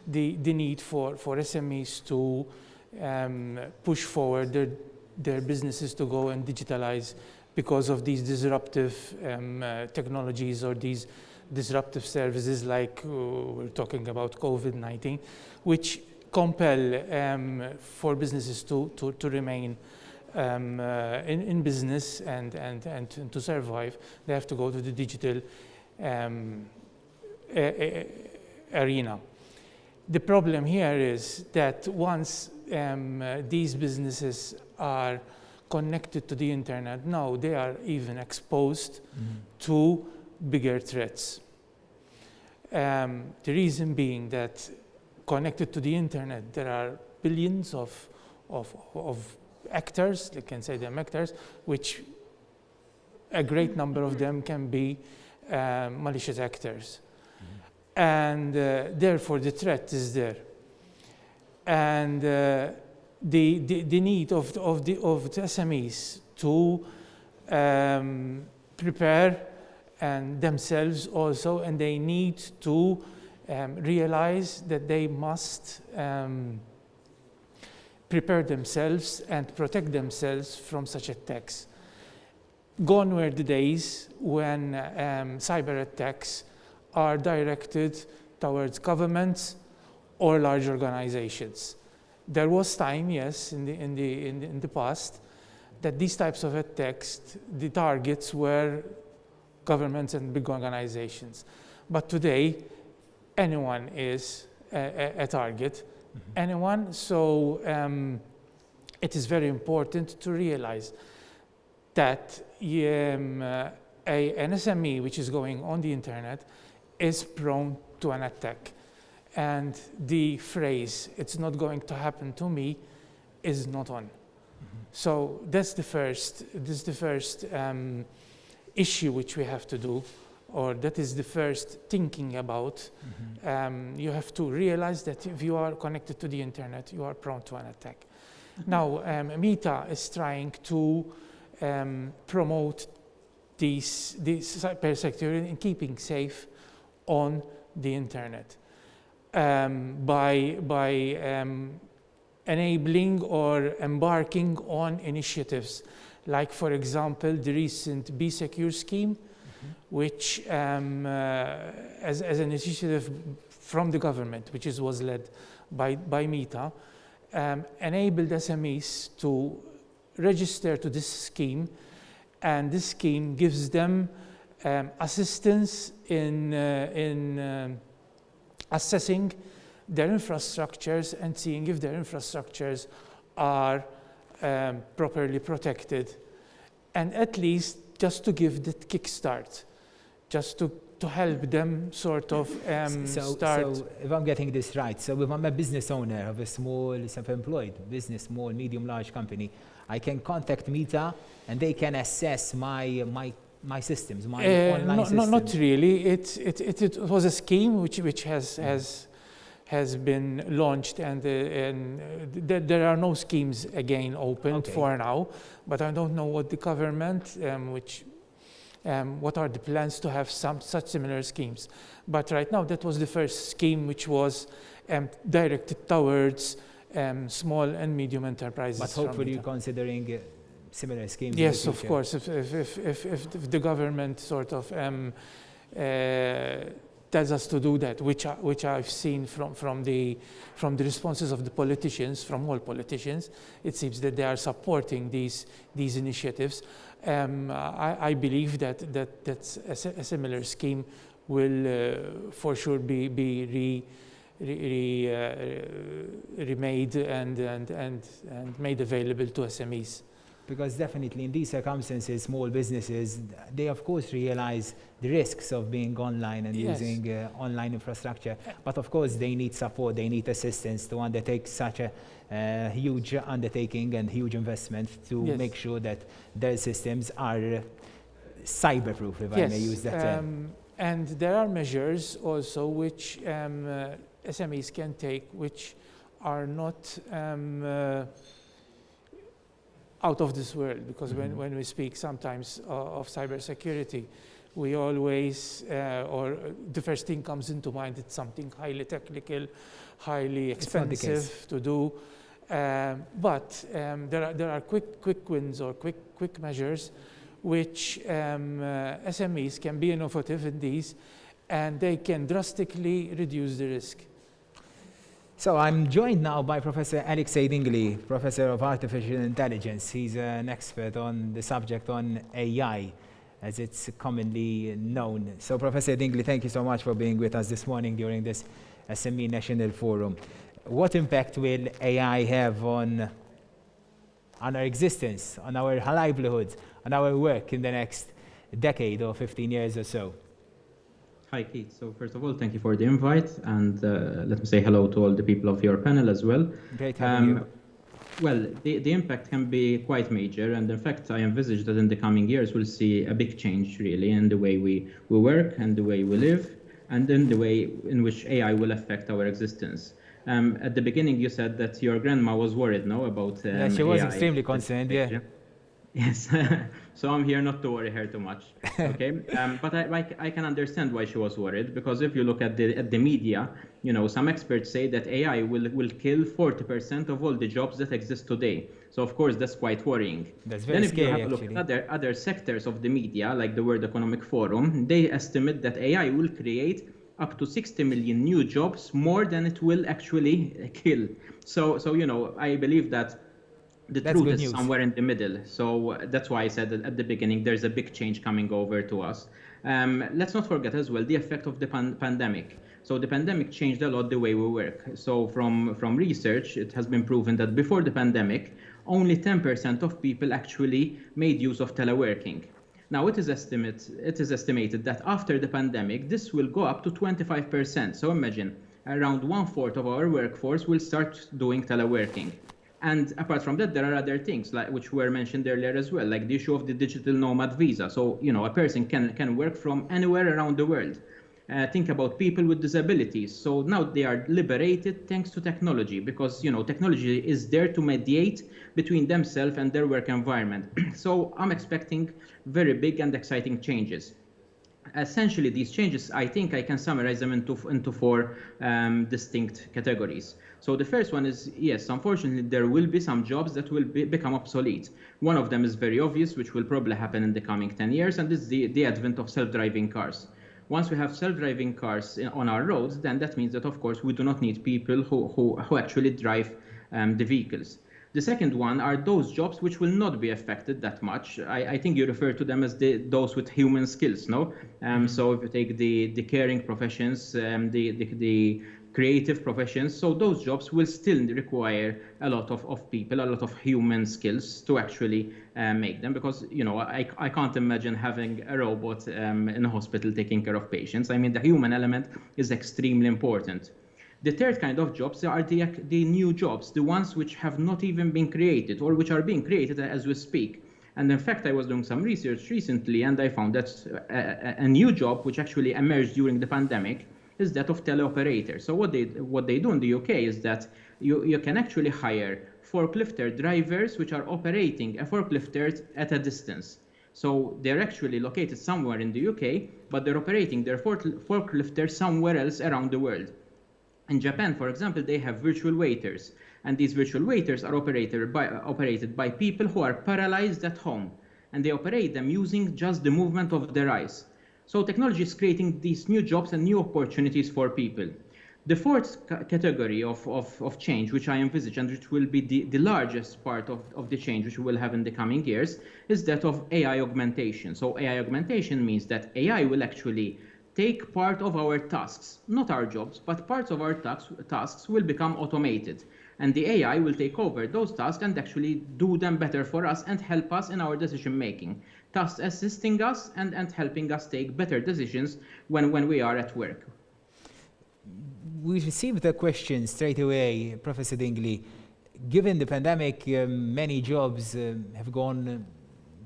the need for SMEs to push forward their businesses to go and digitalize because of these disruptive technologies or these disruptive services like we're talking about COVID-19, which compel for businesses to remain in business and to survive. They have to go to the digital arena. The problem here is that once these businesses are connected to the internet, now they are even exposed to bigger threats. The reason being that connected to the internet, there are billions of actors, they can say them actors, which a great number of them can be malicious actors. And therefore the threat is there. And the need of the SMEs to prepare and themselves also, and they need to realize that they must prepare themselves and protect themselves from such attacks. Gone were the days when cyber attacks are directed towards governments or large organizations. There was time, yes, in the past, that these types of attacks, the targets were governments and big organizations. But today, anyone is a target, anyone. So it is very important to realize that an SME which is going on the internet is prone to an attack. And the phrase, "it's not going to happen to me," is not on. So this is the first issue which we have to do, or that is the first thinking about. You have to realize that if you are connected to the internet, you are prone to an attack. Now, META is trying to promote this cybersecurity and keeping safe on the internet by enabling or embarking on initiatives like, for example, the recent Be Secure scheme, which as an initiative from the government, which was led by META, enabled SMEs to register to this scheme, and this scheme gives them assistance in assessing their infrastructures and seeing if their infrastructures are properly protected, and at least just to give that kickstart, just to help them sort of start. So if I'm getting this right, so if I'm a business owner of a small self-employed business, small, medium, large company, I can contact META and they can assess my systems, my online systems. Not really. It was a scheme which has been launched, and there are no schemes again opened for now. But I don't know what the government, what are the plans to have such similar schemes. But right now, that was the first scheme which was directed towards small and medium enterprises. But hopefully you're considering similar schemes. Yes, of course. If the government sort of tells us to do that, which I've seen from the responses of the politicians, from all politicians, it seems that they are supporting these initiatives. I believe that a similar scheme will for sure be remade and made available to SMEs. because definitely in these circumstances, small businesses, they of course realize the risks of being online and using online infrastructure. But of course, they need support, they need assistance to undertake such a huge undertaking and huge investment to make sure that their systems are cyber-proof, if I may use that term. And there are measures also which SMEs can take, which are not out of this world, because when we speak sometimes of cybersecurity, we always, or the first thing comes into mind, it's something highly technical, highly expensive to do. But there are quick wins or quick measures which SMEs can be innovative in these, and they can drastically reduce the risk. So I'm joined now by Professor Alexei Dingley, Professor of Artificial Intelligence. He's an expert on the subject on AI, as it's commonly known. So Professor Dingley, thank you so much for being with us this morning during this SME National Forum. What impact will AI have on our existence, on our livelihoods, on our work in the next decade or 15 years or so? Hi, Keith. So first of all, thank you for the invite, and let me say hello to all the people of your panel as well. Great having you. Well, the impact can be quite major, and in fact, I envisage that in the coming years, we'll see a big change, really, in the way we work and the way we live, and in the way in which AI will affect our existence. At the beginning, you said that your grandma was worried, no, about yeah, she was AI. extremely concerned, yeah. Yes, so I'm here not to worry her too much, okay? But I can understand why she was worried, because if you look at the media, you know, some experts say that AI will kill 40% of all the jobs that exist today. So of course, that's quite worrying. That's very scary, then if you have a look at other sectors of the media, like the World Economic Forum, they estimate that AI will create up to 60 million new jobs, more than it will actually kill. So you know, I believe that the truth is somewhere in the middle. So that's why I said that at the beginning, there's a big change coming over to us. Let's not forget as well the effect of the pandemic. So the pandemic changed a lot the way we work. So from research, it has been proven that before the pandemic, only 10% of people actually made use of teleworking. Now it is estimated that after the pandemic, this will go up to 25%. So imagine around 1/4 of our workforce will start doing teleworking. And apart from that, there are other things like which were mentioned earlier as well, like the issue of the digital nomad visa. So, you know, a person can work from anywhere around the world. Think about people with disabilities. So now they are liberated thanks to technology, because, you know, technology is there to mediate between themselves and their work environment. So I'm expecting very big and exciting changes. Essentially, these changes, I think I can summarize them into four distinct categories. So the first one is, yes, unfortunately, there will be some jobs that will become obsolete. One of them is very obvious, which will probably happen in the coming 10 years, and this is the advent of self-driving cars. Once we have self-driving cars on our roads, then that means that, of course, we do not need people who actually drive the vehicles. The second one are those jobs which will not be affected that much. I think you refer to them as those with human skills, no? So if you take the caring professions, the creative professions, so those jobs will still require a lot of people, a lot of human skills to actually make them, because, you know, I can't imagine having a robot in a hospital taking care of patients. I mean, the human element is extremely important. The third kind of jobs are the new jobs, the ones which have not even been created or which are being created as we speak. And in fact, I was doing some research recently, and I found that a new job which actually emerged during the pandemic is that of teleoperator. So what they do in the UK is that you can actually hire forklifter drivers which are operating a forklifter at a distance. So they're actually located somewhere in the UK, but they're operating their forklifter somewhere else around the world. In Japan, for example, they have virtual waiters, and these virtual waiters are operated by people who are paralyzed at home, and they operate them using just the movement of their eyes. So technology is creating these new jobs and new opportunities for people. The fourth category of change, which I envisage and which will be the largest part of the change which we will have in the coming years, is that of AI augmentation. So AI augmentation means that AI will actually take part of our tasks, not our jobs, but parts of our tasks will become automated. And the AI will take over those tasks and actually do them better for us and help us in our decision making, thus assisting us and helping us take better decisions when we are at work. We received a question straight away, Professor Dingley. Given the pandemic, many jobs have gone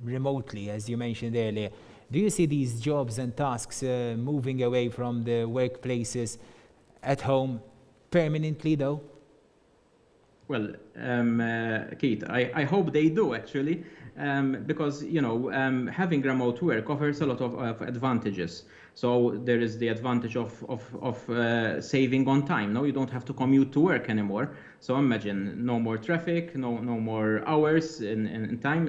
remotely, as you mentioned earlier. Do you see these jobs and tasks moving away from the workplaces at home permanently, though? Well, Keith, I hope they do actually, because having remote work offers a lot of advantages. So there is the advantage of saving on time. No, you don't have to commute to work anymore. So imagine no more traffic, no more hours in time.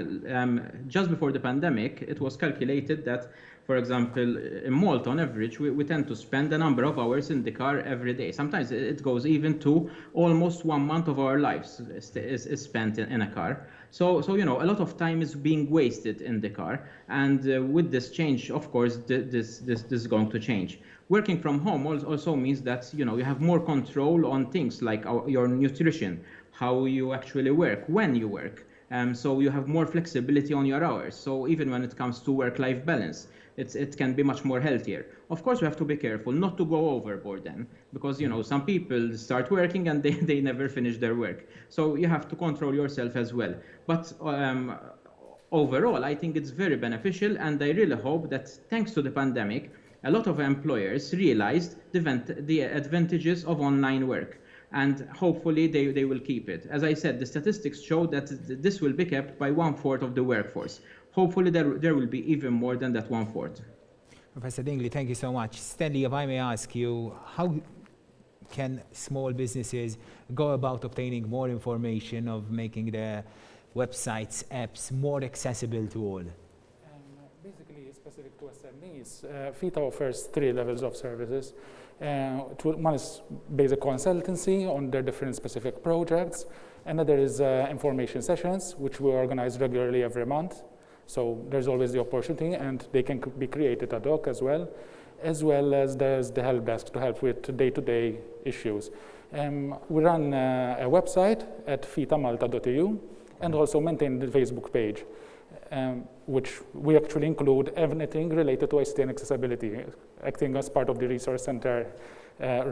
Just before the pandemic, it was calculated that, for example, in Malta, on average, we tend to spend a number of hours in the car every day. Sometimes it goes even to almost 1 month of our lives is spent in a car. So a lot of time is being wasted in the car. And with this change, of course, this is going to change. Working from home also means that you have more control on things like your nutrition, how you actually work, when you work. So you have more flexibility on your hours. So even when it comes to work-life balance, it can be much more healthier. Of course, we have to be careful not to go overboard then, because some people start working and they never finish their work. So you have to control yourself as well. But overall, I think it's very beneficial, and I really hope that thanks to the pandemic, a lot of employers realized the advantages of online work. And hopefully they will keep it. As I said, the statistics show that this will be kept by 1/4 of the workforce. Hopefully there will be even more than that 1/4. Professor Dingley, thank you so much. Stanley, if I may ask you, how can small businesses go about obtaining more information of making their websites, apps more accessible to all? Basically, specific to SMEs, FITA offers 3 levels of services. One is basic consultancy on their different specific projects. Another is information sessions, which we organize regularly every month. So there's always the opportunity, and they can be created ad hoc as well as there's the help desk to help with day-to-day issues. We run a website at fitamalta.eu and also maintain the Facebook page, which we actually include everything related to ICT and accessibility, acting as part of the resource center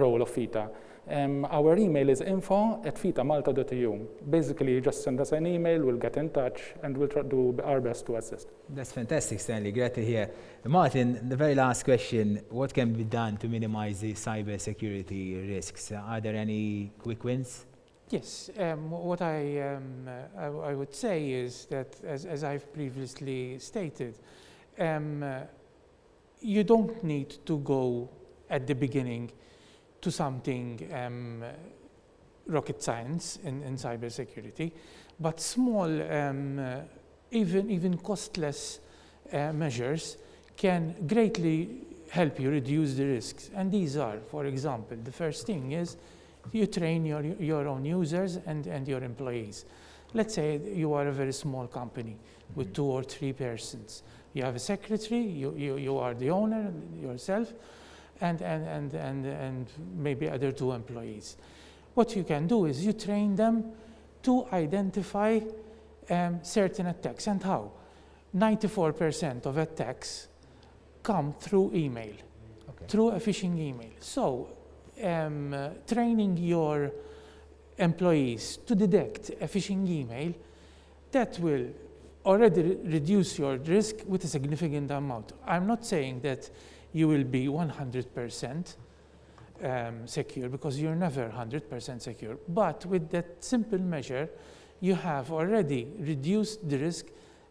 role of FITA. Our email is info@fitamalta.eu. Basically, just send us an email, we'll get in touch, and we'll try to do our best to assist. That's fantastic, Stanley. Great to hear. Martin, the very last question, what can be done to minimize the cybersecurity risks? Are there any quick wins? Yes, what I would say is that, as I've previously stated, you don't need to go at the beginning to something rocket science in cybersecurity, but small, even costless measures can greatly help you reduce the risks. And these are, for example, the first thing is you train your own users and your employees. Let's say you are a very small company with 2 or 3 persons. You have a secretary, you are the owner yourself, and maybe other 2 employees. What you can do is you train them to identify certain attacks. And how? 94% of attacks come through email, through a phishing email. So training your employees to detect a phishing email, that will already reduce your risk with a significant amount. I'm not saying that you will be 100% secure, because you're never 100% secure. But with that simple measure, you have already reduced the risk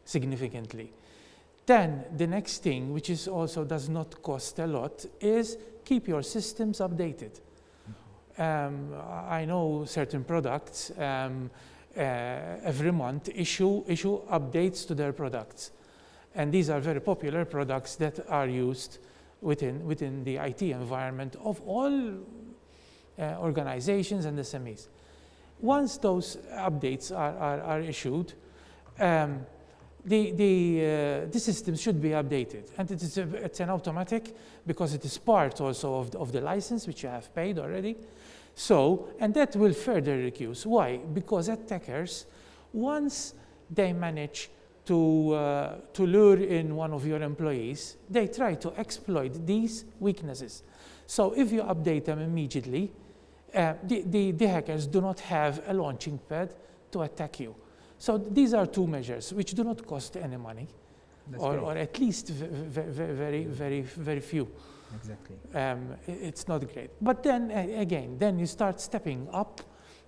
significantly. Then the next thing, which is also does not cost a lot, is keep your systems updated. I know certain products every month issue updates to their products. And these are very popular products that are used within the IT environment of all organizations and SMEs. Once those updates are issued, the system should be updated, and it's an automatic because it is part also of the license which you have paid already. So, and that will further reduce. Why? Because attackers, once they manage to lure in one of your employees, they try to exploit these weaknesses. So if you update them immediately, the hackers do not have a launching pad to attack you. So these are two measures which do not cost any money, or at least very few. Exactly. It's not great. But then again, then you start stepping up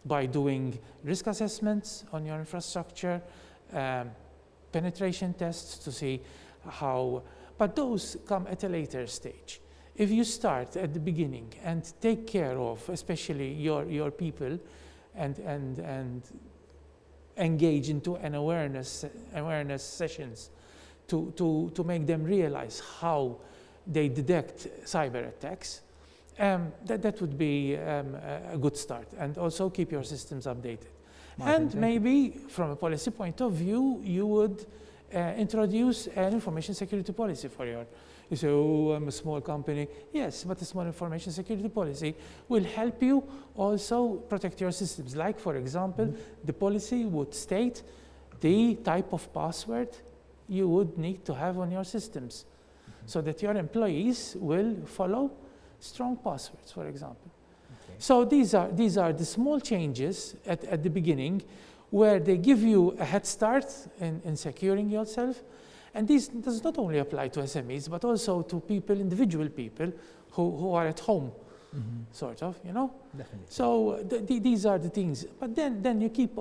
by doing risk assessments on your infrastructure, penetration tests to see how, but those come at a later stage. If you start at the beginning and take care of, especially your people, and engage into an awareness sessions to make them realize how they detect cyber attacks, that would be a good start. And also keep your systems updated. Martin, and maybe from a policy point of view, you would introduce an information security policy for your. You say, oh, I'm a small company. Yes, but a small information security policy will help you also protect your systems. Like, for example, the policy would state the type of password you would need to have on your systems, so that your employees will follow strong passwords, for example. Okay. So these are the small changes at the beginning where they give you a head start in securing yourself. And this does not only apply to SMEs, but also to people, individual people who are at home, sort of, you know? Definitely. So these are the things. But then you keep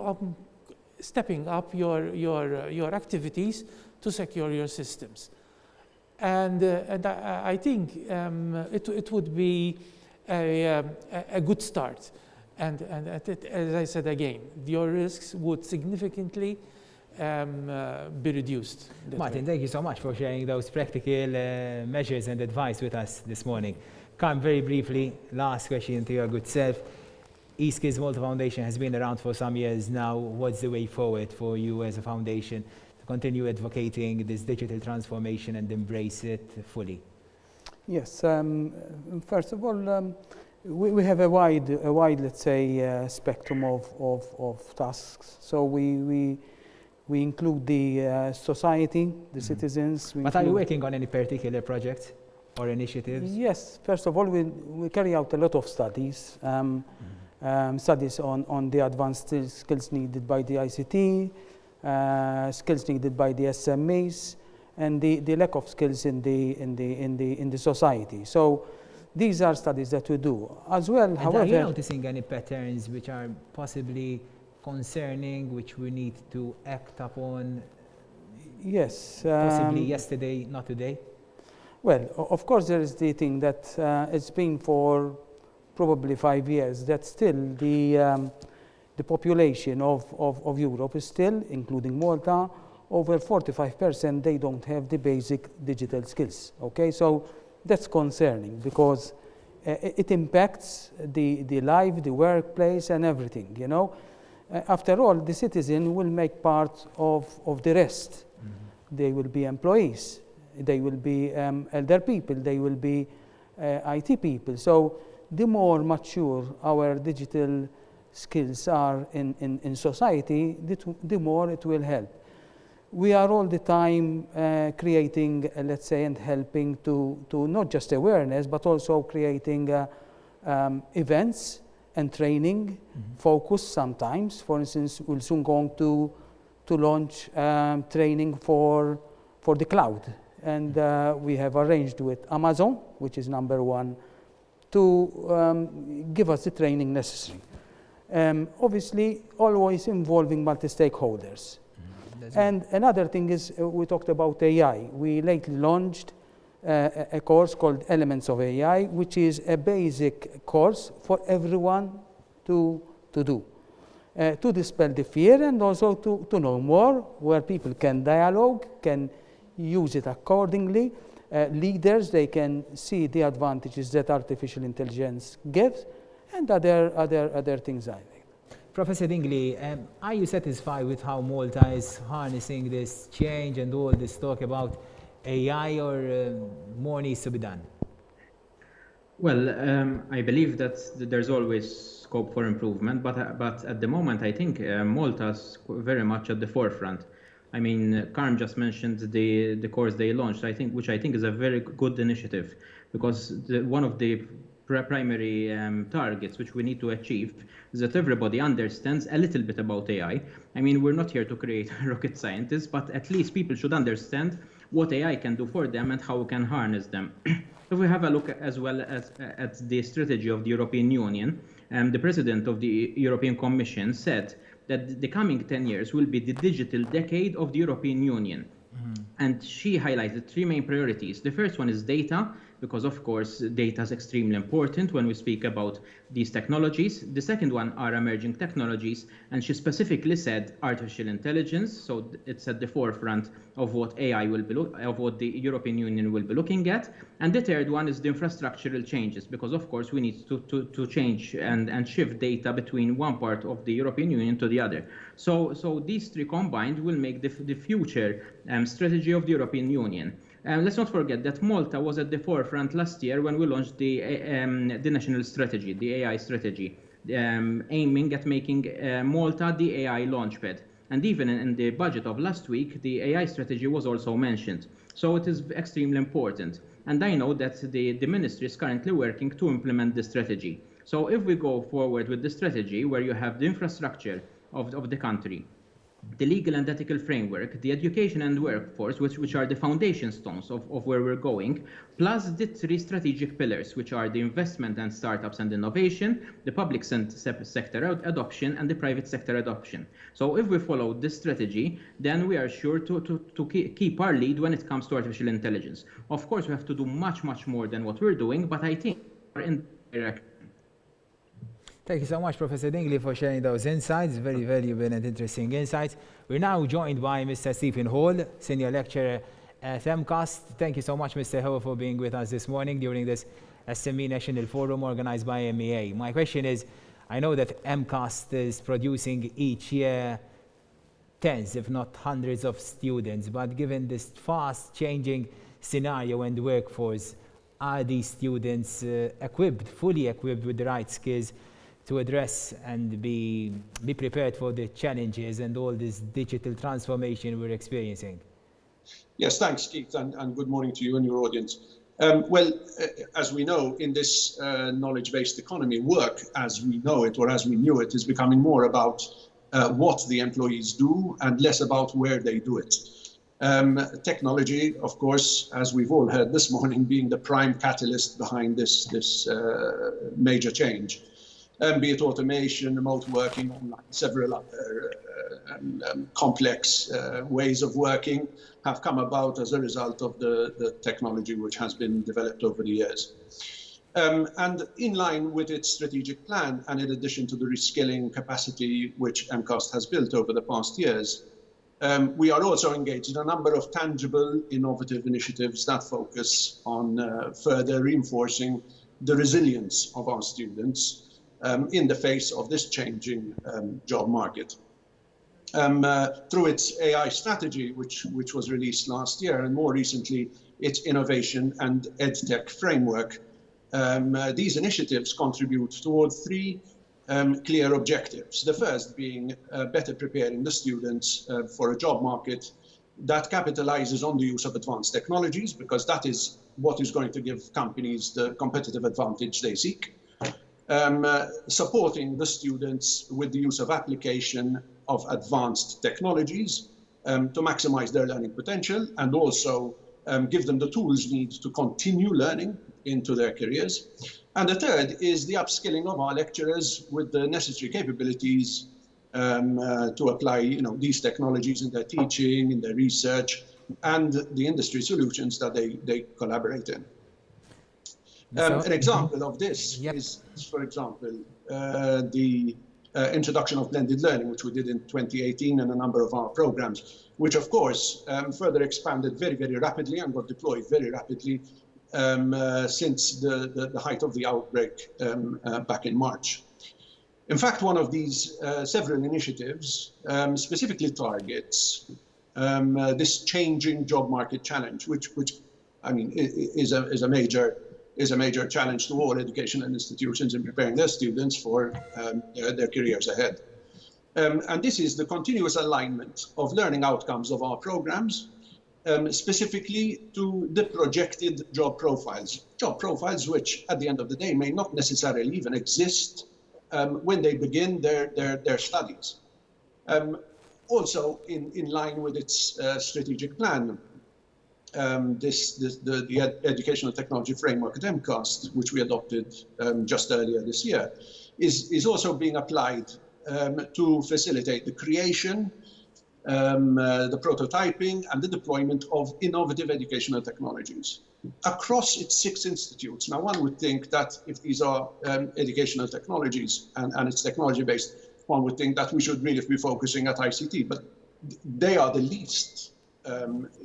stepping up your activities to secure your systems. And I think it would be a good start. And as I said again, your risks would significantly be reduced. Martin, thank you so much for sharing those practical measures and advice with us this morning. Come very briefly, last question to your good self. eSkills Malta Foundation has been around for some years now. What's the way forward for you as a foundation to continue advocating this digital transformation and embrace it fully? Yes, first of all, we have a wide, let's say, spectrum of tasks. So we include the society, the citizens. But are you working on any particular projects or initiatives? Yes, first of all, we carry out a lot of studies. Studies on the advanced skills needed by the ICT, skills needed by the SMEs, and the lack of skills in the society. So these are studies that we do as well. And however, are you noticing any patterns which are possibly concerning, which we need to act upon? Yes. Possibly yesterday, not today? Well, of course, there is the thing that it's been for probably 5 years that still the population of Europe is still, including Malta, over 45%, they don't have the basic digital skills. Okay, so that's concerning because it impacts the life, the workplace, and everything, you know. After all, the citizen will make part of the rest. They will be employees, they will be elder people, they will be IT people. So the more mature our digital skills are in society, the more it will help. We are all the time creating, let's say, and helping to not just awareness, but also creating events and training, focus sometimes. For instance, we're soon going to launch training for the cloud. And we have arranged with Amazon, which is #1, to give us the training necessary. Obviously, always involving multi-stakeholders. And another thing is, we talked about AI. We lately launched a course called Elements of AI, which is a basic course for everyone to do, to dispel the fear and also to know more, where people can dialogue, can use it accordingly. Leaders, they can see the advantages that artificial intelligence gives, and other things I think. Professor Dingley, are you satisfied with how Malta is harnessing this change and all this talk about AI, or more needs to be done? Well, I believe that there's always scope for improvement, but at the moment, I think Malta's very much at the forefront. I mean, Karim just mentioned the course they launched, which I think is a very good initiative, because one of the primary targets which we need to achieve is that everybody understands a little bit about AI. I mean, we're not here to create rocket scientists, but at least people should understand what AI can do for them and how we can harness them. If we have a look as well as at the strategy of the European Union, the President of the European Commission said that the coming 10 years will be the digital decade of the European Union. And she highlighted three main priorities. The first one is data, because of course data is extremely important when we speak about these technologies. The second one are emerging technologies, and she specifically said artificial intelligence, so it's at the forefront of what AI will be, of what the European Union will be looking at. And the third one is the infrastructural changes, because of course we need to change and shift data between one part of the European Union to the other. So these three combined will make the future strategy of the European Union. Let's not forget that Malta was at the forefront last year when we launched the national strategy, the AI strategy, aiming at making Malta the AI launchpad. And even in the budget of last week, the AI strategy was also mentioned. So it is extremely important. And I know that the ministry is currently working to implement the strategy. So if we go forward with the strategy where you have the infrastructure of the country, the legal and ethical framework, the education and workforce, which are the foundation stones of where we're going, plus the three strategic pillars, which are the investment and startups and innovation, the public sector adoption, and the private sector adoption. So if we follow this strategy, then we are sure to keep our lead when it comes to artificial intelligence. Of course, we have to do much, much more than what we're doing, but I think we're in the direction. Thank you so much, Professor Dingley, for sharing those insights, very valuable and interesting insights. We're now joined by Mr. Stephen Hall, Senior Lecturer at MCAST. Thank you so much, Mr. Hall, for being with us this morning during this SME National Forum organized by MEA. My question is, I know that MCAST is producing each year tens, if not hundreds of students, but given this fast changing scenario in the workforce, are these students fully equipped with the right skills to address and be prepared for the challenges and all this digital transformation we're experiencing? Yes, thanks, Keith, and good morning to you and your audience. As we know, in this knowledge-based economy, work as we know it or as we knew it is becoming more about what the employees do and less about where they do it. Technology, of course, as we've all heard this morning, being the prime catalyst behind this major change. Be it automation, remote working, online, several other complex ways of working have come about as a result of the technology which has been developed over the years. And in line with its strategic plan, and in addition to the reskilling capacity which MCAST has built over the past years, we are also engaged in a number of tangible, innovative initiatives that focus on further reinforcing the resilience of our students in the face of this changing job market. Through its AI strategy, which was released last year, and more recently, its innovation and EdTech framework, these initiatives contribute toward three clear objectives. The first being better preparing the students for a job market that capitalizes on the use of advanced technologies, because that is what is going to give companies the competitive advantage they seek. Supporting the students with the use of application of advanced technologies to maximize their learning potential, and also give them the tools needed to continue learning into their careers. And the third is the upskilling of our lecturers with the necessary capabilities to apply these technologies in their teaching, in their research, and the industry solutions that they collaborate in. An example of this is, for example, the introduction of blended learning, which we did in 2018 in a number of our programs, which of course further expanded very, very rapidly and got deployed very rapidly since the height of the outbreak back in March. In fact, one of these several initiatives specifically targets this changing job market challenge, which I mean is a major challenge to all educational institutions in preparing their students for their careers ahead. And this is the continuous alignment of learning outcomes of our programs, specifically to the projected job profiles which at the end of the day may not necessarily even exist when they begin their studies. Also, in line with its strategic plan, the Educational Technology Framework at MCAST, which we adopted just earlier this year, is also being applied to facilitate the creation, the prototyping, and the deployment of innovative educational technologies across its 6 institutes. Now, one would think that if these are educational technologies and it's technology-based, one would think that we should really be focusing at ICT, but they are the least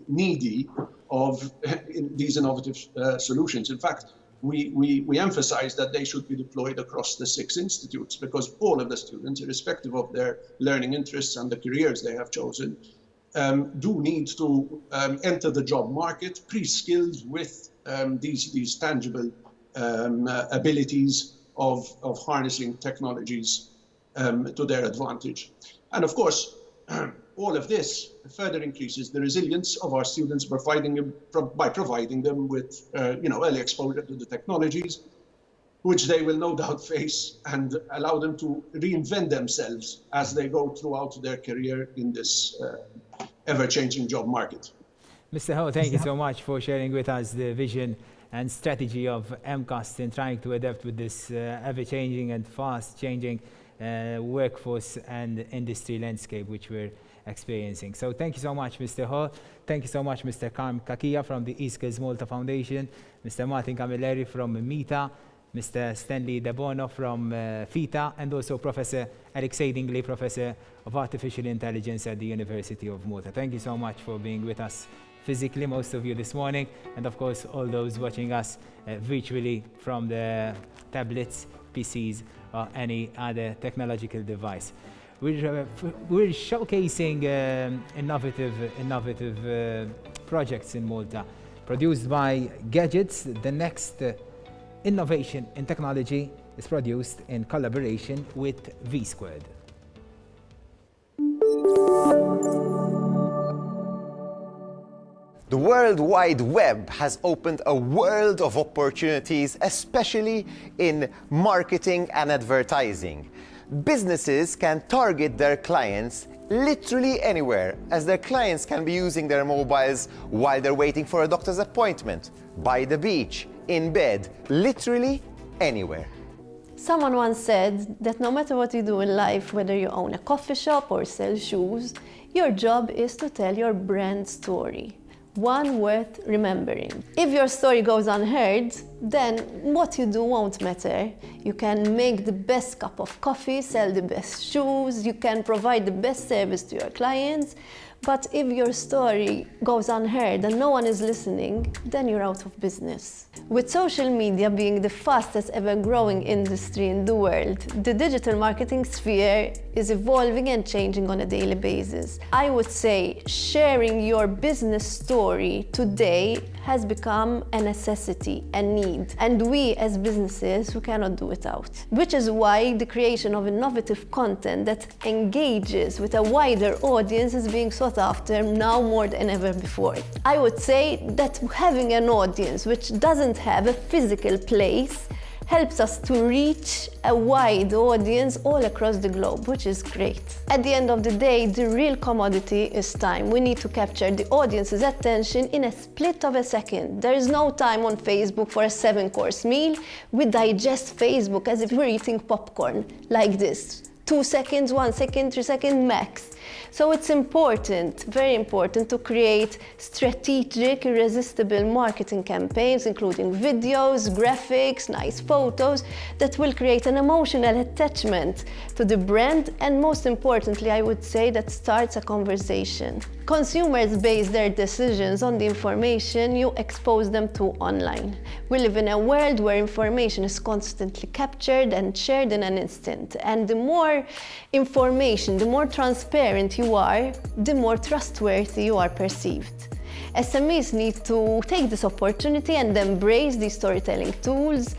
needy of these innovative solutions. In fact, we emphasize that they should be deployed across the 6 institutes because all of the students, irrespective of their learning interests and the careers they have chosen, do need to enter the job market pre-skilled with these tangible abilities of harnessing technologies to their advantage. And of course, all of this further increases the resilience of our students by providing them with early exposure to the technologies, which they will no doubt face and allow them to reinvent themselves as they go throughout their career in this ever-changing job market. Mr. Ho, thank you so much for sharing with us the vision and strategy of MCAST in trying to adapt with this ever-changing and fast-changing workforce and industry landscape which we're experiencing. So thank you so much, Mr. Ho. Thank you so much, Mr. Carm Kakia from the eSkills Malta Foundation, Mr. Martin Camilleri from META, Mr. Stanley De Bono from FITA, and also Professor Eric Sadingley, Professor of Artificial Intelligence at the University of Malta. Thank you so much for being with us physically, most of you this morning, and of course all those watching us virtually from the tablets, PCs, or any other technological device. We're showcasing innovative projects in Malta, produced by Gadgets. The next innovation in technology is produced in collaboration with V-Squared. The World Wide Web has opened a world of opportunities, especially in marketing and advertising. Businesses can target their clients literally anywhere, as their clients can be using their mobiles while they're waiting for a doctor's appointment, by the beach, in bed, literally anywhere. Someone once said that no matter what you do in life, whether you own a coffee shop or sell shoes, your job is to tell your brand story. One worth remembering. If your story goes unheard, then what you do won't matter. You can make the best cup of coffee, sell the best shoes, you can provide the best service to your clients, but if your story goes unheard and no one is listening, then you're out of business. With social media being the fastest ever growing industry in the world, the digital marketing sphere is evolving and changing on a daily basis. I would say sharing your business story today has become a necessity, a need, and we as businesses, we cannot do without. Which is why the creation of innovative content that engages with a wider audience is being sought after now more than ever before. I would say that having an audience which doesn't have a physical place helps us to reach a wide audience all across the globe, which is great. At the end of the day, the real commodity is time. We need to capture the audience's attention in a split of a second. There is no time on Facebook for a 7-course meal. We digest Facebook as if we're eating popcorn, like this. 2 seconds, 1 second, 3 seconds max. So it's important, very important, to create strategic, irresistible marketing campaigns, including videos, graphics, nice photos, that will create an emotional attachment to the brand, and most importantly, I would say, that starts a conversation. Consumers base their decisions on the information you expose them to online. We live in a world where information is constantly captured and shared in an instant. And the more information, the more transparent you are, the more trustworthy you are perceived. SMEs need to take this opportunity and embrace these storytelling tools,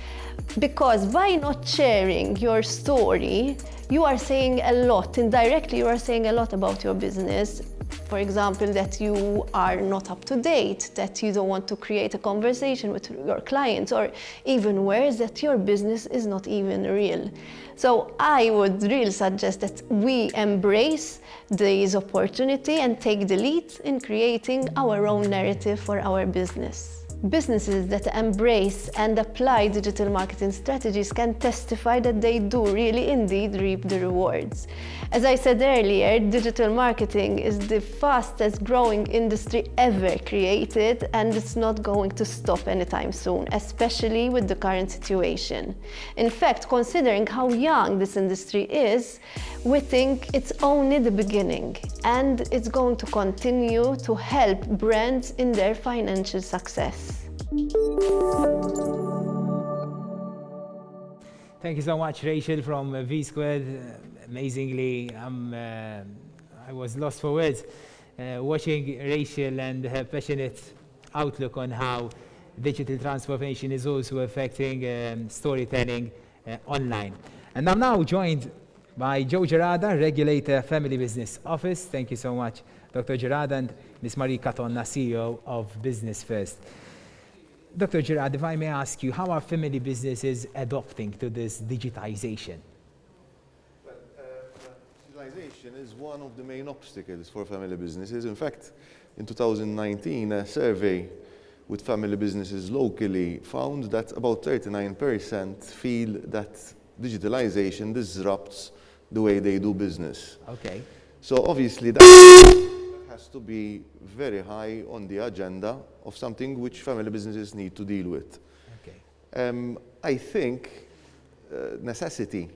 because by not sharing your story, you are saying a lot. Indirectly, you are saying a lot about your business. For example, that you are not up to date, that you don't want to create a conversation with your clients, or even worse, that your business is not even real. So I would really suggest that we embrace this opportunity and take the lead in creating our own narrative for our business. Businesses that embrace and apply digital marketing strategies can testify that they do really indeed reap the rewards. As I said earlier, digital marketing is the fastest growing industry ever created, and it's not going to stop anytime soon, especially with the current situation. In fact, considering how young this industry is, we think it's only the beginning, and it's going to continue to help brands in their financial success. Thank you so much, Rachel from V Squared. Amazingly, I was lost for words watching Rachel and her passionate outlook on how digital transformation is also affecting storytelling online. And I'm now joined by Joe Gerada, Regulator, Family Business Office. Thank you so much, Dr. Gerada, and Ms. Marie Catonna, CEO of Business First. Dr. Gerard, if I may ask you, how are family businesses adopting to this digitization? Well, digitalization is one of the main obstacles for family businesses. In fact, in 2019, a survey with family businesses locally found that about 39% feel that digitalization disrupts the way they do business. Okay. So obviously that has to be very high on the agenda of something which family businesses need to deal with. Okay. I think necessity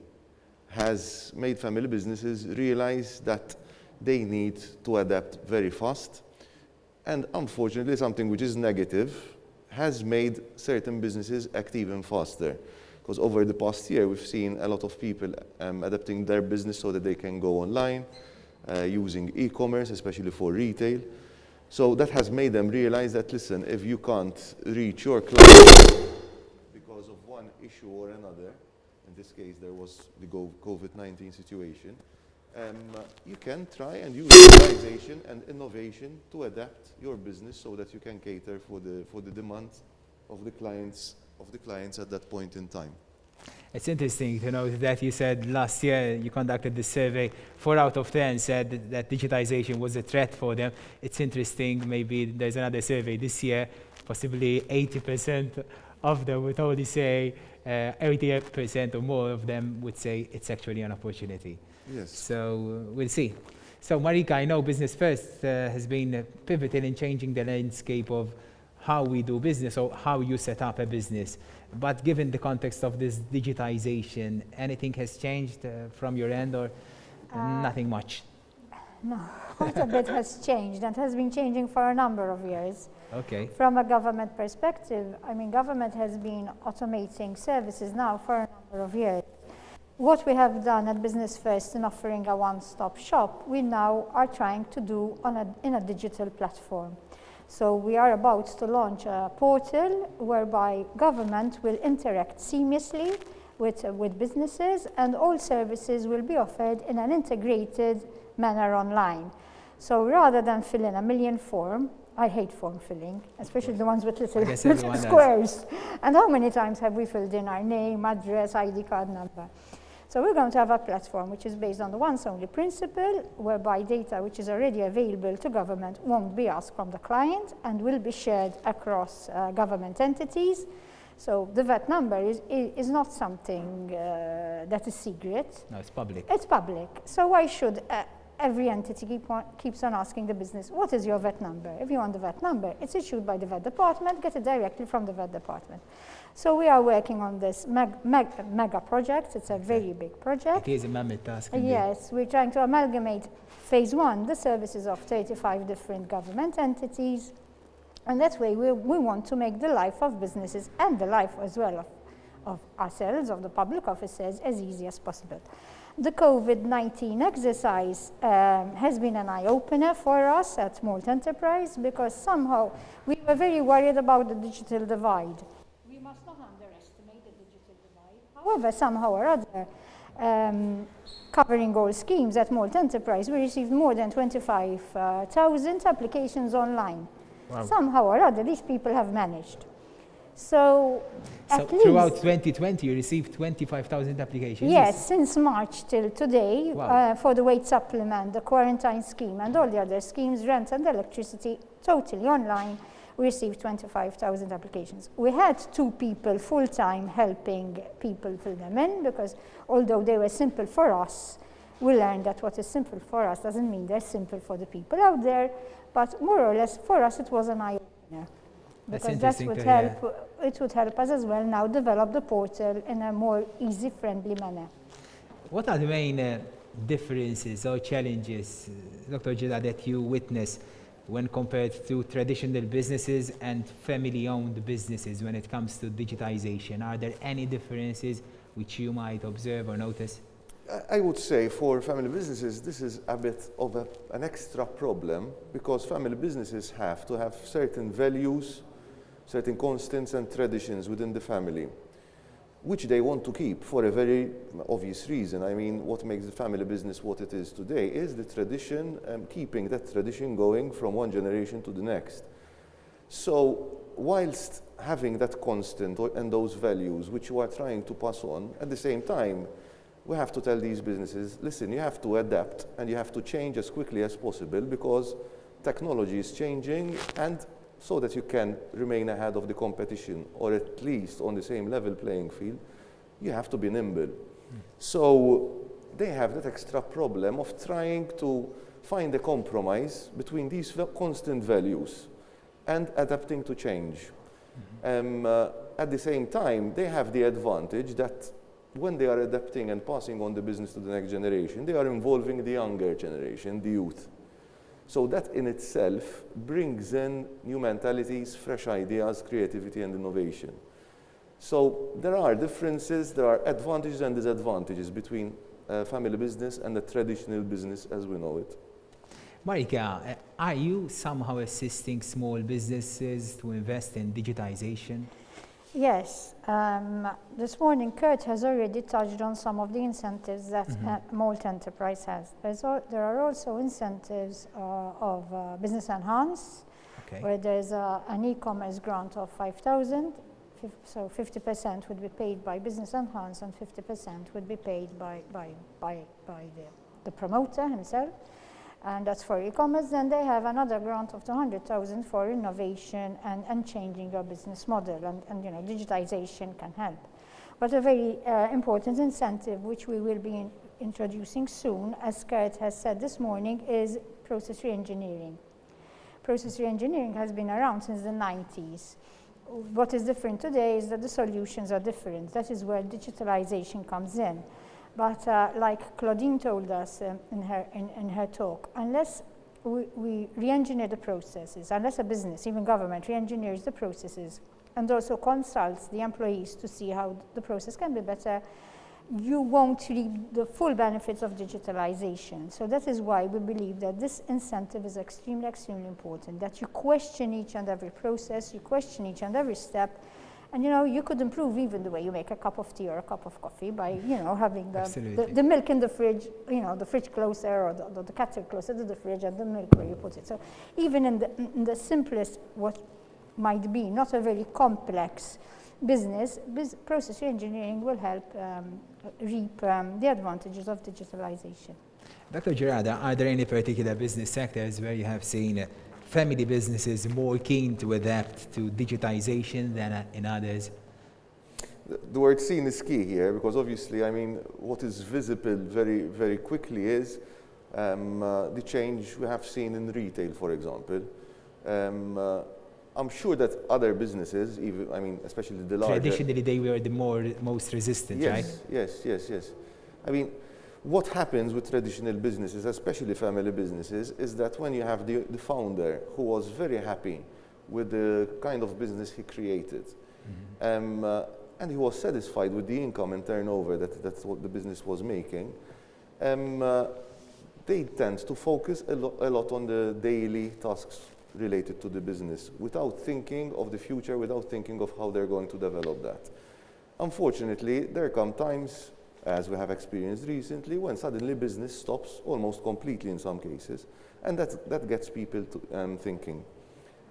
has made family businesses realize that they need to adapt very fast, and unfortunately something which is negative has made certain businesses act even faster. Because over the past year we've seen a lot of people adapting their business so that they can go online, using e-commerce, especially for retail. So that has made them realize that, listen, if you can't reach your clients because of one issue or another, in this case there was the COVID-19 situation, you can try and use digitalization and innovation to adapt your business so that you can cater for the demands of the clients at that point in time. It's interesting to note that you said last year you conducted this survey, 4 out of 10 said that digitization was a threat for them. It's interesting, maybe there's another survey this year, possibly 80% of them would only say, 80% or more of them would say it's actually an opportunity. Yes. So we'll see. So Marika, I know Business First has been pivotal in changing the landscape of how we do business or how you set up a business. But given the context of this digitization, anything has changed from your end, or nothing much? No, quite a bit has changed, and has been changing for a number of years. Okay. From a government perspective, I mean, government has been automating services now for a number of years. What we have done at Business First in offering a one-stop shop, we now are trying to do in a digital platform. So we are about to launch a portal whereby government will interact seamlessly with businesses, and all services will be offered in an integrated manner online. So rather than fill in a million forms, I hate form filling, especially the ones with little squares. And how many times have we filled in our name, address, ID card number? So we're going to have a platform which is based on the once only principle, whereby data which is already available to government won't be asked from the client and will be shared across government entities. So the VAT number is not something that is secret. No, it's public. It's public. So why should every entity keeps on asking the business, what is your VAT number? If you want the VAT number, it's issued by the VAT department, get it directly from the VAT department. So we are working on this mega project. It's a very big project. It is a mammoth task. Yes, we're trying to amalgamate phase one, the services of 35 different government entities. And that way we want to make the life of businesses and the life as well of ourselves, of the public officers, as easy as possible. The COVID-19 exercise has been an eye-opener for us at Malta Enterprise, because somehow we were very worried about the digital divide. We must not underestimate the digital divide. However, somehow or other, covering all schemes at Malta Enterprise, we received more than 25,000 applications online. Wow. Somehow or other, these people have managed. So throughout 2020, you received 25,000 applications? Yes, since March till today, wow. For the wage supplement, the quarantine scheme, and all the other schemes, rent and electricity, totally online, we received 25,000 applications. We had 2 people full-time helping people fill them in, because although they were simple for us, we learned that what is simple for us doesn't mean they're simple for the people out there, but more or less for us it was an eye-opener. Because that would help, it would help us as well now develop the portal in a more easy-friendly manner. What are the main differences or challenges, Dr. Gira, that you witness when compared to traditional businesses and family-owned businesses when it comes to digitization? Are there any differences which you might observe or notice? I would say for family businesses, this is a bit of an extra problem, because family businesses have to have certain values, certain constants and traditions within the family, which they want to keep for a very obvious reason. I mean, what makes the family business what it is today is the tradition, and keeping that tradition going from one generation to the next. So whilst having that constant and those values which you are trying to pass on, at the same time, we have to tell these businesses, listen, you have to adapt and you have to change as quickly as possible, because technology is changing, and so that you can remain ahead of the competition, or at least on the same level playing field, you have to be nimble. So they have that extra problem of trying to find a compromise between these constant values and adapting to change. At the same time, they have the advantage that when they are adapting and passing on the business to the next generation, they are involving the younger generation, the youth. So that in itself brings in new mentalities, fresh ideas, creativity and innovation. So there are differences, there are advantages and disadvantages between family business and the traditional business as we know it. Marika, are you somehow assisting small businesses to invest in digitization? Yes, this morning Kurt has already touched on some of the incentives that Malta Enterprise has. There are also incentives of Business Enhance, where there's an e-commerce grant of 5,000, so 50% would be paid by Business Enhance and 50% would be paid by the promoter himself. And that's for e-commerce. Then they have another grant of 200,000 for innovation and changing your business model, and you know, digitization can help. But a very important incentive, which we will be introducing soon, as Kurt has said this morning, is process reengineering. Process reengineering has been around since the 90s. What is different today is that the solutions are different. That is where digitalization comes in. But like Claudine told us in her talk, unless we re-engineer the processes, unless a business, even government, re-engineers the processes and also consults the employees to see how the process can be better, you won't reap the full benefits of digitalization. So that is why we believe that this incentive is extremely, extremely important, that you question each and every process, you question each and every step. And you know, you could improve even the way you make a cup of tea or a cup of coffee by, you know, having the milk in the fridge, you know, the fridge closer, or the kettle closer to the fridge, and the milk where you put it. So even in the simplest, what might be not a very complex business, process engineering will help reap the advantages of digitalization. Dr. Gerarda, are there any particular business sectors where you have seen family businesses more keen to adapt to digitization than in others? The word seen is key here, because obviously, I mean, what is visible very, very quickly is the change we have seen in retail, for example. I'm sure that other businesses, even, I mean, especially the larger... Traditionally, they were the most resistant, right? Yes. I mean, what happens with traditional businesses, especially family businesses, is that when you have the founder who was very happy with the kind of business he created, and he was satisfied with the income and turnover that's what the business was making, they tend to focus a lot on the daily tasks related to the business without thinking of the future, without thinking of how they're going to develop that. Unfortunately, there come times, as we have experienced recently, when suddenly business stops almost completely in some cases, and that gets people to, thinking.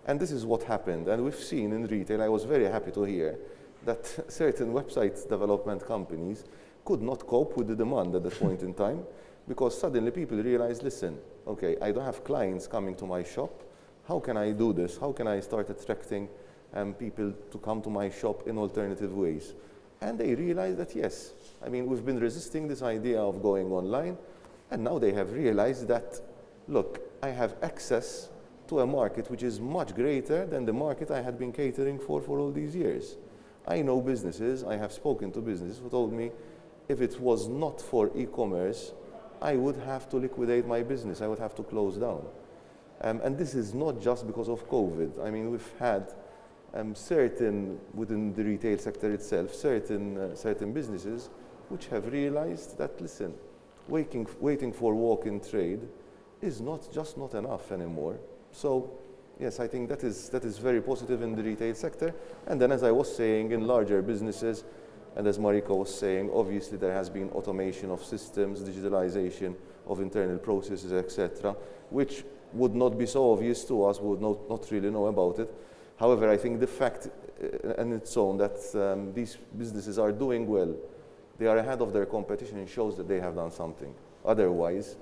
And this is what happened, and we've seen in retail, I was very happy to hear that certain website development companies could not cope with the demand at that point in time, because suddenly people realized, listen, okay, I don't have clients coming to my shop. How can I do this? How can I start attracting people to come to my shop in alternative ways? And they realized that, yes, I mean, we've been resisting this idea of going online, and now they have realized that, look, I have access to a market which is much greater than the market I had been catering for all these years. I know businesses, I have spoken to businesses who told me, if it was not for e-commerce, I would have to liquidate my business, I would have to close down. And this is not just because of COVID. I mean, we've had certain, within the retail sector itself, certain businesses which have realized that, listen, waiting for walk-in trade is just not enough anymore. So, yes, I think that is very positive in the retail sector. And then, as I was saying, in larger businesses, and as Marika was saying, obviously there has been automation of systems, digitalization of internal processes, etc., which would not be so obvious to us, we would not really know about it. However, I think the fact in its own that these businesses are doing well, they are ahead of their competition, shows that they have done something. Otherwise,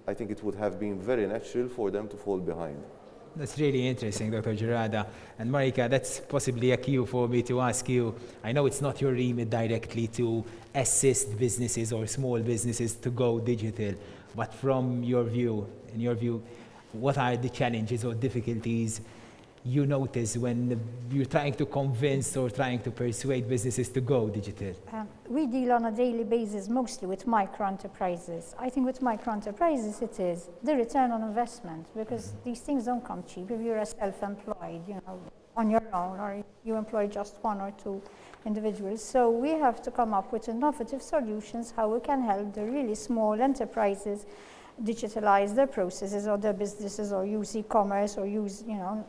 I think it would have been very natural for them to fall behind. That's really interesting, Dr. Gerada. And Marika, that's possibly a cue for me to ask you. I know it's not your remit directly to assist businesses or small businesses to go digital, but from your view, in your view, what are the challenges or difficulties you notice when you're trying to convince or trying to persuade businesses to go digital? We deal on a daily basis mostly with micro-enterprises. I think with micro-enterprises it is the return on investment, because these things don't come cheap. If you're a self-employed, you know, on your own, or you employ just one or two individuals. So we have to come up with innovative solutions how we can help the really small enterprises digitalize their processes or their businesses, or use e-commerce, or use, you know,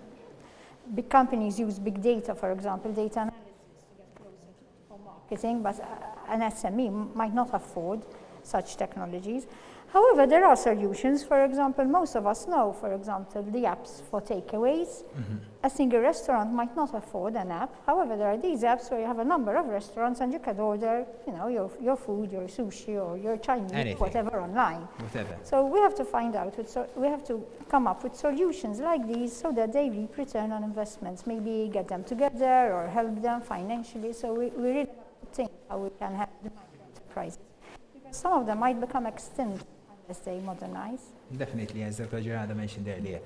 big companies use big data, for example, data analysis to get closer to marketing, but an SME might not afford such technologies. However, there are solutions. For example, most of us know, for example, the apps for takeaways. A single restaurant might not afford an app. However, there are these apps where you have a number of restaurants and you can order, you know, your food, your sushi, or your Chinese, anything, whatever, online. Whatever. So we have to find out, we have to come up with solutions like these so that they reap return on investments. Maybe get them together or help them financially. So we really have to think how we can help the micro-enterprises. Because some of them might become extinct as they modernize. Definitely, as Dr. Gerada mentioned earlier.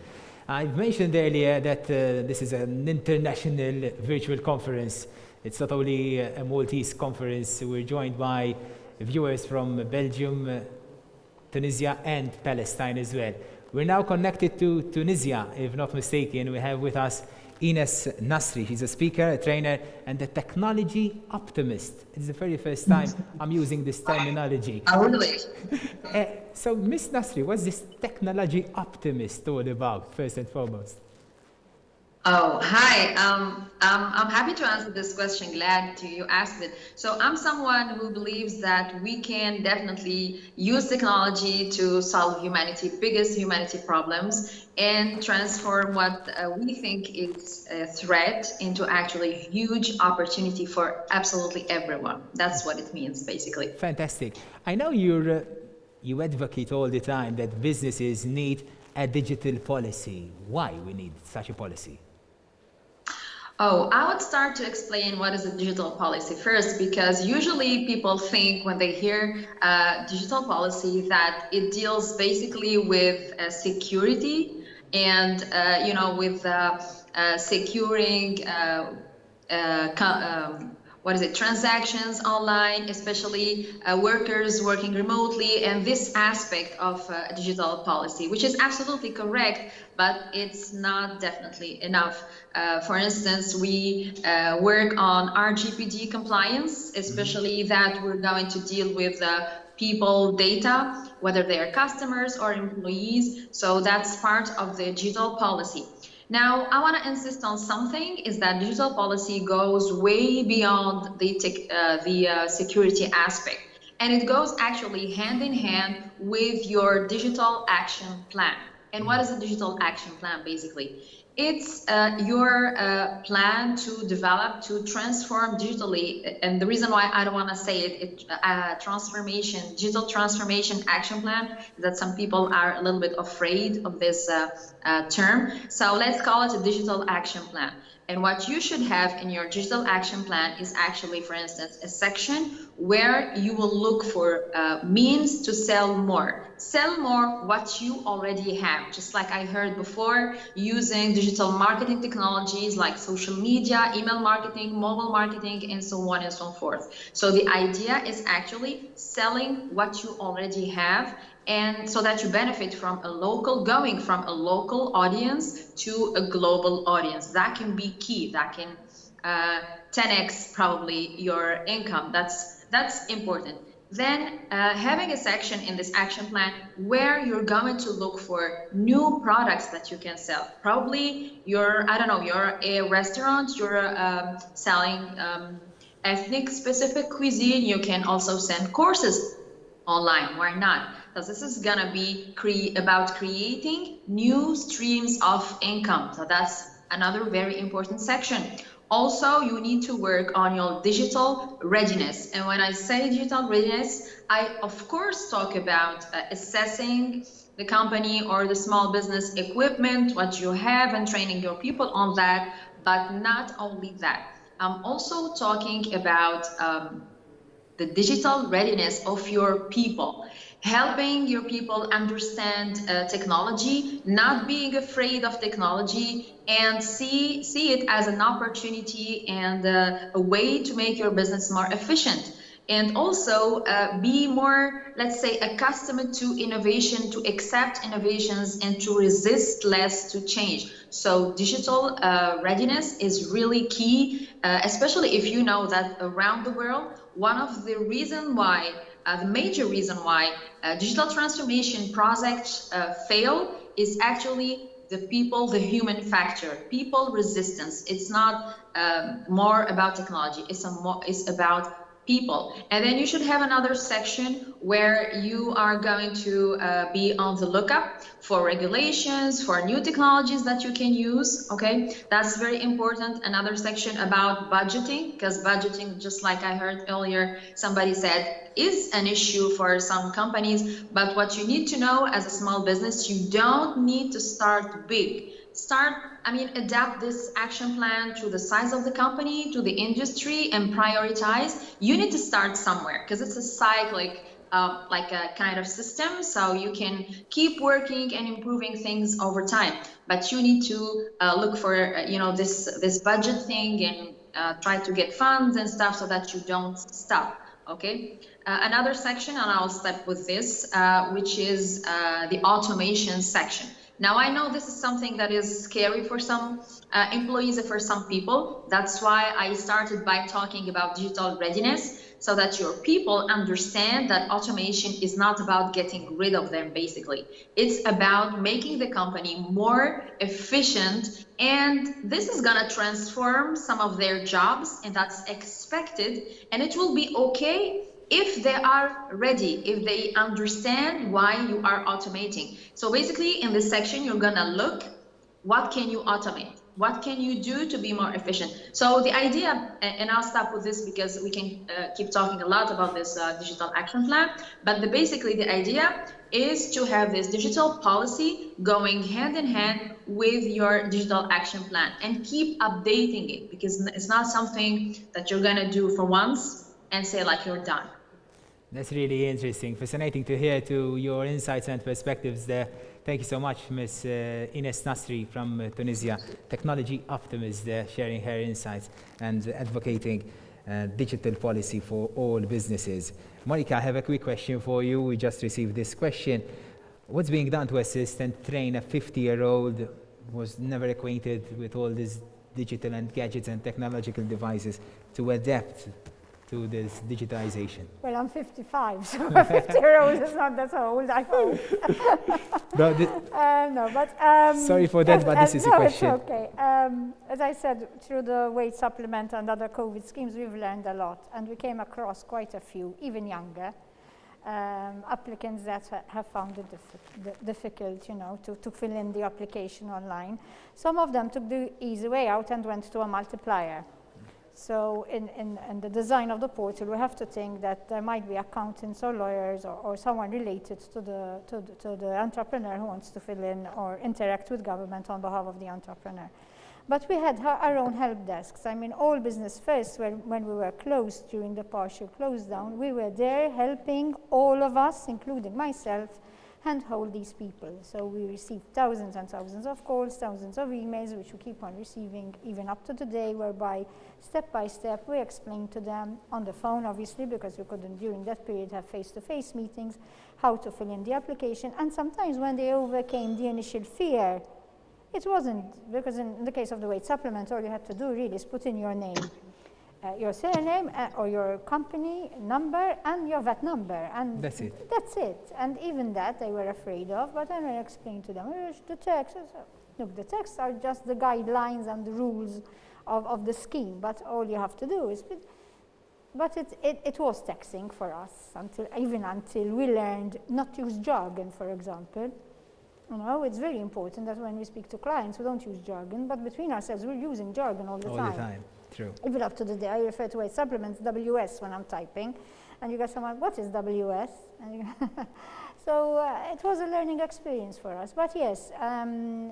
I've mentioned earlier that this is an international virtual conference. It's not only a Maltese conference. We're joined by viewers from Belgium, Tunisia, and Palestine as well. We're now connected to Tunisia, if not mistaken. We have with us Ines Nasri. She's a speaker, a trainer, and a technology optimist. It's the very first time I'm using this terminology. So, Ms. Nasri, what's this technology optimist all about, first and foremost? Oh, hi. I'm happy to answer this question. Glad you asked it. So I'm someone who believes that we can definitely use technology to solve biggest humanity problems, and transform what we think is a threat into actually a huge opportunity for absolutely everyone. That's what it means, basically. Fantastic. I know you advocate all the time that businesses need a digital policy. Why we need such a policy? Oh, I would start to explain what is a digital policy first, because usually people think when they hear digital policy that it deals basically with security and, with securing transactions online, especially workers working remotely, and this aspect of digital policy, which is absolutely correct, but it's not definitely enough. For instance, we work on RGPD compliance, especially that we're going to deal with people data, whether they are customers or employees. So that's part of the digital policy. Now, I want to insist on something, is that digital policy goes way beyond the security aspect. And it goes actually hand in hand with your digital action plan. And what is a digital action plan, basically? It's your plan to develop, to transform digitally. And the reason why I don't want to say it, digital transformation action plan, is that some people are a little bit afraid of this term. So let's call it a digital action plan. And what you should have in your digital action plan is actually, for instance, a section where you will look for means to sell more. Sell more what you already have. Just like I heard before, using digital marketing technologies like social media, email marketing, mobile marketing, and so on and so forth. So the idea is actually selling what you already have, and so that you benefit from going from a local audience to a global audience. That can be key. That can 10x probably your income. That's important. Then having a section in this action plan where you're going to look for new products that you can sell. Probably you're a restaurant, you're selling ethnic specific cuisine. You can also send courses online. Why not? Because this is gonna be about creating new streams of income. So that's another very important section. Also, you need to work on your digital readiness. And when I say digital readiness, I of course talk about assessing the company or the small business equipment, what you have, and training your people on that. But not only that, I'm also talking about the digital readiness of your people. Helping your people understand technology, not being afraid of technology, and see it as an opportunity and a way to make your business more efficient. And also be more, let's say, accustomed to innovation, to accept innovations, and to resist less to change. So digital readiness is really key, especially if you know that around the world, one of the reasons why the major reason why digital transformation projects fail is actually the people, the human factor, people resistance. It's not more about technology, it's about people. And then you should have another section where you are going to be on the lookup for regulations, for new technologies that you can use, okay? That's very important. Another section about budgeting, because budgeting, just like I heard earlier, somebody said, is an issue for some companies. But what you need to know as a small business, you don't need to start big. Adapt this action plan to the size of the company, to the industry, and prioritize. You need to start somewhere, because it's a cyclic, like a kind of system, so you can keep working and improving things over time. But you need to look for, this budget thing, and try to get funds and stuff so that you don't stop, okay? Another section, and I'll start with this, which is the automation section. Now, I know this is something that is scary for some employees and for some people. That's why I started by talking about digital readiness, so that your people understand that automation is not about getting rid of them, basically. It's about making the company more efficient, and this is gonna transform some of their jobs, and that's expected, and it will be okay if they are ready, if they understand why you are automating. So basically in this section, you're gonna look, what can you automate? What can you do to be more efficient? So the idea, and I'll stop with this because we can keep talking a lot about this digital action plan, but basically the idea is to have this digital policy going hand in hand with your digital action plan and keep updating it, because it's not something that you're gonna do for once and say like you're done. That's really interesting, fascinating to hear to your insights and perspectives there. Thank you so much, Ms. Ines Nasri from Tunisia, technology optimist there, sharing her insights and advocating digital policy for all businesses. Monica, I have a quick question for you. We just received this question. What's being done to assist and train a 50-year-old who was never acquainted with all these digital and gadgets and technological devices to adapt to this digitization? Well, I'm 55, so a 50-year-old is not that old, I hope. No, but sorry for that, but this is a question. No, it's okay. As I said, through the weight supplement and other COVID schemes, we've learned a lot, and we came across quite a few, even younger, applicants that have found it difficult, you know, to fill in the application online. Some of them took the easy way out and went to a multiplier. So in the design of the portal, we have to think that there might be accountants or lawyers or someone related to the entrepreneur who wants to fill in or interact with government on behalf of the entrepreneur. But we had our own help desks. I mean, all business first, when we were closed during the partial close down, we were there helping all of us, including myself, handhold these people. So we received thousands and thousands of calls, thousands of emails, which we keep on receiving even up to today, whereby step by step we explained to them on the phone, obviously, because we couldn't during that period have face-to-face meetings, how to fill in the application. And sometimes when they overcame the initial fear, it wasn't, because in the case of the weight supplement, all you had to do really is put in your name, your surname or your company number and your VAT number, and that's it. That's it. And even that they were afraid of. But then I explained to them, the texts. Look, the texts are just the guidelines and the rules of the scheme. But all you have to do is. But it was taxing for us until we learned not to use jargon, for example. You know, it's very important that when we speak to clients, we don't use jargon, but between ourselves, we're using jargon all the time. All the time. True. Even up to the day, I refer to weight supplements, WS, when I'm typing, and you get someone, what is WS? So it was a learning experience for us. But yes,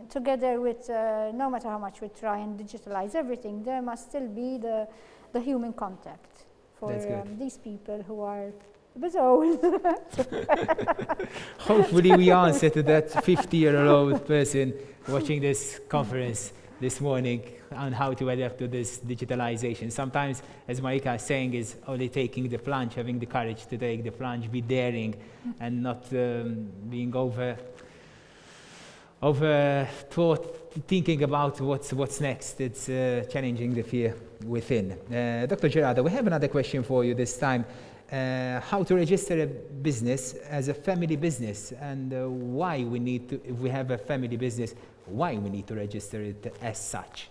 together with, no matter how much we try and digitalize everything, there must still be the human contact for these people who are a bit old. Hopefully we answer to that 50-year-old person watching this conference this morning on how to adapt to this digitalization. Sometimes, as Marika is saying, is only taking the plunge, having the courage to take the plunge, be daring, and not being over thought, thinking about what's next. It's challenging the fear within. Dr. Gerardo, we have another question for you this time. How to register a business as a family business, and why we need to, if we have a family business, why we need to register it as such?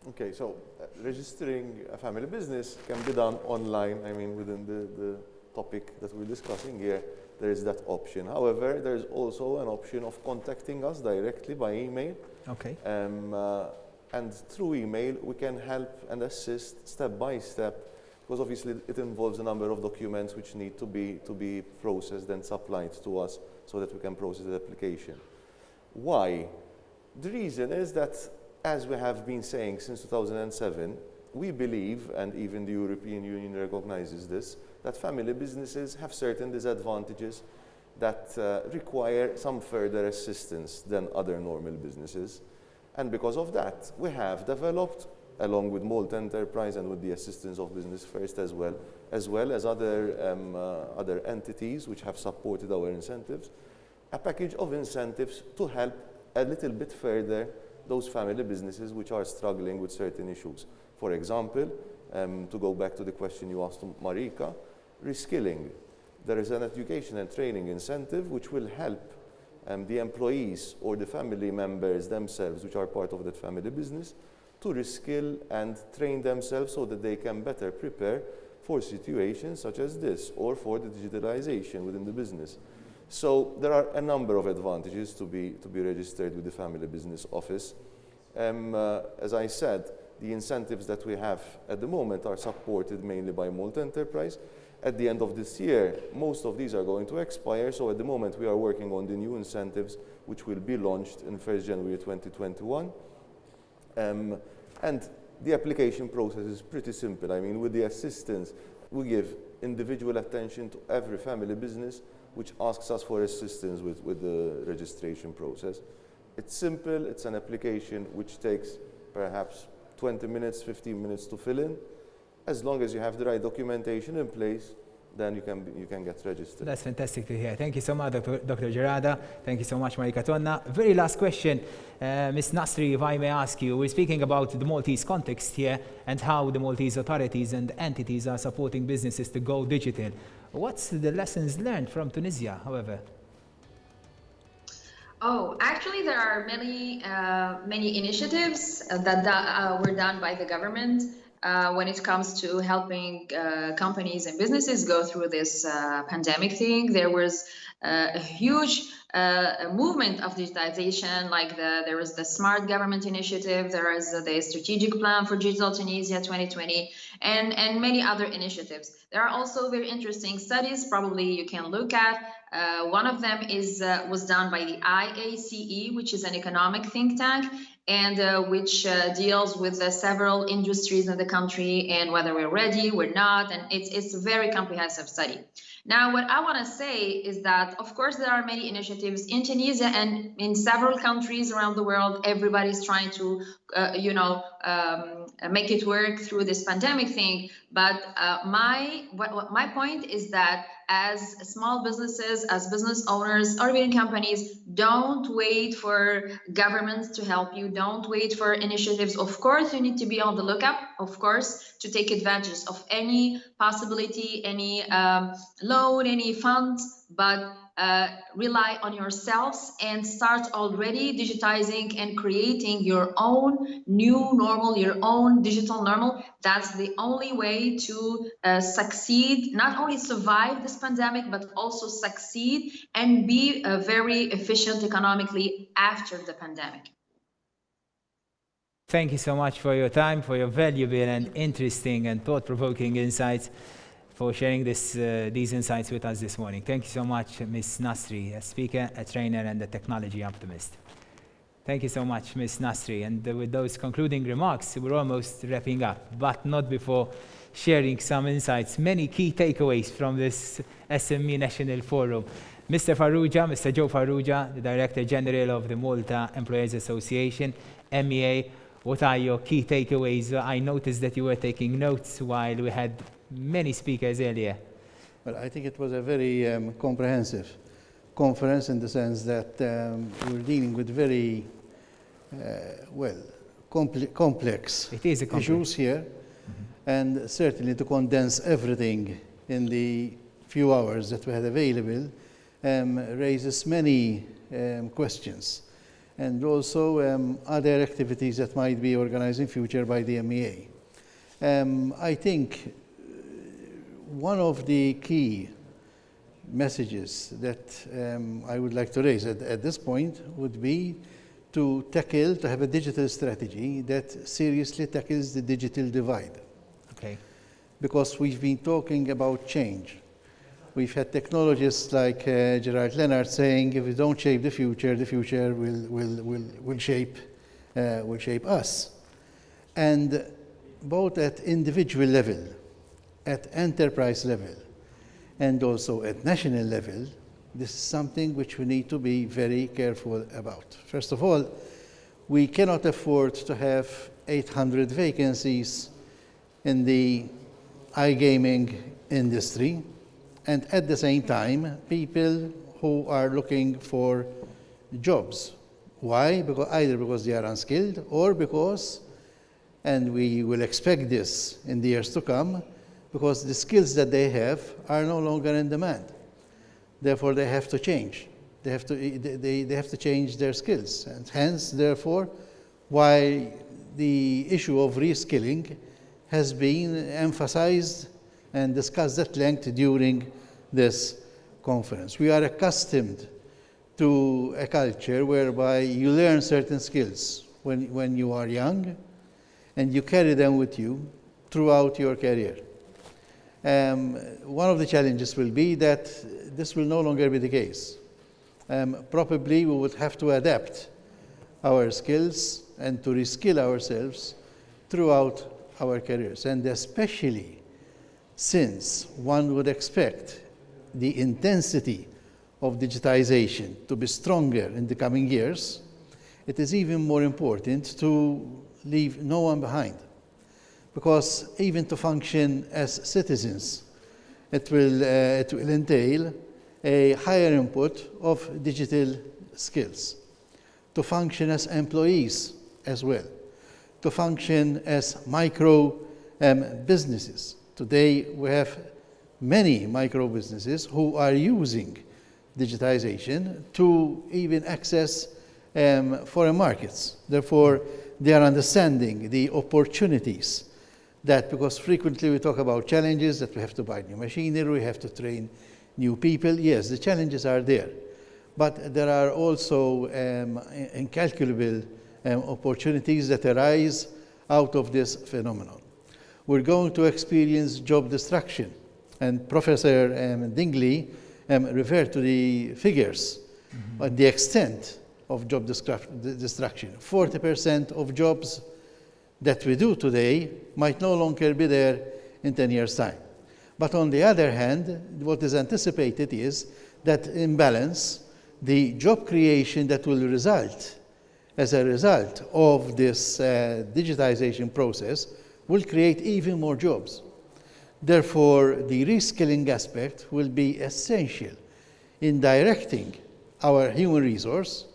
Okay, so registering a family business can be done online. I mean, within the topic that we're discussing here, there is that option. However, there's also an option of contacting us directly by email. Okay. And through email, we can help and assist step by step, because obviously it involves a number of documents which need to be processed and supplied to us so that we can process the application. Why? The reason is that, as we have been saying since 2007, we believe, and even the European Union recognizes this, that family businesses have certain disadvantages that require some further assistance than other normal businesses. And because of that, we have developed, along with Malta Enterprise and with the assistance of Business First as well as other entities which have supported our incentives, a package of incentives to help a little bit further those family businesses which are struggling with certain issues. For example, to go back to the question you asked Marika, reskilling. There is an education and training incentive which will help the employees or the family members themselves, which are part of that family business, to reskill and train themselves so that they can better prepare for situations such as this or for the digitalization within the business. So there are a number of advantages to be registered with the Family Business Office. As I said, the incentives that we have at the moment are supported mainly by Malta Enterprise. At the end of this year, most of these are going to expire, so at the moment we are working on the new incentives which will be launched in 1st January 2021. And the application process is pretty simple. I mean, with the assistance, we give individual attention to every family business which asks us for assistance with the registration process. It's simple, it's an application which takes perhaps 20 minutes, 15 minutes to fill in. As long as you have the right documentation in place, then you can get registered. That's fantastic to hear. Thank you so much, Dr. Gerada. Thank you so much, Marika Tonna. Very last question, Ms. Nasri, if I may ask you. We're speaking about the Maltese context here and how the Maltese authorities and entities are supporting businesses to go digital. What's the lessons learned from Tunisia, however? Oh, actually, there are many initiatives that were done by the government when it comes to helping companies and businesses go through this pandemic thing. There was a huge movement of digitization, like there was the Smart Government Initiative, there is the Strategic Plan for Digital Tunisia 2020, and many other initiatives. There are also very interesting studies, probably you can look at. One of them was done by the IACE, which is an economic think tank, and which deals with several industries in the country and whether we're ready, we're not, and it's a very comprehensive study. Now, what I want to say is that, of course, there are many initiatives in Tunisia and in several countries around the world. Everybody's trying to, make it work through this pandemic thing. But my point is that as small businesses, as business owners or even companies, don't wait for governments to help you. Don't wait for initiatives. Of course, you need to be on the lookout, of course, to take advantage of any possibility, any loan, any funds, but rely on yourselves and start already digitizing and creating your own new normal, your own digital normal. That's the only way to succeed, not only survive this pandemic, but also succeed and be very efficient economically after the pandemic. Thank you so much for your time, for your valuable and interesting and thought-provoking insights, for sharing these insights with us this morning. Thank you so much, Ms. Nasri, a speaker, a trainer, and a technology optimist. Thank you so much, Ms. Nasri. And with those concluding remarks, we're almost wrapping up, but not before sharing some insights, many key takeaways from this SME National Forum. Mr. Joe Farrugia, the Director General of the Malta Employers Association, MEA, what are your key takeaways? I noticed that you were taking notes while we had many speakers earlier. Well, I think it was a very comprehensive conference in the sense that we're dealing with very, complex issues here. Mm-hmm. And certainly to condense everything in the few hours that we had available raises many questions. And also other activities that might be organized in future by the MEA. I think one of the key messages that I would like to raise at this point would be to have a digital strategy that seriously tackles the digital divide. Okay. Because we've been talking about change. We've had technologists like Gerard Leonard saying, if we don't shape the future will shape us. And both at individual level, at enterprise level, and also at national level, this is something which we need to be very careful about. First of all, we cannot afford to have 800 vacancies in the iGaming industry, and at the same time, people who are looking for jobs. Why? Either because they are unskilled or because, and we will expect this in the years to come, because the skills that they have are no longer in demand. Therefore, they have to change. They have to change their skills. And hence, therefore, why the issue of reskilling has been emphasized and discussed at length during this conference. We are accustomed to a culture whereby you learn certain skills when you are young, and you carry them with you throughout your career. One of the challenges will be that this will no longer be the case. Probably we would have to adapt our skills and to reskill ourselves throughout our careers, and especially since one would expect the intensity of digitization to be stronger in the coming years, it is even more important to leave no one behind. Because even to function as citizens, it will entail a higher input of digital skills. To function as employees as well. To function as micro businesses. Today we have many micro businesses who are using digitization to even access foreign markets. Therefore, they are understanding the opportunities that, because frequently we talk about challenges, that we have to buy new machinery, we have to train new people. Yes, the challenges are there. But there are also incalculable opportunities that arise out of this phenomenon. We're going to experience job destruction. And Professor Dingley referred to the figures, the extent of job destruction. 40% of jobs that we do today might no longer be there in 10 years' time. But on the other hand, what is anticipated is that in balance, the job creation that will result as a result of this digitization process will create even more jobs. Therefore, the reskilling aspect will be essential in directing our human resource.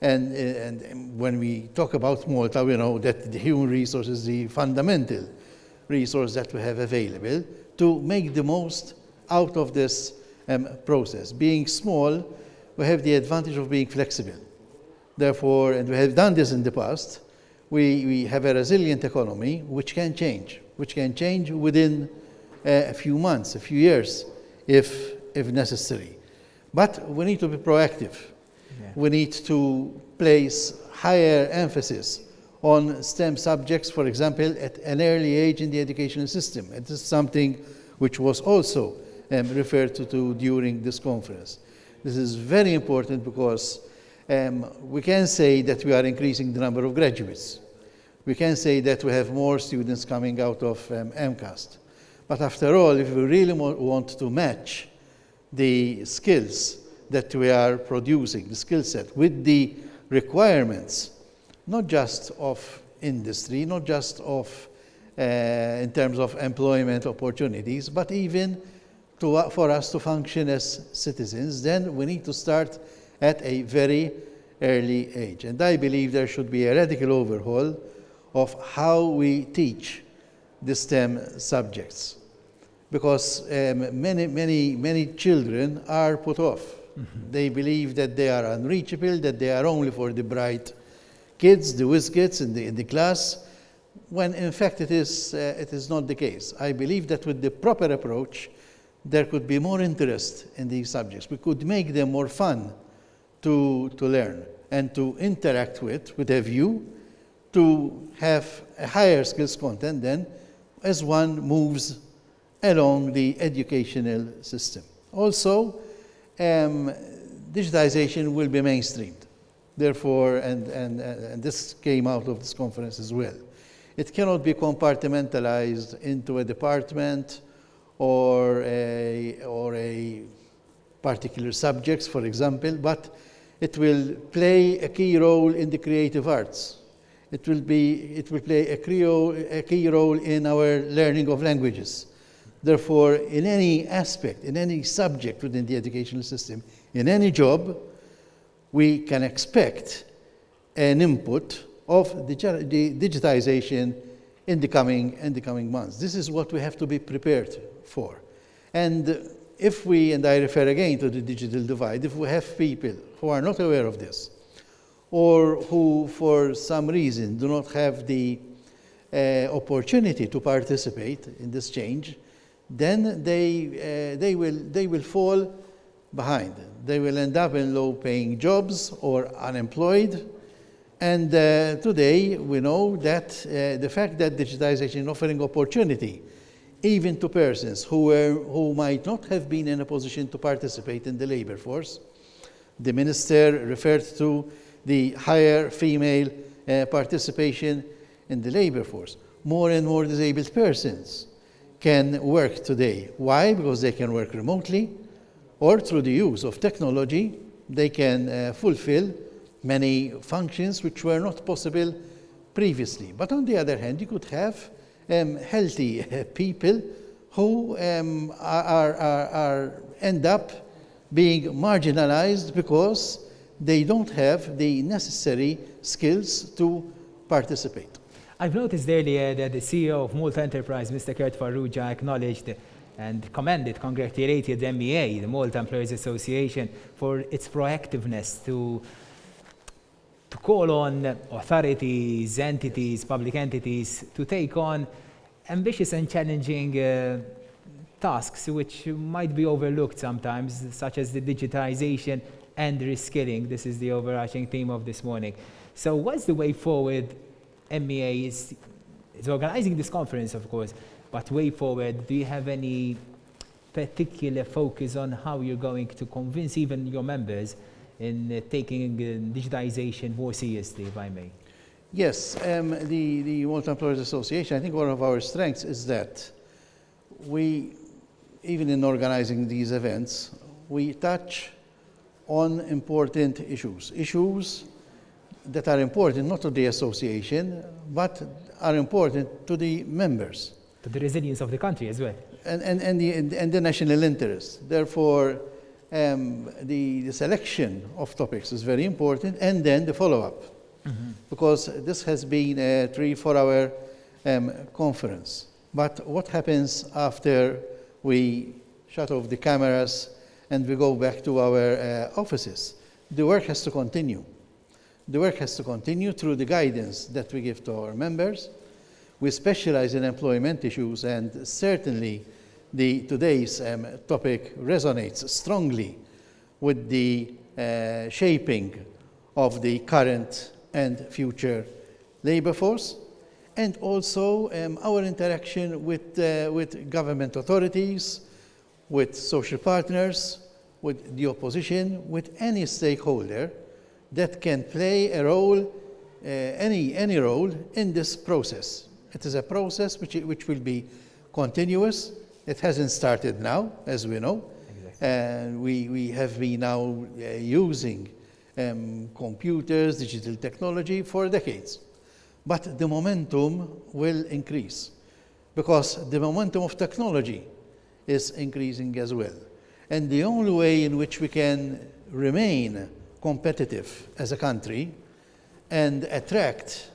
And when we talk about Malta, we know that the human resource is the fundamental resource that we have available to make the most out of this process. Being small, we have the advantage of being flexible. Therefore, and we have done this in the past, we have a resilient economy which can change within a few months, a few years, if necessary. But we need to be proactive. Yeah. We need to place higher emphasis on STEM subjects, for example, at an early age in the educational system. It is something which was also referred to during this conference. This is very important because we can say that we are increasing the number of graduates. We can say that we have more students coming out of MCAST. But after all, if we really want to match the skills that we are producing, the skill set, with the requirements, not just of industry, not just of in terms of employment opportunities, but even for us to function as citizens, then we need to start at a very early age. And I believe there should be a radical overhaul of how we teach the STEM subjects. Because many children are put off. Mm-hmm. They believe that they are unreachable, that they are only for the bright kids, the whiz kids in the class, when in fact it is not the case. I believe that with the proper approach, there could be more interest in these subjects. We could make them more fun to learn and to interact with a view to have a higher skills content than as one moves along the educational system. Also, digitization will be mainstreamed. Therefore, and this came out of this conference as well. It cannot be compartmentalized into a department or a particular subjects, for example, but it will play a key role in the creative arts. It will play a key role in our learning of languages. Therefore, in any aspect, in any subject within the educational system, in any job, we can expect an input of the digitization in the coming months. This is what we have to be prepared for. And if we, and I refer again to the digital divide, if we have people who are not aware of this, or who for some reason do not have the opportunity to participate in this change, then they will fall behind. They will end up in low-paying jobs or unemployed, And today we know that the fact that digitization is offering opportunity even to persons who might not have been in a position to participate in the labor force. The minister referred to the higher female participation in the labor force. More and more disabled persons can work today. Why? Because they can work remotely, or through the use of technology, they can fulfill many functions which were not possible previously. But on the other hand, you could have healthy people who end up being marginalized because they don't have the necessary skills to participate. I've noticed earlier that the CEO of Malta Enterprise, Mr. Kurt Farrugia, acknowledged and congratulated the MEA, the Malta Employees Association, for its proactiveness to call on authorities, entities, public entities to take on ambitious and challenging tasks which might be overlooked sometimes, such as the digitization and reskilling. This is the overarching theme of this morning. So what's the way forward? MEA is organizing this conference, of course, but way forward, do you have any particular focus on how you're going to convince even your members in taking digitization more seriously, if I may? Yes, the Malta Employers Association, I think one of our strengths is that we, even in organizing these events, we touch on important issues that are important not to the association, but are important to the members. To the resilience of the country as well. And the national interest. Therefore, the selection of topics is very important, and then the follow-up. Mm-hmm. Because this has been a 3-4 hour conference. But what happens after we shut off the cameras and we go back to our offices? The work has to continue. The work has to continue through the guidance that we give to our members. We specialize in employment issues, and certainly today's topic resonates strongly with the shaping of the current and future labor force, and also our interaction with government authorities, with social partners, with the opposition, with any stakeholder that can play a role, any role in this process. It is a process which will be continuous. It hasn't started now, as we know. Exactly. And we have been now using computers, digital technology for decades. But the momentum will increase because the momentum of technology is increasing as well. And the only way in which we can remain competitive as a country and attract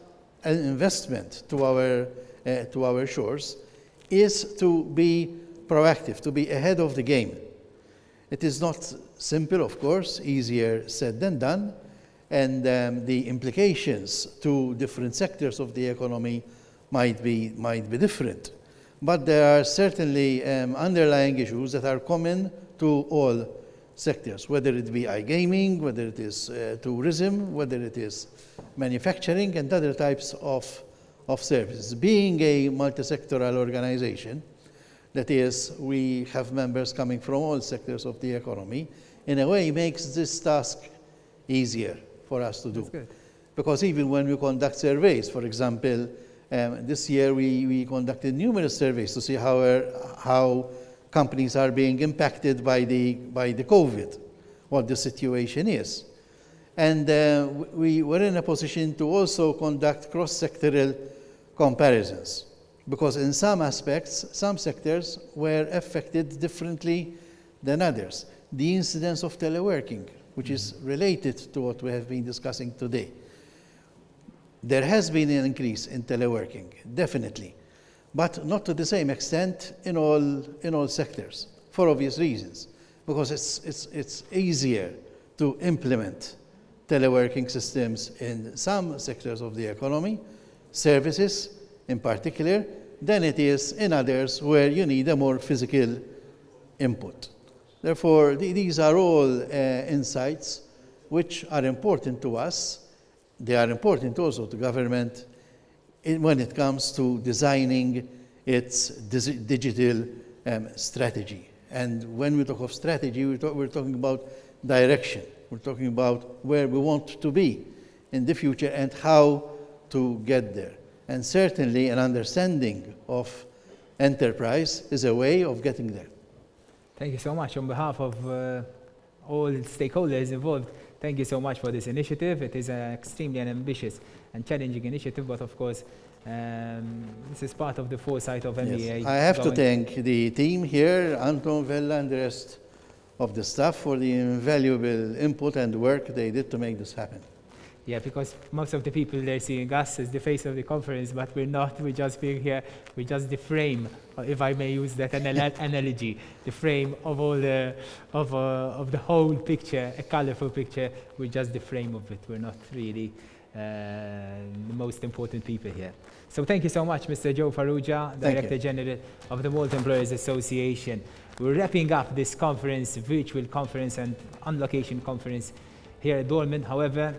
an investment to our shores is to be proactive, to be ahead of the game. It is not simple, of course, easier said than done, and the implications to different sectors of the economy might be different. But there are certainly underlying issues that are common to all sectors, whether it be iGaming, whether it is tourism, whether it is manufacturing and other types of services. Being a multi-sectoral organization, that is, we have members coming from all sectors of the economy, in a way makes this task easier for us to do. That's good. Because even when we conduct surveys, for example, this year we conducted numerous surveys to see how companies are being impacted by the COVID, what the situation is. And we were in a position to also conduct cross-sectoral comparisons, because in some aspects, some sectors were affected differently than others. The incidence of teleworking, which is related to what we have been discussing today. There has been an increase in teleworking, definitely, but not to the same extent in all sectors, for obvious reasons, because it's easier to implement teleworking systems in some sectors of the economy, services in particular, than it is in others where you need a more physical input. Therefore, these are all insights which are important to us, they are important also to government when it comes to designing its digital strategy. And when we talk of strategy, we're talking about direction. We're talking about where we want to be in the future and how to get there. And certainly an understanding of enterprise is a way of getting there. Thank you so much. On behalf of all stakeholders involved, thank you so much for this initiative. It is an extremely ambitious and challenging initiative, but of course, this is part of the foresight of MEA. Yes. I have to thank the team here, Anton, Vella, and the rest of the staff for the invaluable input and work they did to make this happen. Yeah, because most of the people they're seeing us as the face of the conference, but we're not. We're just being here. We're just the frame, if I may use that analogy, the frame of all of the whole picture, a colorful picture. We're just the frame of it. We're not really the most important people here. So thank you so much, Mr. Joe Farrugia, Director General of the Malta Employers Association. We're wrapping up this conference, virtual conference and on-location conference here at Dolmen. However,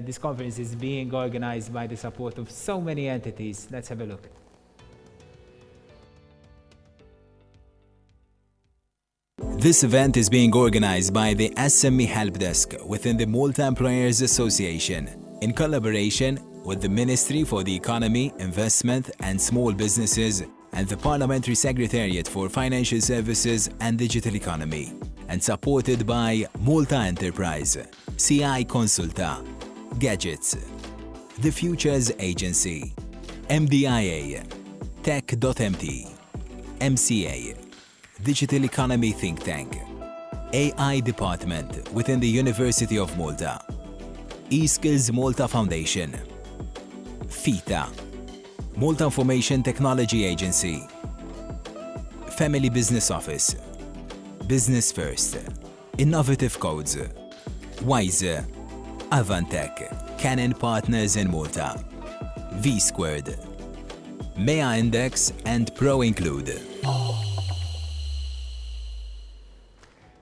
this conference is being organized by the support of so many entities. Let's have a look. This event is being organized by the SME Help Desk within the Malta Employers Association in collaboration with the Ministry for the Economy, Investment and Small Businesses and the Parliamentary Secretariat for Financial Services and Digital Economy, and supported by Malta Enterprise, CI Consulta, Gadgets, The Futures Agency, MDIA, Tech.mt, MCA, Digital Economy Think Tank, AI Department within the University of Malta, eSkills Malta Foundation, FITA, Malta Information Technology Agency, Family Business Office, Business First, Innovative Codes, Wise, Avantech, Canon Partners in Malta, V-Squared, MEA Index and Pro Include.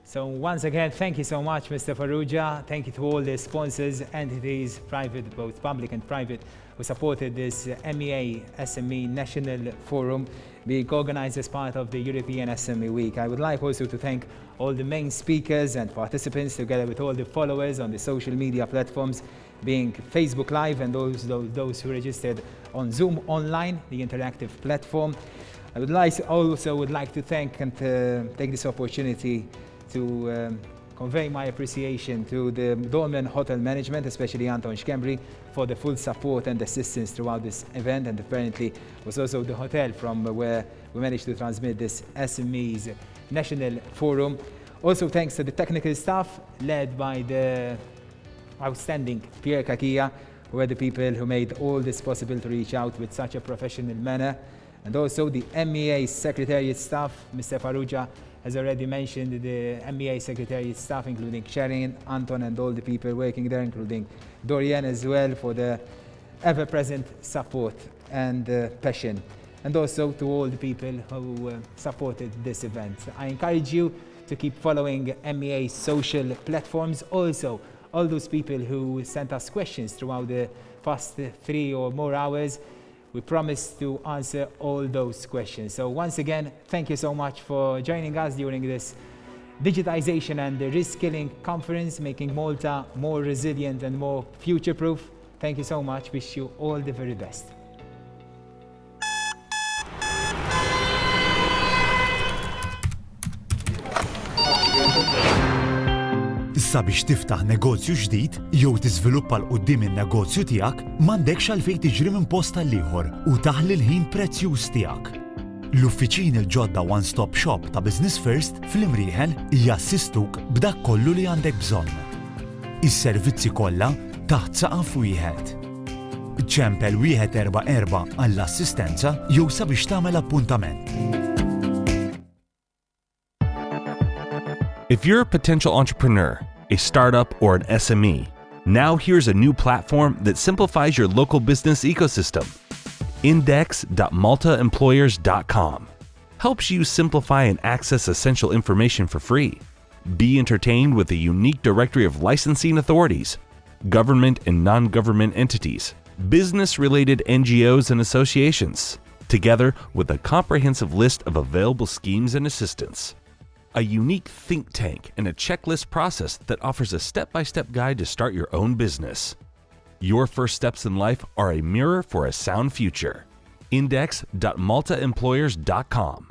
So once again, thank you so much, Mr. Farrugia. Thank you to all the sponsors, entities, private, both public and private, who supported this MEA SME National Forum being organized as part of the European SME Week. I would like also to thank all the main speakers and participants, together with all the followers on the social media platforms, being Facebook Live and those who registered on Zoom Online, the interactive platform. I would like to thank and take this opportunity to convey my appreciation to the Dolmen Hotel Management, especially Anton Schembri, for the full support and assistance throughout this event, and apparently was also the hotel from where we managed to transmit this SMEs National Forum. Also thanks to the technical staff led by the outstanding Pierre Kakia, who were the people who made all this possible to reach out with such a professional manner, and also the MEA Secretariat staff. Mr. Farrugia has already mentioned the MEA Secretariat staff, including Sharon, Anton, and all the people working there, including Dorian as well, for the ever-present support and passion. And also to all the people who supported this event. I encourage you to keep following MEA social platforms. Also, all those people who sent us questions throughout the past 3 or more hours, we promise to answer all those questions. So once again, thank you so much for joining us during this Digitization and Reskilling Conference, making Malta more resilient and more future-proof. Thank you so much. Wish you all the very best. Issa biex tiftaħ negozju ġdid jew tiżviluppa l quddiem in-negozju tiegħek m'għandekx għalfejn tiġri minn post għal ieħor u taħli l-ħin prezzjuż tiegħek. L-uffiċini l-ġodda One Stop Shop ta' Business First fl-Imrieħel jassistuk b'dak kollu li għandek bżonn. Is-servizzi kollha taħt saqaf wieħed. Ċempel 144 għall-assistenza jew sabiex tagħmel appuntament. If you're a potential entrepreneur, a startup, or an SME, now here's a new platform that simplifies your local business ecosystem. Index.maltaemployers.com helps you simplify and access essential information for free. Be entertained with a unique directory of licensing authorities, government and non-government entities, business-related NGOs and associations, together with a comprehensive list of available schemes and assistance. A unique think tank and a checklist process that offers a step-by-step guide to start your own business. Your first steps in life are a mirror for a sound future. Index.maltaemployers.com